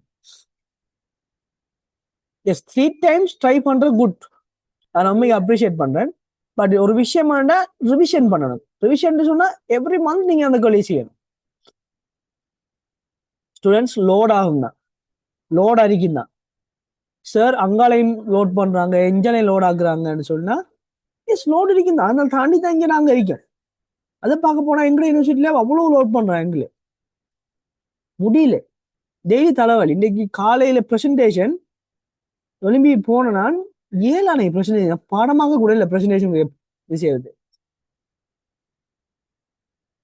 எஸ், 3 டைம்ஸ் ட்ரை பண்றது குட். நான் ரொம்ப அப்ரிஷியேட் பண்றேன். பட் ஒரு விஷயம் ரிவிஷன் பண்ணணும். ரிவிஷன் சொன்னா எவ்ரி மந்த் நீங்க அந்த கேள்வி செய்யணும். ஸ்டூடெண்ட்ஸ் லோட் ஆகும்னா லோட் அடிக்கும் தான் சார், அங்காலையும் லோட் பண்றாங்க, இன்ஜனையும் லோட் ஆகுறாங்கன்னு சொன்னா எஸ் லோட் இருக்கும் தான். அதனால தாண்டி தான் இங்க நாங்க இருக்கோம். அதை பார்க்க போனா எங்க யூனிவர்சிட்டியில அவ்வளவு லோட் பண்றாங்க. எங்களுக்கு முடியல. டெய்லி தலைவலி. இன்னைக்கு காலையில பிரசன்டேஷன் ஒலிம்பி போன நான் 7 அணை பிரசன்டேஷன் பாடமாக கூட இல்லை. பிரசன்டேஷன் விஷயத்து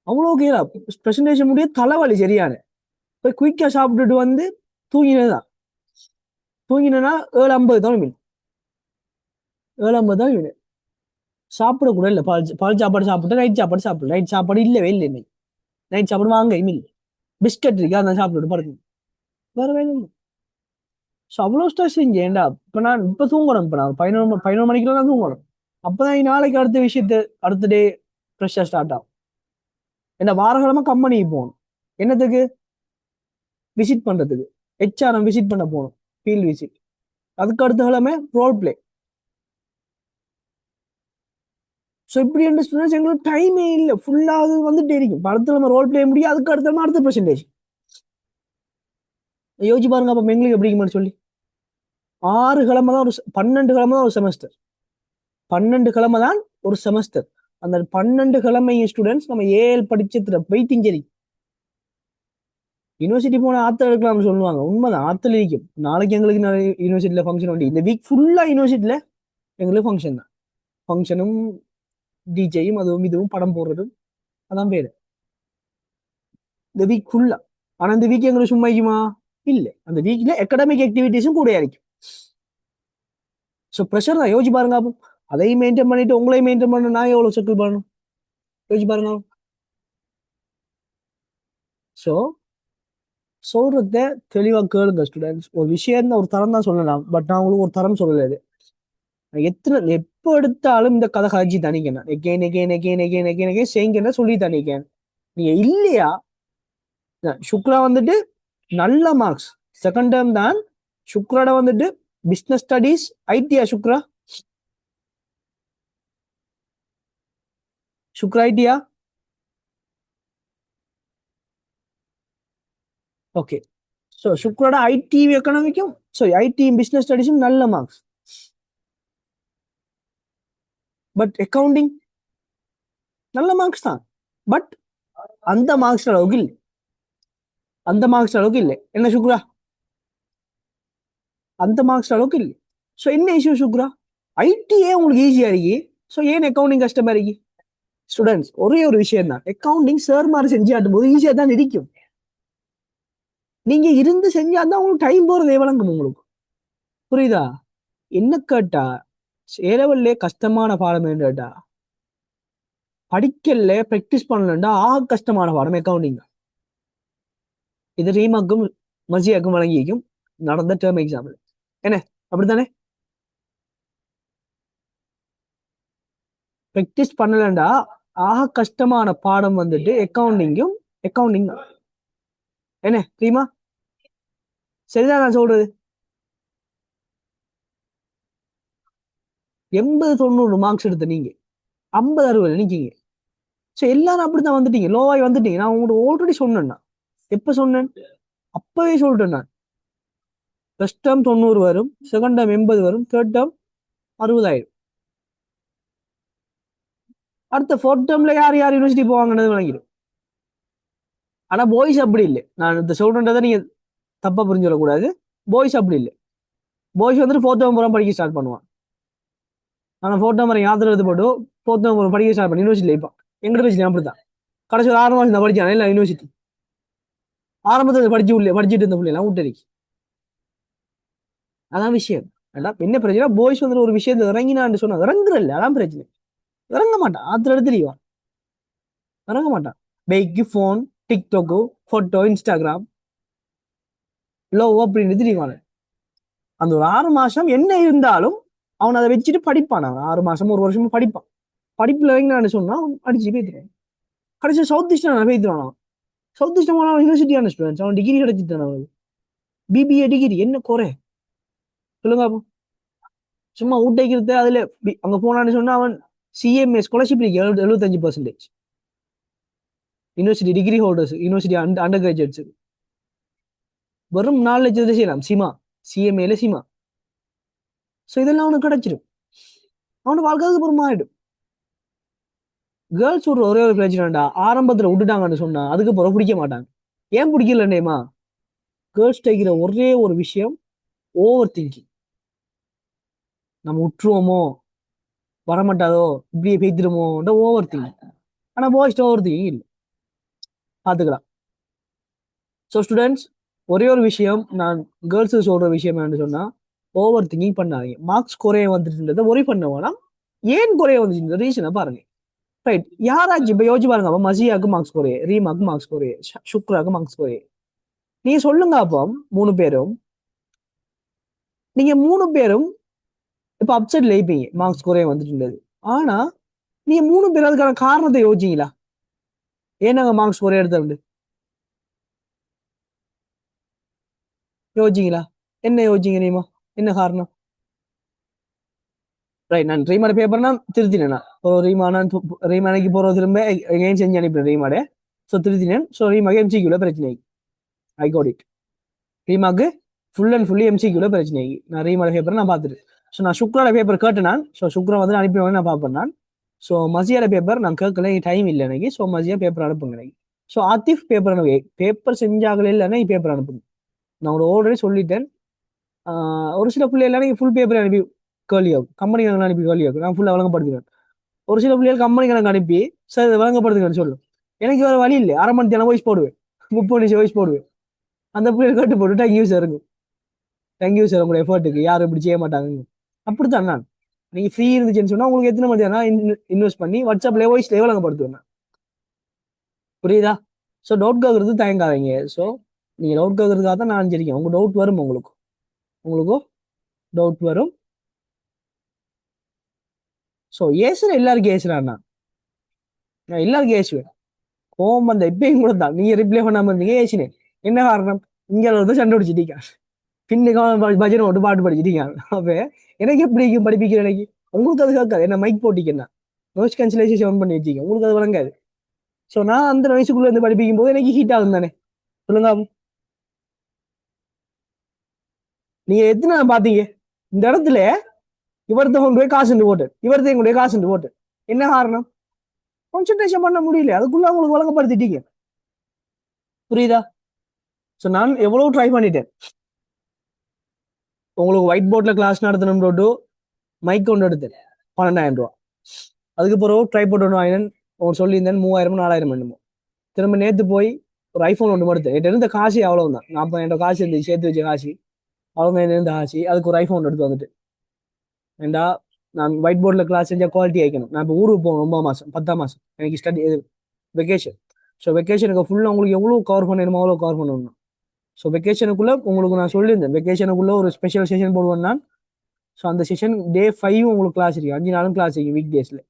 அவ்வளோ கேளா பிரசன்டேஷன் முடிய தலைவலி சரியான. போய் குயிக்கா சாப்பிட்டுட்டு வந்து தூங்கினதுதான். தூங்கினா 7:50 தான் மீன். 7:50 தான் மீன். சாப்பிட கூட இல்லை. பால் சாப்பாடு சாப்பிட்டு நைட் சாப்பாடு இல்லவே இல்லை. இன்னைக்கு நைட் சாப்பாடு வாங்க இமில் பிஸ்கட் இருக்கு, அதான் சாப்பிட்டு படுத்து வேற வேலை இல்லை. ஸோ அவ்வளோ ஸ்ட்ரெஸ் இங்கே ஏண்டா. இப்போ தூங்கணும். இப்போ நான் 11 மணிக்கெல்லாம் நான் தூங்கணும். அப்போதான் நாளைக்கு அடுத்த டே ஃப்ரெஷ்ஷாக ஸ்டார்ட் ஆகும். என்ன வாரக்கிழமை கம்பெனிக்கு போகணும். என்னத்துக்கு? விசிட் பண்றதுக்கு. ஹெச்ஆர்எம் விசிட் பண்ண போகணும். Field visit. அதுக்கு அடுத்த கிழமை ரோல் பிளே. ஸோ இப்படி என்ற ஸ்டூடெண்ட்ஸ் எங்களுக்கு டைமே இல்லை. ஃபுல்லாக வந்துட்டே இருக்கும். அடுத்த கிழமை ரோல் பிளே முடியும். அதுக்கு அடுத்த ப்ரெசன்டேஷன். யோசிச்சு பாருங்க அப்போ எங்களுக்கு எப்படி சொல்லி 6 கிழமை தான் 12 கிழமை தான் ஒரு செமஸ்டர். 12 கிழமை தான் ஒரு செமஸ்டர். அந்த 12 கிழமை ஸ்டூடெண்ட்ஸ் நம்ம ஏஎல் படிச்சதுல வெயிட்டிங் சரி. யூனிவர்சிட்டி போன ஆத்தல் எடுக்கலாம்னு சொல்லுவாங்க. உண்மைதான், ஆத்தல் இருக்கும். நாளைக்கு எங்களுக்கு யூனிவர்சிட்டியில ஃபங்க்ஷன் உண்டு. இந்த வீக் ஃபுல்லா யூனிவர்சிட்டியில எங்களுக்கு ஃபங்க்ஷன் தான். ஃபங்க்ஷனும் டிஜேயும் அதுவும் இதுவும் படம் போடுறதும் அதான் பேரு இந்த வீக் ஃபுல்லா. ஆனா இந்த வீக் எங்களுக்கு சும்மாக்குமா? இல்ல. அந்த வீக்ல அகாடமிக் ஆக்டிவிட்டிஸும் கூட இருக்கும். ஸோ ப்ரெஷர் தான். யோசிச்சு பாருங்க. அப்போ அதையும் மெயின்டைன் பண்ணிட்டு உங்களையும் மெயின்டைன் பண்ண நான் எவ்வளவு செட்டில் பண்ணணும்? யோசிச்சு பாருங்க. ஸோ சொல்றத தெளிவா கேளுங்க ஸ்டூடெண்ட்ஸ். ஒரு விஷயம் ஒரு தரம் தான் சொல்லலாம், பட் நான் உங்களுக்கு ஒரு தரம் சொல்லல. இது எப்போ எடுத்தாலும் இந்த கதை கழிச்சு தணிக்கணும். Again again again again again again செய்யுங்க சொல்லி தணிக்கேன். நீங்க இல்லையா, சுக்ரா வந்துட்டு நல்ல மார்க்ஸ் செகண்ட் டேர்ம் தான். சுக்ராட வந்துட்டு business studies idea. Sukra Sukra idea. Okay. So சுக்ராட ஐடி எக்கனாமிக்கும் சாரி ஐடி பிசினஸ் ஸ்டடீஸும் நல்ல மார்க்ஸ். பட் அக்கவுண்டிங் நல்ல மார்க்ஸ் தான். பட் அந்த மார்க்ஸ் அளவுக்கு இல்லை. அந்த மார்க்ஸ் அளவுக்கு இல்லை. என்ன சுக்ரா? அந்த மார்க்ஸ் அளவுக்கு இல்லை. ஸோ என்ன இஷ்யூ சுக்ரா? ஐடியே உங்களுக்கு ஈஸியா இருக்கு. ஸோ ஏன் அக்கவுண்டிங் கஷ்டமா இருக்கு? ஸ்டூடெண்ட்ஸ் ஒரே ஒரு விஷயம் தான், அக்கவுண்டிங் சார் மாதிரி செஞ்சு ஆட்டும் போது ஈஸியா தான் இருக்கும். நீங்க இருந்து செஞ்சாதான் உங்களுக்கு டைம் போறதே வழங்கும் உங்களுக்கு. புரியுதா? என்ன கேட்டா ஏலவல்லே கஷ்டமான பாடம் என்ன கேட்டா, படிக்கல பிராக்டிஸ் பண்ணலண்டா கஷ்டமான பாடம் அக்கவுண்டிங். இது ரீமாக்கும் மசியாக்கும் வழங்கிக்கும் நடந்த டேர்ம் எக்ஸாம்பிள். என்ன அப்படித்தானே? பிராக்டிஸ் பண்ணலண்டா கஷ்டமான பாடம் வந்துட்டு அக்கவுண்டிங் தான். என்ன ரீமா, சரிதான் நான் சொல்றது? 80-90 மார்க்ஸ் எடுத்த நீங்க 50-60 நிக்கீங்க. ஸோ எல்லாரும் அப்படித்தான் வந்துட்டீங்க, லோவாய் வந்துட்டீங்க. நான் உங்களுக்கு ஆல்ரெடி சொன்னேன்னா, எப்ப சொன்னேன்? அப்பவே சொல்லிட்டேன் நான். ஃபர்ஸ்ட் டேர்ம் 90 வரும், செகண்ட் டேர்ம் 80 வரும், தேர்ட் டேர்ம் 60 அடுத்த ஃபோர்த் டேர்ம்ல யார் யார் யூனிவர்சிட்டி போவாங்கன்னு விளங்கிடும். ஆனா பாய்ஸ் அப்படி இல்லை. நான் இந்த சொல்றேன்றதை நீங்க தப்பா புரிஞ்சுடக்கூடாது. பாய்ஸ் அப்படி இல்லை. பாய்ஸ் வந்துட்டு ஃபோர்த் டேர்ம் போற படிக்க ஸ்டார்ட் பண்ணுவான். ஆனா ஃபோர்த் டேர்ம் யாத்திரை எடுத்து போட்டு ஃபோர்த் டேர்ம் படிக்க ஸ்டார்ட் பண்ணி யூனிவர்சிட்டியில் இப்போ எங்கிட்ட வச்சு அப்படித்தான். கடைசி ஒரு 6 மாசம் தான் படிச்சானே இல்லை யூனிவர்சிட்டி. ஆரம்பத்தில் படிச்சுட்டு இருந்த பிள்ளைலாம் விட்டுருக்கு. அதான் விஷயம். என்ன பிரச்சனை? பாய்ஸ் வந்து ஒரு விஷயத்தை இறங்கினான்னு சொன்னா இறங்குறல்ல, அதான் பிரச்சனை. இறங்க மாட்டான், ஆத்திர எடுத்துருவான். இறங்க மாட்டான். Bike, phone, TikTok, photo, Instagram low அப்படின்னு தெரியுவான். அந்த ஒரு 6 மாசம் என்ன இருந்தாலும் அவன் அதை வச்சுட்டு படிப்பான். அவன் 6 மாசம் 1 வருஷமும் படிப்பான். படிப்புல இறங்கினான்னு சொன்னா அவன் அடிச்சு பேத்துருவான். கடைசி சவுத் ஈஸ்டர்ன் பேத்துவான். அவன் சவுத் ஈஸ்டர்ன் யூனிவர்சிட்டியான ஸ்டூடெண்ட்ஸ் அவன் டிகிரி கிடைச்சிட்டான். அவனுக்கு பிபிஏ டிகிரி என்ன குறை சொல்லுங்க. சும்மா ஊட்டைக்கிறது அதுல அங்க போனான்னு சொன்னா அவன் CMA scholarship 75% university degree holders, university under graduates வெறும் 4 லட்சத்தை செய்யலாம். சிஎம்ஏல சிமா. ஸோ இதெல்லாம் அவனுக்கு கிடைச்சிடும். அவனுக்கு வாழ்க்கைக்கு அப்புறமா ஆயிடும். கேர்ள்ஸ் ஒரே ஒரு பிரச்சனைடா, ஆரம்பத்துல விட்டுட்டாங்கன்னு சொன்னா அதுக்கப்புறம் பிடிக்க மாட்டாங்க. ஏன் பிடிக்கலன்னேமா, கேர்ள்ஸ் டைக்கிற ஒரே ஒரு விஷயம் ஓவர் திங்கிங். நம்ம விட்டுருவோமோ, வரமாட்டாதோ, இப்படியே பேத்திடுமோ ஓவர் திங்கிங். ஆனா பாய்ஸ் ஓவர் திங்கிங் இல்லை. பாத்துக்கலாம். ஸோ ஸ்டூடெண்ட்ஸ் ஒரே ஒரு விஷயம் நான் கேர்ள்ஸு சொல்ற விஷயம் என்னன்னு சொன்னா, ஓவர் திங்கிங் பண்ணாதீங்க. மார்க்ஸ் குறைய வந்துட்டு ஒரே பண்ண வேணாம். ஏன் குறைய வந்துச்சு ரீசனை பாருங்க. ரைட், யாராச்சும் இப்ப யோசிச்சு பாருங்க. அப்ப மசியாக்கு மார்க்ஸ் குறைய, ரீமாக்கு மார்க்ஸ் குறைய, சுக்ராக்கு மார்க்ஸ் குறைய. நீங்க சொல்லுங்க அப்போ 3 பேரும், நீங்க 3 பேரும் இப்ப அப்செட்ல இருப்பீங்க மார்க்ஸ் குறைய வந்துட்டு. ஆனா நீங்க 3 பேரும் அதுக்கான காரணத்தை யோசிச்சீங்களா? ஏன் நாங்க மார்க்ஸ் குறைய எடுத்து யோசிச்சீங்களா? என்ன யோசிச்சீங்க ரீமா? என்ன காரணம்? ரைட், நான் ரீமாட பேப்பர்னா திருத்தினேன். ரீமானைக்கு போற திரும்ப எங்கேயும் செஞ்சு அனுப்பினேன் ரீமாட. ஸோ திருத்தினேன். ஸோ ரீமாக்கு எம்சிக்யூல பிரச்சனை. I got it. ரீமாக்கு ஃபுல் அண்ட் ஃபுல்லி எம்சிக்யூல பிரச்சனை. நான் ரீமாட பேப்பர் நான் பார்த்துட்டு, ஸோ நான் சுக்ராட பேப்பர் கேட்டேன். நான் ஸோ சுக்ரா வந்து அனுப்பினோட நான் பார்ப்பேன். நான் ஸோ மசியாட பேப்பர் நான் கேட்கல, டைம் இல்லை எனக்கு. ஸோ மசியா பேப்பர் அனுப்புங்க எனக்கு. ஸோ ஆத்திஃப் பேப்பர் அனுப்பி, பேப்பர் செஞ்சாங்களே இல்லைன்னா பேப்பர் அனுப்புங்க. நான் ஒரு ஆல்ரெடி சொல்லிட்டேன். ஒரு சில பிள்ளை எல்லாரும் ஃபுல் பேப்பர் அனுப்பி கேள்வி ஆகும், கம்பெனி கணக்கு அனுப்பி கேள்வி ஆகும். நான் ஃபுல்லாக வழங்கப்படுத்துவேன். ஒரு சில பிள்ளைகள் கம்பெனி கணக்கு அனுப்பி சார் இதை வழங்கப்படுத்துங்கன்னு சொல்லும். எனக்கு வேற வழி இல்லை, 1/2 மணி நேரம் வாய்ஸ் போடுவேன், 30 நிமிஷம் வாய்ஸ் போடுவேன். அந்த பிள்ளைகள் கேட்டு போட்டு தேங்க்யூ சார் இருக்கும், தேங்க்யூ சார் உங்களோட எஃபர்ட்டுக்கு, யாரும் இப்படி செய்ய மாட்டாங்க. அப்படித்தான் நான். நீங்க ஃப்ரீ இருந்துச்சுன்னு சொன்னா உங்களுக்கு எத்தனை மணி நேரம் இன்வெஸ்ட் பண்ணி வாட்ஸ்அப்ல வாய்ஸ்ல வழங்கப்படுத்துவேன். புரியுதா? ஸோ டவுட் கேட்கறது தயங்காதீங்க. ஸோ நீங்க டவுட் கேட்கறதுக்காக தான் நான் இருக்கேன். உங்க டவுட் வரும், உங்களுக்கும் டவுட் வரும். ஸோ ஏசுற எல்லாருக்கும் ஏசுறான்னா நான் எல்லாருக்கும் ஏசுவேன். கோவம் வந்த இப்பயும் கூட தான் நீங்க ரிப்ளை பண்ணாம இருந்தீங்க, ஏசினேன். என்ன காரணம்? இங்க வந்து சண்டை பிடிச்சிட்டீங்க, பின்னுக்கு பஜனை ஓட்டு பாட்டு படிச்சிட்டீங்க. அப்ப எனக்கு எப்படி படிப்பிக்கிற எனக்கு உங்களுக்கு அது கேட்காது. என்ன மைக் போட்டிங்கன்னா நோய்ஸ் கேன்சலேஷன் ஆன் பண்ணி வச்சிங்க, உங்களுக்கு அது வழங்காது. ஸோ நான் அந்த வயசுக்குள்ள இருந்து படிப்பிக்கும் போது எனக்கு ஹீட் ஆகும் தானே, சொல்லுங்க. நீங்க எத்தனை பாத்தீங்க இந்த இடத்துல இவர்த்த கொண்டு போய் காசுண்டு போட்டு, இவர்த்தையும் கொண்டு போய் காசுண்டு போட்டு, என்ன காரணம்? கான்சென்ட்ரேஷன் பண்ண முடியல, அதுக்குள்ள உங்களுக்கு வழங்கப்படுத்திட்டீங்க. புரியுதா? ஸோ நான் எவ்வளவு ட்ரை பண்ணிட்டேன். உங்களுக்கு ஒயிட் போர்ட்ல கிளாஸ் நடத்தணும் போட்டு மைக் கொண்டு எடுத்தேன், 12,000 ரூபா. அதுக்கு பிறகு ட்ரை போட்டு ஒன்று வாங்கினேன், உங்களுக்கு சொல்லியிருந்தேன் 3000 4000 என்னமோ. திரும்ப நேற்று போய் ஒரு ஐஃபோன் ஒன்று எடுத்தேன். என்கிட்ட இருந்த காசு அவ்வளவுதான், 40,000 காசு இருந்துச்சு, சேர்த்து வச்ச காசு அவ்வளவு இருந்த காசு. அதுக்கு ஒரு ஐஃபோன் எடுத்து வந்துட்டு, ஏண்டா நான் ஒயிட் போர்டில் கிளாஸ் செஞ்சால் குவாலிட்டி ஆயிக்கணும். நான் இப்போ ஊருக்கு போகணும் 9 மாசம் 10 மாசம் எனக்கு ஸ்டடி வெக்கேஷன். ஸோ வெக்கேஷனுக்கு ஃபுல்லாக உங்களுக்கு எவ்வளோ கவர் பண்ணணுமோ அவ்வளோ கவர் பண்ணணும். ஸோ வெக்கேஷனுக்குள்ள உங்களுக்கு நான் சொல்லியிருந்தேன், வெக்கேஷனுக்குள்ள ஒரு ஸ்பெஷல் செஷன் போடுவேன் நான். ஸோ அந்த செஷன் டே 5 உங்களுக்கு கிளாஸ் இருக்கு, 5 நாளும் கிளாஸ் இருக்கு வீக் டேஸ்ல,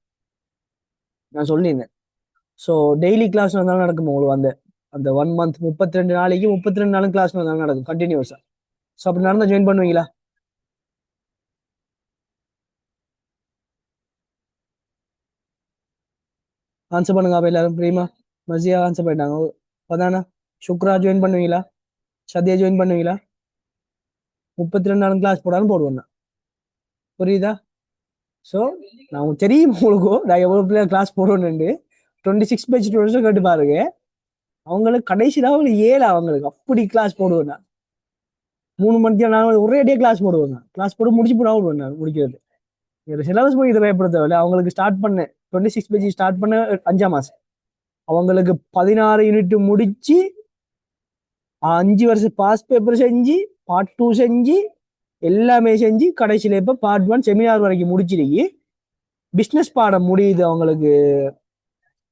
நான் சொல்லியிருந்தேன். ஸோ டெய்லி கிளாஸ் வந்தாலும் நடக்கும் உங்களுக்கு அந்த அந்த 1 மந்த் 32 நாளைக்கு 32 நாளும் கிளாஸ் வந்தாலும் நடக்கும் கண்டினியூஸா. ஸோ அப்படி நடந்தா ஜாயின் பண்ணுவீங்களா? ஆன்சர் பண்ணுங்க அப்ப எல்லாரும். பிரியமா மசியா ஆன்சர் பண்ணிட்டாங்க. பதானா சுக்ரா ஜாயின் பண்ணுவீங்களா? சத்யா ஜாயின் பண்ணுவீங்களா? 32 நாளும் கிளாஸ் போடாலும் போடுவேன் நான். புரியுதா? ஸோ நான் உங்களுக்கு தெரியும், உங்களுக்கும் நான் எவ்வளோ பிள்ளைங்க கிளாஸ் போடுவேன்னு. 26 பேஜ் ஸ்டூடெண்ட்ஸும் கேட்டு பாருங்க, அவங்களுக்கு கடைசியில் அவங்களுக்கு 7 அவங்களுக்கு அப்படி கிளாஸ் போடுவேன் நான். 3 மணிக்கு நான் ஒரே அடியே கிளாஸ் போடுவேன் நான். கிளாஸ் போட்டு முடிச்சு போட விடுவேன் நான் முடிக்கிறது. சிலபஸ் போய் இதை பயப்படுத்தவில்லை. அவங்களுக்கு ஸ்டார்ட் பண்ண 26 பேஜ் ஸ்டார்ட் பண்ண 5ஆம் மாசம் அவங்களுக்கு 16 யூனிட் முடிச்சு 5 வருஷம் பாஸ் பேப்பர் செஞ்சு பார்ட் 2 செஞ்சு எல்லாமே செஞ்சு கடைசியில இப்ப பார்ட் 1 செமினார் வரைக்கும் முடிச்சிருக்கி. பிசினஸ் பாடம் முடியுது அவங்களுக்கு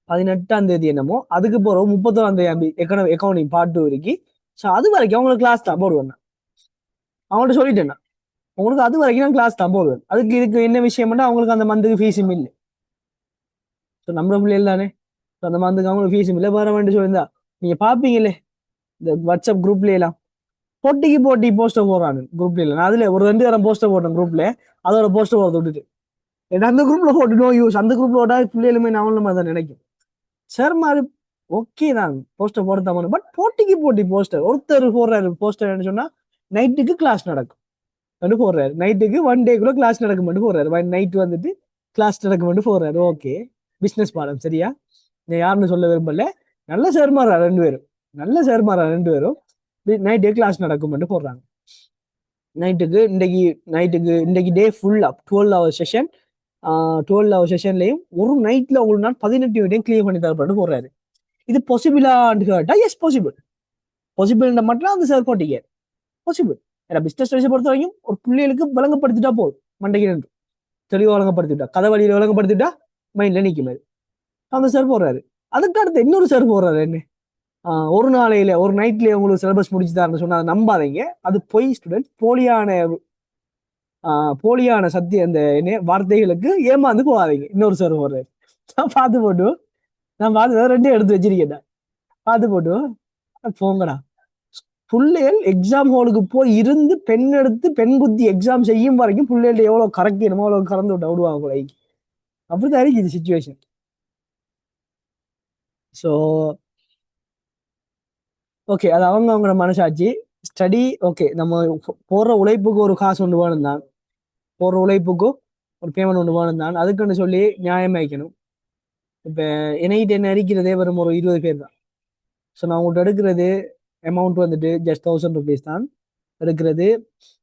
18ஆம் தேதி என்னமோ. அதுக்கு போறோம் 31ஆம் தேதி அக்கௌண்டிங் பார்ட் 2 இருக்கு. ஸோ அது வரைக்கும் அவங்களுக்கு கிளாஸ் தான் போடுவேன். அவங்கள்ட்ட சொல்லிட்டேன், உங்களுக்கு அது வரைக்கும் நான் கிளாஸ் தான் போடுவேன். அதுக்கு இதுக்கு என்ன விஷயம்னா அவங்களுக்கு அந்த மந்த்துக்கு ஃபீஸும் இல்லை. ஸோ நம்ம பிள்ளைகள் தானே, அந்த மந்த்துக்கு அவங்களுக்கு ஃபீஸும் இல்லை. வேற வேண்டிய சொல்லியிருந்தா நீங்க பாப்பீங்களே இந்த வாட்ஸ்அப் குரூப்ல எல்லாம் போட்டிக்கு போட்டி போஸ்டர் போடுறாங்க குரூப்ல. இல்லை நான் அதுல ஒரு 2 தரம் போஸ்டர் போட்டேன் குரூப்ல, அதோட போஸ்டர் போட விட்டுட்டு அந்த குரூப்ல போட்டு நோ யூஸ். அந்த குரூப்ல போட்டா பிள்ளைகளுமே நான் மாதிரி தான் நினைக்கும். சார் மாதிரி ஓகே தான் போஸ்டர் போட தான், பட் போட்டிக்கு போட்டி போஸ்டர் ஒருத்தர் போடுறாரு போஸ்டர் சொன்னா நைட்டுக்கு கிளாஸ் நடக்கும் போடுறாரு, நைட்டுக்கு 1 டேக்குள்ள கிளாஸ் நடக்கும் போடுறாரு, நைட் வந்துட்டு கிளாஸ் நடக்கும் போடுறாரு. ஓகே, பிசினஸ் பாடம் சரியா? நான் யாருன்னு சொல்ல விரும்பல, நல்ல சேர்மாரா 2 பேரும், நல்ல சேர்மாரா 2 பேரும் நைட்டே கிளாஸ் நடக்கும் போடுறாங்க. நைட்டுக்கு டே ஃபுல்லா 12 ஹவர் செஷன். 12 ஹவர் செஷன்லையும் ஒரு நைட்ல உங்களுக்கு நான் 18 யூனிட்டையும் கிளியர் பண்ணி தரப்பட்டு போடுறாரு. இது பாசிபிளான்னு கேட்டா எஸ் பாசிபிள். பாசிபிள் மட்டும் அந்த சார் போட்டிங்க பாசிபிள். ஏன்னா பிசினஸ் ஸ்டடிஸை பொறுத்த வரைக்கும் ஒரு பிள்ளைகளுக்கு விளங்கப்படுத்திட்டா போதும், மண்டைக்கு நின்று தெளிவாக விளங்கப்படுத்திட்டா, கதை வழியில விளங்கப்படுத்திட்டா மைண்ட்ல நிற்கும். அந்த சார் போடுறாரு. அதுக்கு அடுத்து இன்னொரு சார் போடுறாரு, என்ன ஒரு நாளையில ஒரு நைட்லயே உங்களுக்கு சிலபஸ் முடிச்சுதாருன்னு சொன்னா அதை நம்பாதீங்க, அது பொய். ஸ்டூடெண்ட் போலியான சத்திய அந்த வார்த்தைகளுக்கு ஏமாந்து போகாதீங்க. இன்னொரு சார் போடுறாரு, நான் பார்த்து போட்டு நான் பார்த்து 2 எடுத்து வச்சிருக்கேன், பார்த்து போட்டு போங்கடா. பிள்ளைகள் எக்ஸாம் ஹாலுக்கு போய் இருந்து பெண் எடுத்து பெண் புத்தி எக்ஸாம் செய்யும் வரைக்கும் பிள்ளைகள் எவ்வளவு கறக்கணுமோ அவ்வளவு கறந்து விட்டு விடுவாங்க போல. அப்படிதான் இருக்கு இது சிச்சுவேஷன். ஸோ ஓகே, அது அவங்களோட மனசாட்சி. ஸ்டடி ஓகே, நம்ம போடுற உழைப்புக்கு ஒரு காசு ஒன்று வேணும் தான், போடுற உழைப்புக்கும் ஒரு பேமெண்ட் ஒன்று வேணும் தான். அதுக்குன்னு சொல்லி நியாயம் வைக்கணும். இப்போ என்கிட்ட என்ன அடிக்கிறதே வரும் ஒரு 20 பேர் தான். ஸோ நான் உங்கள்கிட்ட எடுக்கிறது அமௌண்ட் வந்துட்டு ஜஸ்ட் 1000 ருபீஸ் தான் எடுக்கிறது.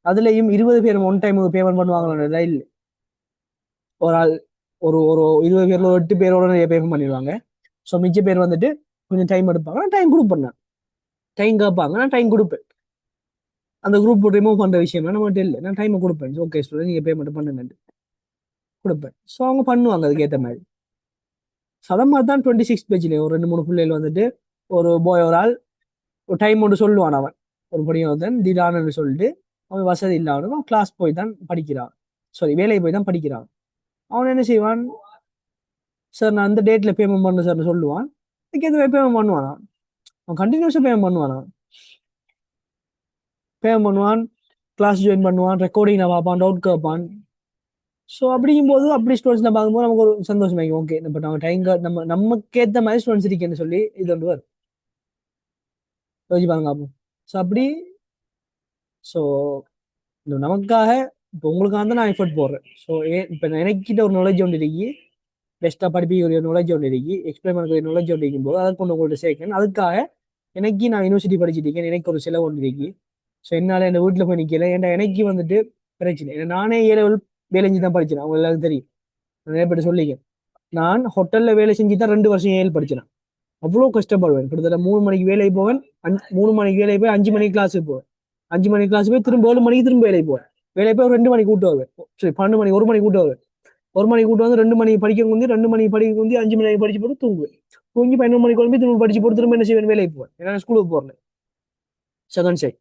அதுலேயும் 20 பேர் ஒன் டைம் பேமெண்ட் பண்ணுவாங்களா இல்லை, ஒரு ஆள் ஒரு ஒரு 20 பேர்ல 8 பேரோட நிறைய பேமெண்ட் பண்ணிடுவாங்க. ஸோ மிச்ச பேர் வந்துட்டு கொஞ்சம் டைம் எடுப்பாங்க, நான் டைம் கொடுப்பேன். நான் டைம் கேட்பாங்க, நான் டைம் கொடுப்பேன். அந்த குரூப் ரிமூவ் பண்ற விஷயம் நம்மகிட்ட இல்லை, நான் டைமை கொடுப்பேன். ஓகே ஸ்டூடெண்ட் நீங்க பேமெண்ட் பண்ணுங்க கொடுப்பேன். ஸோ அவங்க பண்ணுவாங்க அதுக்கேற்ற மாதிரி. சதமா தான் 26 பேஜ்ல ஒரு 2 3 பிள்ளைகள் வந்துட்டு ஒரு போய் ஒரு ஆள் ஒரு டைம் ஒன்று சொல்லுவான் அவன் ஒரு படியும் ஒருத்தன் திடான்னு சொல்லிட்டு அவன் வசதி இல்லாதவனும் கிளாஸ் போய் தான் படிக்கிறான். சாரி, வேலைக்கு போய் தான் படிக்கிறான். அவன் என்ன செய்வான், சார் நான் அந்த டேட்ல பேமெண்ட் பண்ண சார்னு சொல்லுவான். அதுக்கேற்ற பேமெண்ட் பண்ணுவானா, அவன் கண்டினியூஸா பேமெண்ட் பண்ணுவானா, பேமெண்ட் பண்ணுவான், கிளாஸ் ஜாயின் பண்ணுவான், ரெக்கார்டிங் பார்ப்பான், டவுட் கேட்பான். ஸோ அப்படிங்கும்போது அப்படி ஸ்டூடெண்ட்ஸ் பார்க்கும்போது நமக்கு ஒரு சந்தோஷமாயிக்கும். ஓகே, இப்போ நம்ம டைம் நமக்கு ஏற்ற மாதிரி ஸ்டூடெண்ட்ஸ் இருக்கேன்னு சொல்லி இது ஒன்று வரும். யோசிச்சு பாருங்க அப்போ. ஸோ அப்படி ஸோ நமக்காக இப்போ உங்களுக்காக தான் நான் எஃபர்ட் போடுறேன். ஸோ இப்போ எனக்கிட்ட ஒரு நாலேஜ் ஒன்று இருக்கி, பெஸ்ட்டாக படிப்பிக்க ஒரு நாலேஜ் ஒன்று இருக்கி, எக்ஸ்பிளைன் பண்ணக்கூடிய நாலேஜ் ஒன்று இருக்கும்போது அதை கொண்டு உங்கள்ட்ட சேர்க்கணும். அதுக்காக எனக்கு நான் யூனிவர்சிட்டி படிச்சுட்டு இருக்கேன், எனக்கு ஒரு செலவு ஒன்று இருக்கு. ஸோ என்னால் என் வீட்டில் போய் நிற்கல. ஏன்னா எனக்கு வந்துட்டு பிரச்சனை, ஏன்னா நானே ஏ லெவல் வேலை செஞ்சு தான் படிச்சேன். அவங்க எல்லாரும் தெரியும், நிறைய பேர் சொல்லிக்க. நான் ஹோட்டலில் வேலை செஞ்சு தான் 2 வருஷம் ஏழு படிச்சேன். அவ்வளோ கஷ்டப்படுவேன். கிட்டத்தட்ட 3 மணிக்கு வேலைக்கு போவேன், 3 மணிக்கு வேலைக்கு போய் 5 மணிக்கு கிளாஸுக்கு போவேன், 5 மணிக்கு கிளாஸ் போய் திரும்ப 7 மணிக்கு திரும்ப வேலைக்கு போவேன். வேலைக்கு போய் 2 மணிக்கு கூட்டு வருவேன். சரி, 12 மணிக்கு 1 மணிக்கு கூட்டு வருவேன். 1 மணிக்கு கூட்டு வந்து 2 மணிக்கு படிக்க குந்தி, 2 மணிக்கு படிக்க குந்தி, 5 மணிக்கு படிச்சு போட்டு தூங்குவேன். தூங்கி 11 மணிக்கு குழம்பி திரும்ப படிச்சு போட்டு திரும்ப என்ன செய்வேன், வேலைக்கு போவேன். ஏன்னா ஸ்கூலுக்கு போறேன் செகண்ட் சைட்.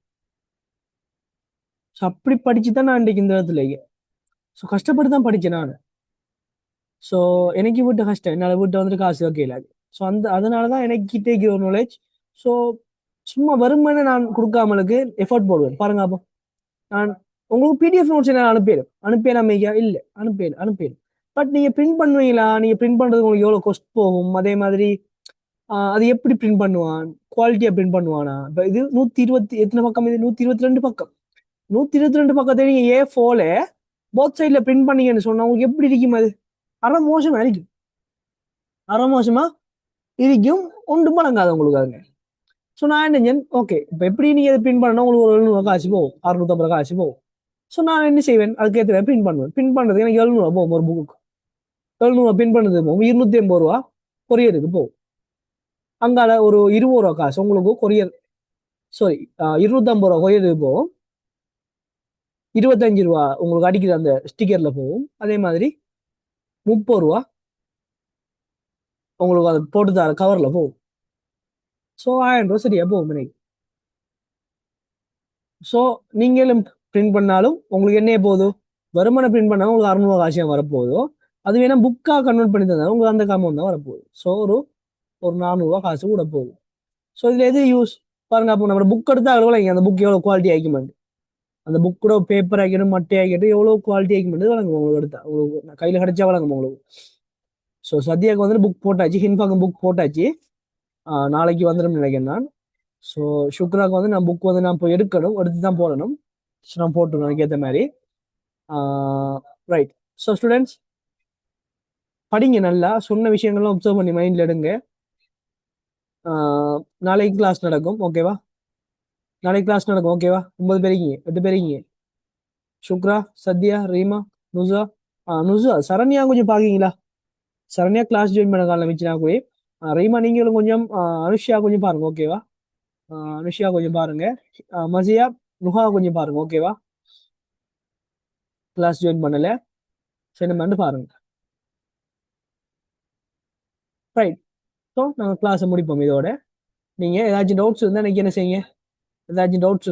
ஸோ அப்படி படிச்சு தான் நான் இன்றைக்கு இந்த இடத்துல. ஸோ கஷ்டப்பட்டு தான் படிச்சேன் நான். ஸோ எனக்கு வீட்டு கஷ்டம், என்னால் வீட்டை வந்துட்டு காசு வைக்கல. ஸோ அதனால தான் எனக்கு கிட்டே ஒரு நாலேஜ். ஸோ சும்மா வருமானு நான் கொடுக்காமலுக்கு எஃபோர்ட் போடுவேன் பாருங்க. அப்போ நான் உங்களுக்கு பிடிஎஃப் நோட்ஸ் நான் அனுப்பியேன் அமைதியா இல்லை, அனுப்பிடு. பட் நீங்க பிரிண்ட் பண்ணுவீங்களா, நீங்க பிரிண்ட் பண்றது உங்களுக்கு எவ்வளவு கொஸ்ட் போகும், அதே மாதிரி அது எப்படி பிரிண்ட் பண்ணுவான், குவாலிட்டியா பிரிண்ட் பண்ணுவானா. இப்போ இது 120 எத்தனை பக்கம், இது 122 பக்கம். 122 பக்கத்தை நீங்க A4 போத் சைட்ல பிரிண்ட் பண்ணீங்கன்னு சொன்னா உங்களுக்கு எப்படி இருக்கும், அது அரை மோசமா இருக்கும், அரை மோசமா இருக்கும், ஒன்றும் பழங்காது உங்களுக்கு அதுங்க. ஸோ நான் என்ன செஞ்சேன், ஓகே இப்போ எப்படி நீங்க அதை பிரிண்ட் பண்ணணும், உங்களுக்கு ஒரு 700 காசு போகும், 650 காசு போகும். ஸோ நான் என்ன செய்வேன், அதுக்கேற்ற பிரிண்ட் பண்ணுவேன். பிரிண்ட் பண்ணுறதுக்கு எனக்கு 700 போகும் ஒரு புக்கு. 700 பிரிண்ட் பண்ணது போகும், 250 கொரியருக்கு போகும். அங்கால ஒரு 20 காசு உங்களுக்கு கொரியர், சாரி 250 கொரியருக்கு போகும். 25 உங்களுக்கு அடிக்கிற அந்த ஸ்டிக்கர்ல போகும். அதே மாதிரி 30 உங்களுக்கு அதை போட்டு தர கவர்ல போகும். ஸோ 1000 சரியா போகும் எனக்கு. ஸோ நீங்களும் பிரிண்ட் பண்ணாலும் உங்களுக்கு என்ன போகுது, வருமானம் பிரிண்ட் பண்ணாலும் உங்களுக்கு 600 காசியம் வரப்போகுதோ, அது வேணா புக்காக கன்வெர்ட் பண்ணி தந்தாலும் உங்களுக்கு அந்த காமௌண்ட் தான் வரப்போகுது. ஸோ ஒரு ஒரு 400 காசு கூட போகுது. ஸோ இதுல எது யூஸ் பாருங்க. அப்போ நம்ம புக் எடுத்தா எவ்வளோ, அந்த புக் எவ்வளோ குவாலிட்டி ஆகிக்குமாண்டு, அந்த புக்கோட பேப்பர் ஆகிக்கணும், மட்டை ஆகிட்டு எவ்வளோ குவாலிட்டி ஆகிக்குமாண்டு வழங்கும் உங்களுக்கு எடுத்தா, உங்களுக்கு கையில் கிடைச்சா வழங்கும் உங்களுக்கு. ஸோ சத்யாவுக்கு வந்துட்டு புக் போட்டாச்சு, ஹின்ஃபாக்கு புக் போட்டாச்சு. நாளைக்கு வந்துடும் நினைக்கிறேன் நான். ஸோ சுக்ராக்கு வந்து நான் புக் வந்து நான் போய் எடுக்கணும், எடுத்து தான் போடணும். ஸோ நான் போட்டுருவேன் அதுக்கேற்ற மாதிரி. ரைட். ஸோ ஸ்டூடெண்ட்ஸ் படிங்க, நல்லா சொன்ன விஷயங்கள்லாம் அப்சர்வ் பண்ணி மைண்டில் எடுங்க. நாளைக்கு கிளாஸ் நடக்கும், ஓகேவா? நாளைக்கு கிளாஸ் நடக்கும், ஓகேவா? 9 பேருக்கீங்க, 8 பேருக்கீங்க. சுக்ரா, சத்யா, ரீமா, நுசா. நுசா, சரண்யா கொஞ்சம் பார்க்கீங்களா? சரண்யா கிளாஸ் ஜாயின் பண்ண காலம் வச்சுனா கூட. ரீமா நீங்களும் கொஞ்சம், அனுஷ்யா கொஞ்சம் பாருங்க, ஓகேவா? அனுஷ்யா கொஞ்சம் பாருங்க. மசியா, நுஹா கொஞ்சம் பாருங்க, ஓகேவா? கிளாஸ் ஜாயின் பண்ணல, சரி நம்ம பாருங்க. ரைட். ஸோ நாங்கள் கிளாஸை முடிப்போம் இதோட. நீங்கள் ஏதாச்சும் டவுட்ஸ் இருந்தால் எனக்கு என்ன செய்யுங்க, ஏதாச்சும் டவுட்ஸ்